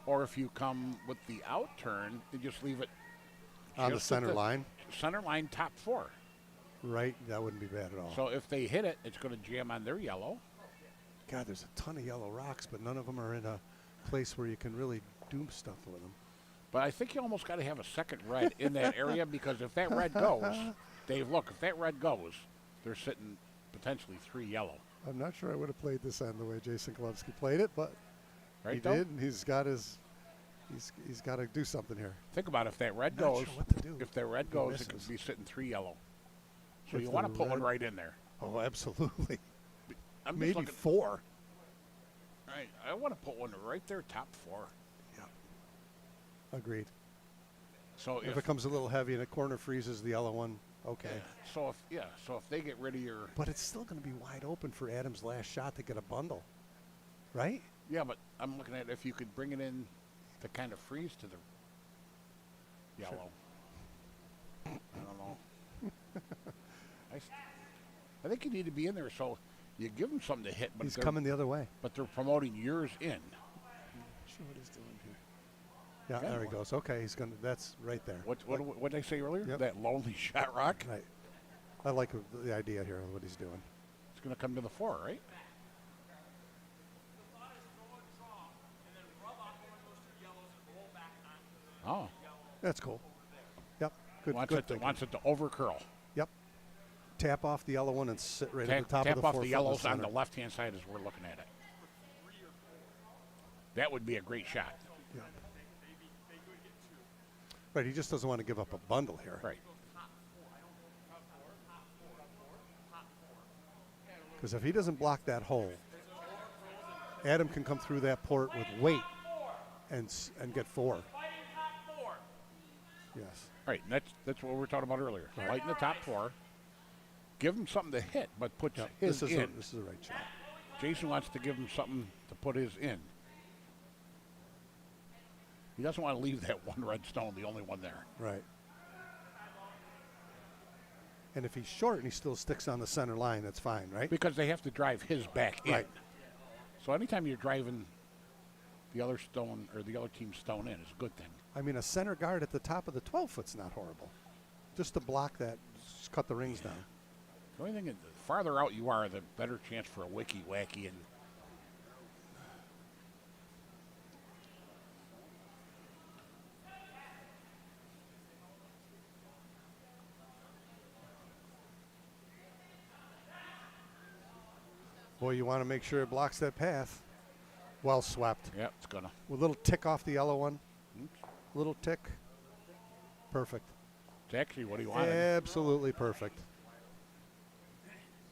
Or if you come with the out turn and just leave it On the just at center line, Center line top 4. right? That wouldn't be bad at all. So if they hit it, it's going to jam on their yellow. God, there's a ton of yellow rocks, but none of them are in a place where you can really do stuff with them. But I think you almost got to have a second red in that area because if that red goes, Dave, look, if that red goes, they're sitting potentially 3 yellow. I'm not sure I would have played this on the way Jason Kolevsky played it, but Right, he though? did, and he's got to do something here. Think about it, if that red Not goes. sure what to do. If that red He goes, it misses. could be sitting 3 yellow. So If you want to the put one red- right in there. Oh, absolutely. I'm just Maybe looking, 4. right, I want to put one right there, top 4. Agreed. So If it comes a little heavy and a corner freezes the yellow one, okay. so if they get rid of your But it's still going to be wide open for Adam's last shot to get a bundle, right? but I'm looking at if you could bring it in to kind of freeze to the yellow. I don't know. I think you need to be in there so you give them something to hit, but He's coming the other way. but they're promoting yours in. Sure what he's doing here. Yeah, Okay. there he goes. Okay, he's going to, that's right there. What did I say earlier? Yep. That lonely shot rock. Right. I like the idea here of what he's doing. It's going to come to the 4, right? Oh, That's cool. Yep. Good, wants good it to, thinking. wants it to over curl. Yep. Tap off the yellow one and sit right at the top Tap of the off 4 the foot yellows on center. the left-hand side as we're looking at it. That would be a great shot. Yeah. Right, he just doesn't want to give up a bundle here. Right. Because if he doesn't block that hole, Adam can come through that port with weight and get 4. Yes. Right, and that's what we were talking about earlier. Right. Lighten the top 4. Give him something to hit, but put his this in. This is the right shot. Jason wants to give him something to put his in. He doesn't want to leave that one red stone, the only one there. Right. And if he's short and he still sticks on the center line, that's fine, right? Because they have to drive his back in. Right. So anytime you're driving the other stone or the other team's stone in, it's a good thing. I mean, a center guard at the top of the 12-foot's not horrible. Just to block that, just cut the rings down. The only thing, the farther out you are, the better chance for a wicky-wacky. And Boy, you want to make sure it blocks that path. Well swept. yeah, it's gonna. With a little tick off the yellow one. Little tick. Perfect. It's actually what he wanted. Absolutely perfect.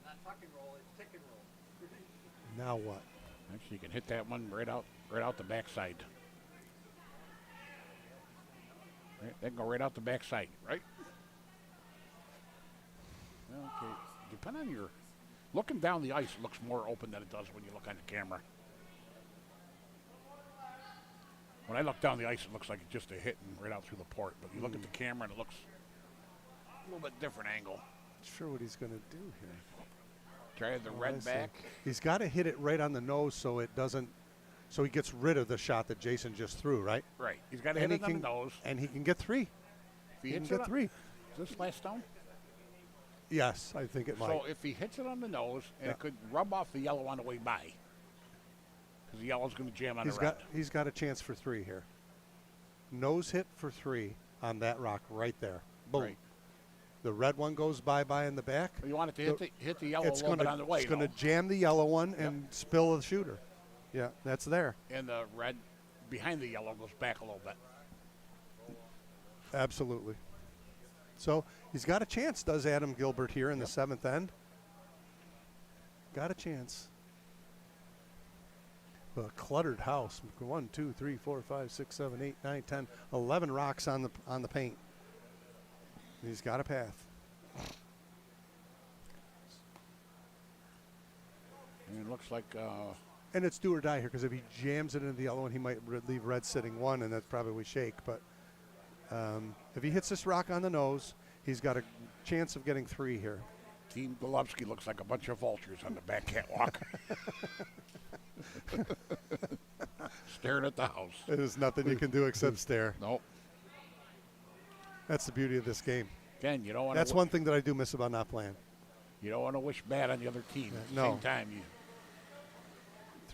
Not tuck and roll, it's tick and roll. Now what? Actually, you can hit that one right out the backside. Right, that can go right out the backside, right? Okay. Depending on your looking down the ice, it looks more open than it does when you look on the camera. When I look down the ice, it looks like it's just a hit and right out through the port. But you look at the camera, and it looks a little bit different angle. Not sure what he's going to do here. Try the I red see. back. He's got to hit it right on the nose so it doesn't, so he gets rid of the shot that Jason just threw, right? Right. He's got to hit And it on the nose. And he can get 3. If He hits can get 3. Is this last stone? Yes, I think it might. So if he hits it on the nose, and it could rub off the yellow on the way by, because the yellow's going to jam on the red. He's got a chance for 3 here. Nose hit for 3 on that rock right there. Boom. Right. The red one goes bye-bye in the back. You want it to hit the yellow a little bit on the way. It's going to jam the yellow one and spill the shooter. Yeah, that's there. And the red behind the yellow goes back a little bit. Absolutely. So he's got a chance, does Adam Gilbert here in the 7th end. Got a chance. A cluttered house. 1, 2, 3, 4, 5, 6, 7, 8, 9, 10, 11 rocks on the paint. He's got a path. And it looks like And it's do or die here because if he jams it into the yellow one, he might leave red sitting 1, and that's probably shake. But if he hits this rock on the nose, he's got a chance of getting 3 here. Team Golovsky looks like a bunch of vultures on the back catwalk. Staring at the house. There's nothing you can do except stare. Nope. That's the beauty of this game. Again, you don't want. That's one thing that I do miss about not playing. You don't want to wish bad on the other team. At the no. same time, you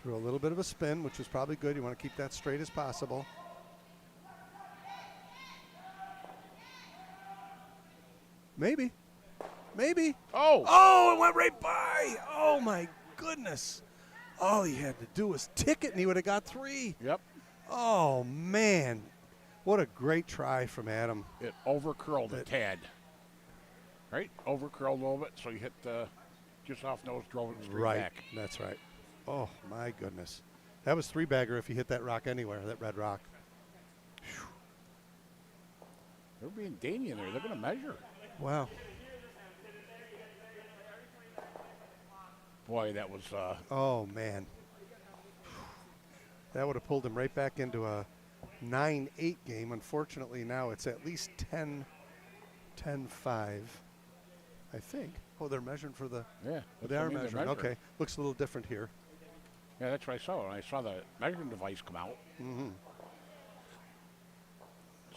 Threw a little bit of a spin, which was probably good. You want to keep that straight as possible. Maybe. Maybe. Oh! Oh, it went right by. Oh, my goodness. All he had to do was tick it, and he would have got 3. Yep. Oh, man. What a great try from Adam. It overcurled a tad. Right? Overcurled a little bit, so you hit just off nose, drove it straight Right. back. That's right. Oh, my goodness. That was 3-bagger if he hit that rock anywhere, that red rock. They're being dainty in there. They're going to measure. Wow. Boy, that was Oh, man. That would have pulled him right back into a 9-8 game. Unfortunately, now it's at least 10-5, I think. Oh, they're measuring for the... yeah. They are measuring. Okay. Looks a little different here. Yeah, that's what I saw. I saw the measuring device come out. Mm-hmm.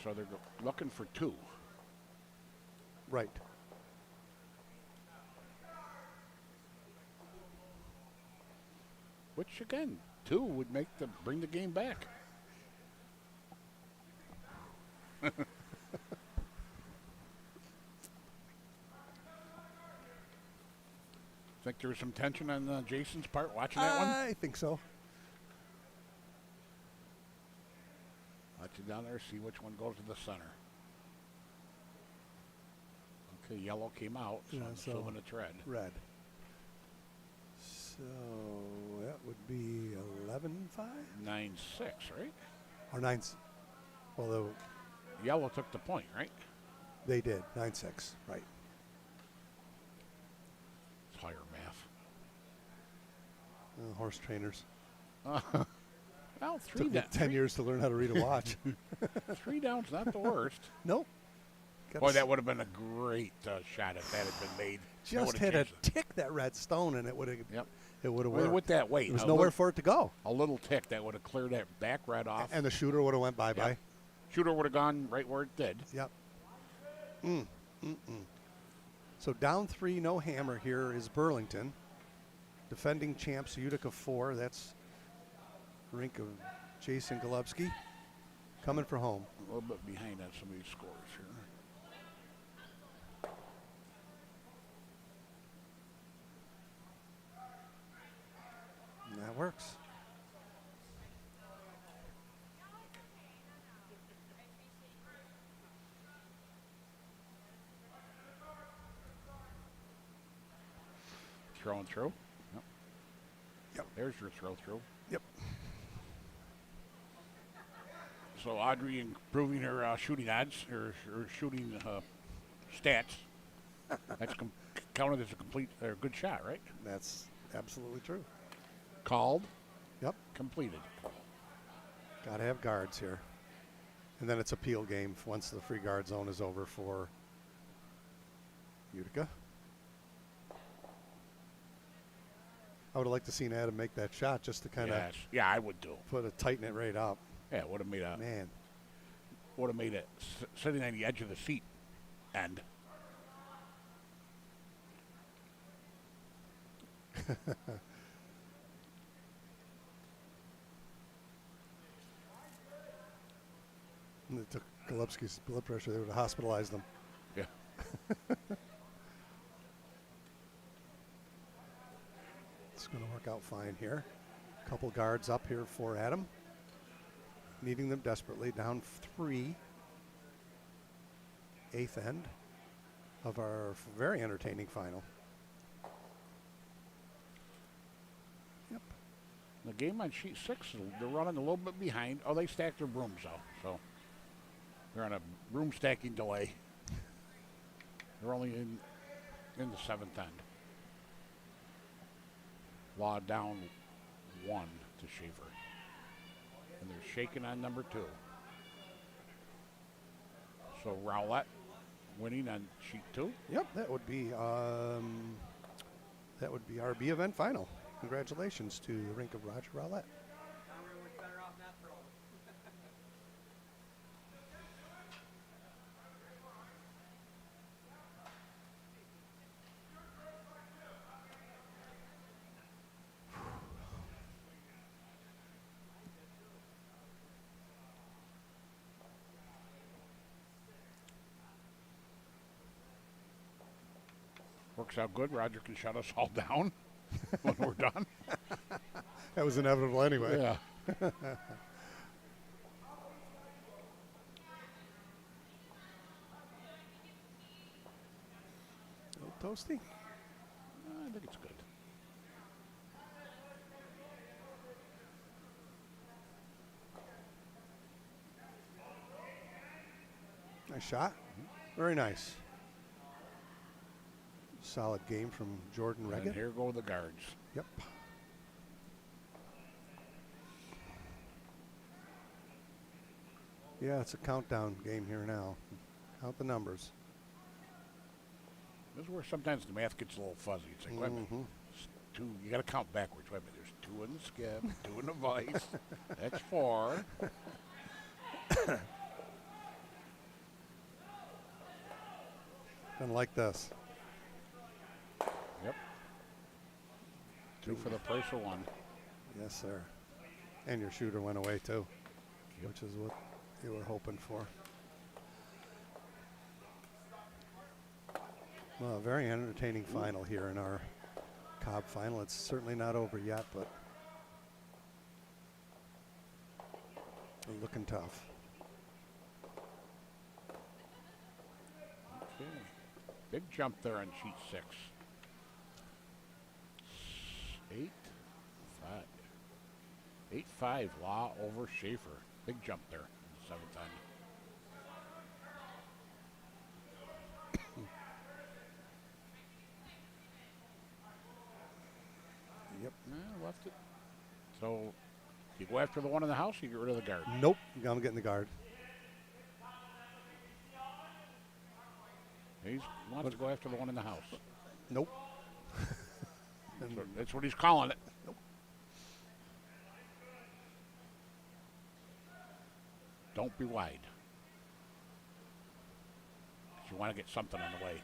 So they're looking for 2. Right. Which again, 2 would bring the game back. Think there was some tension on Jason's part watching that one? I think so. Watch it down there, see which one goes to the center. Okay, yellow came out, so Yeah, I'm so assuming it's red. Red. So that would be 11-5 9-6, right? or 9. Well, Yellow took the point, right? they did 9-6, right? It's higher math. Horse trainers. Well, Took me 10 years to learn how to read a watch. 3 down's not the worst. Nope. Boy, that would have been a great shot if that had been made. Just had to tick that red stone, and it would have. Yep. It would have Well, worked. with that weight, there was nowhere for it to go. A little tick that would have cleared that back red off. And the shooter would have went bye-bye. Yep. Shooter would have gone right where it did. Yep. So down 3, no hammer here is Burlington. Defending champs Utica 4. That's rink of Jason Golubski. Coming for home. A little bit behind on some of these scores here. And that works. Throw and through. Yep. Yep. There's your throw through. Yep. So Audrey improving her shooting odds, her shooting stats. That's counted as a complete or good shot, right? That's absolutely true. Called. Yep. Completed. Got to have guards here. And then it's a peel game once the free guard zone is over for Utica. I would have liked to seen Adam make that shot just to kind of Yeah, I would do. tighten it right up. Yeah, would have made a Man. would have made it sitting on the edge of the seat end. And it took Golubski's blood pressure. They would have hospitalized him. Yeah. It's going to work out fine here. Couple guards up here for Adam. Needing them desperately. Down 3. 8th end of our very entertaining final. Yep. The game on sheet 6, they're running a little bit behind. Oh, they stacked their brooms though, so they're on a broom stacking delay. They're only in the 7th end. Law down 1 to Schaefer, and they're shaking on number 2. So Rowlett winning on sheet 2. Yep, that would be our B event final. Congratulations to the rink of Roger Rowlett. Works out good. Roger can shut us all down when we're done. That was inevitable anyway. Yeah. A little toasty. I think it's good. Nice shot. Very nice. Solid game from Jordan And Regan. here go the guards. Yep. Yeah, it's a countdown game here now. Count the numbers. This is where sometimes the math gets a little fuzzy. It's like, wait a minute, it's 2. You got to count backwards. Wait a minute, there's 2 in the skip, 2 in the vice. That's 4. And like this. Yep. 2 for the price of 1. Yes, sir. And your shooter went away too, which is what you were hoping for. Well, a very entertaining final here in our Cobb final. It's certainly not over yet, but they're looking tough. Okay. Big jump there on sheet 6. 8-5. 8-5. Law over Schaefer. Big jump there in the 7th end. Yep. Left it. So you go after the one in the house, you get rid of the guard. Nope. I'm getting the guard. He wants to go after the one in the house. Nope. That's what he's calling it. Nope. Don't be wide. You want to get something on the way.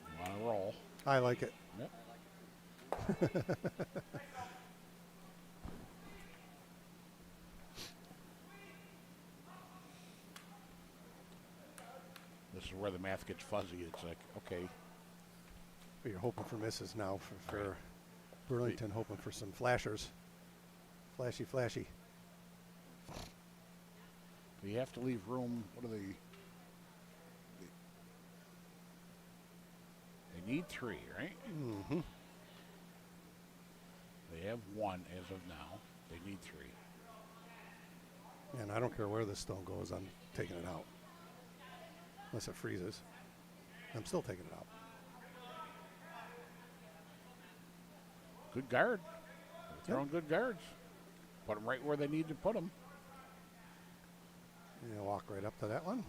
You want to roll. I like it. Yep. This is where the math gets fuzzy. It's like, okay, You're hoping for misses now for Burlington, hoping for some flashers. Flashy, flashy. you have to leave room. What are they? They need 3, right? Mm-hmm. They have 1 as of now. They need 3. And I don't care where this stone goes, I'm taking it out. Unless it freezes. I'm still taking it out. Good guard. They're throwing good guards. Put them right where they need to put them. You walk right up to that one.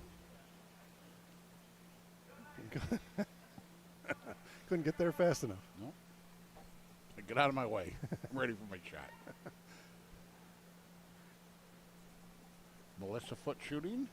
Couldn't get there fast enough. No. Get out of my way. I'm ready for my shot. Melissa foot shooting.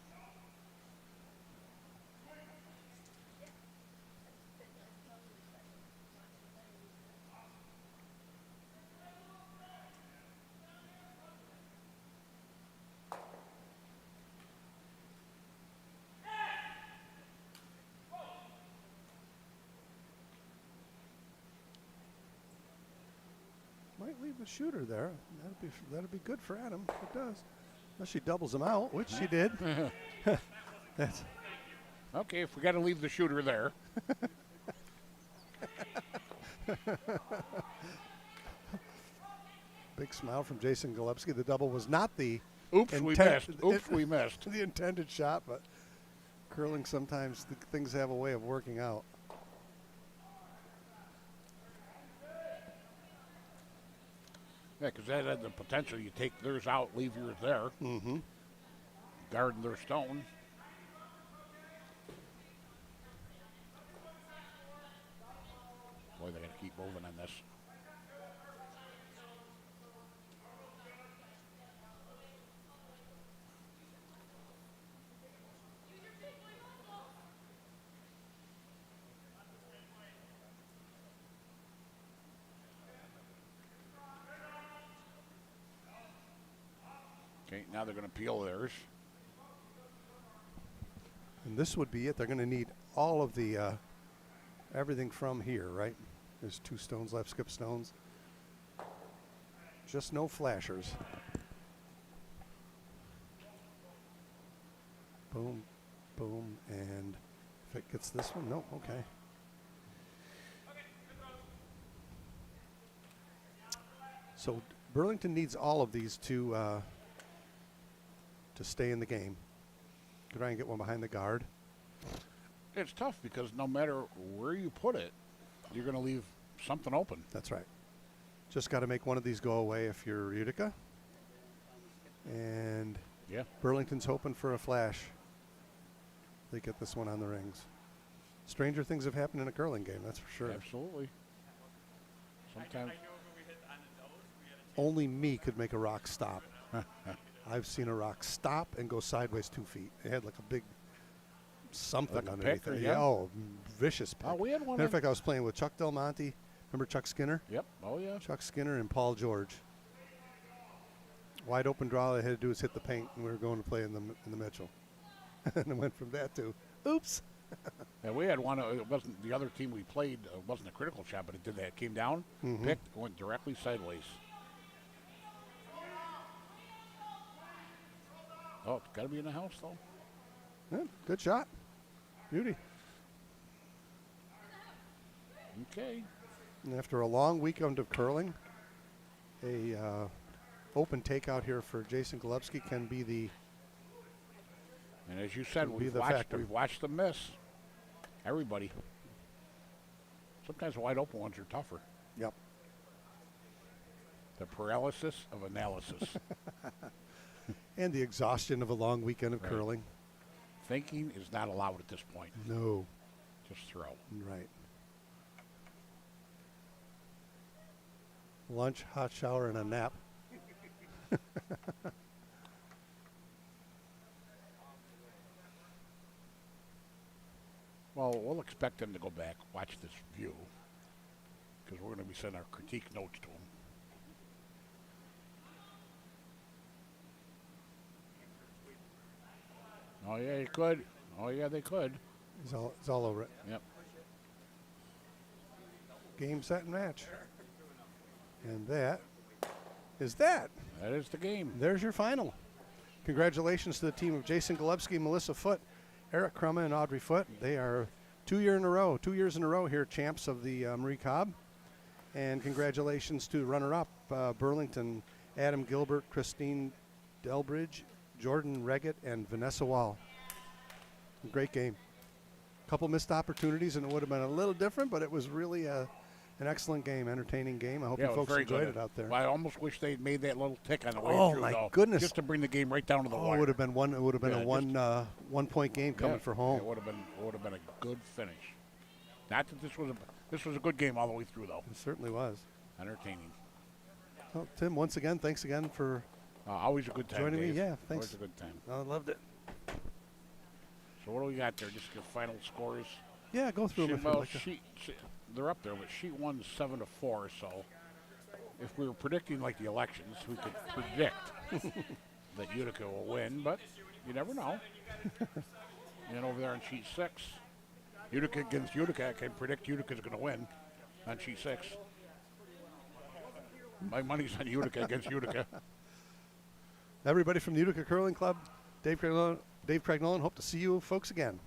Might leave the shooter there. That'd be good for Adam. It does. Unless she doubles him out, which she did. That's Okay, if we got to leave the shooter there. big smile from Jason Golubski. The double was not the Oops, we missed. Oops, we missed. the intended shot, but curling sometimes things have a way of working out. Yeah, because that had the potential. You take theirs out, leave yours there. Mm-hmm. Guarding their stone. Boy, they're going to keep moving on this. Okay, now they're going to peel theirs. And this would be it. They're going to need all of the everything from here, right? There's 2 stones left, skip stones. Just no flashers. Boom, boom, and if it gets this one, no, okay. So Burlington needs all of these to stay in the game. Try and get one behind the guard. It's tough because no matter where you put it, you're going to leave something open. That's right. Just got to make one of these go away if you're Utica. And Yeah. Burlington's hoping for a flash. They get this one on the rings. Stranger things have happened in a curling game, that's for sure. Absolutely. Sometimes. Only me could make a rock stop. I've seen a rock stop and go sideways 2 feet. It had like a big something Like a underneath pick or it. yeah? Oh, vicious pick. Oh, we had one. Matter of fact, I was playing with Chuck Del Monte. Remember Chuck Skinner? Yep. Oh, yeah. Chuck Skinner and Paul George. Wide open draw. All I had to do was hit the paint, and we were going to play in the Mitchell. And it went from that to, oops. Yeah, we had one. It wasn't the other team we played. It wasn't a critical shot, but it did that. It came down, picked, went directly sideways. Oh, it's got to be in the house, though. Yeah, good shot. Beauty. Okay. And after a long weekend of curling, a open takeout here for Jason Golubski can be the And as you said, Be the factor. we've watched them miss. Everybody. Sometimes the wide open ones are tougher. Yep. The paralysis of analysis. And the exhaustion of a long weekend of Right. curling. Thinking is not allowed at this point. No. Just throw. Right. Lunch, hot shower, and a nap. Well, we'll expect them to go back, watch this view, because we're going to be sending our critique notes to them. Oh, yeah, you could. Oh, yeah, they could. It's all over it. Yep. Game, set, and match. And that is that. That is the game. There's your final. Congratulations to the team of Jason Golubski, Melissa Foote, Eric Crumme, and Audrey Foote. They are 2 years in a row here, champs of the Marie Cobb. And congratulations to runner-up Burlington, Adam Gilbert, Christine Delbridge, Jordan Reggett, and Vanessa Wall. Great game. Couple missed opportunities, and it would have been a little different, but it was really an excellent game, entertaining game. I hope Yeah, you it was folks very enjoyed good. it out there. Well, I almost wish they'd made that little tick on the way Oh, through, my though, goodness. just to bring the game right down to the Oh, wire. it would have been one. It would have been Yeah, a one-point game coming Yeah, for home. It would have been a good finish. Not that this was a good game all the way through, though. It certainly was. Entertaining. Well, Tim, once again, thanks again for Always a good time. joining me. Dave. Yeah, thanks. Always a good time. I loved it. So what do we got there? Just the final scores. Yeah, go through them if you'd Well, like to. they're up there, but sheet 1's 7-4. So if we were predicting like the elections, we could predict that Utica will win, but you never know. And over there on sheet 6, Utica against Utica, I can predict Utica's going to win on sheet 6. My money's on Utica against Utica. Everybody from the Utica Curling Club, Dave Craig Nolan, hope to see you folks again.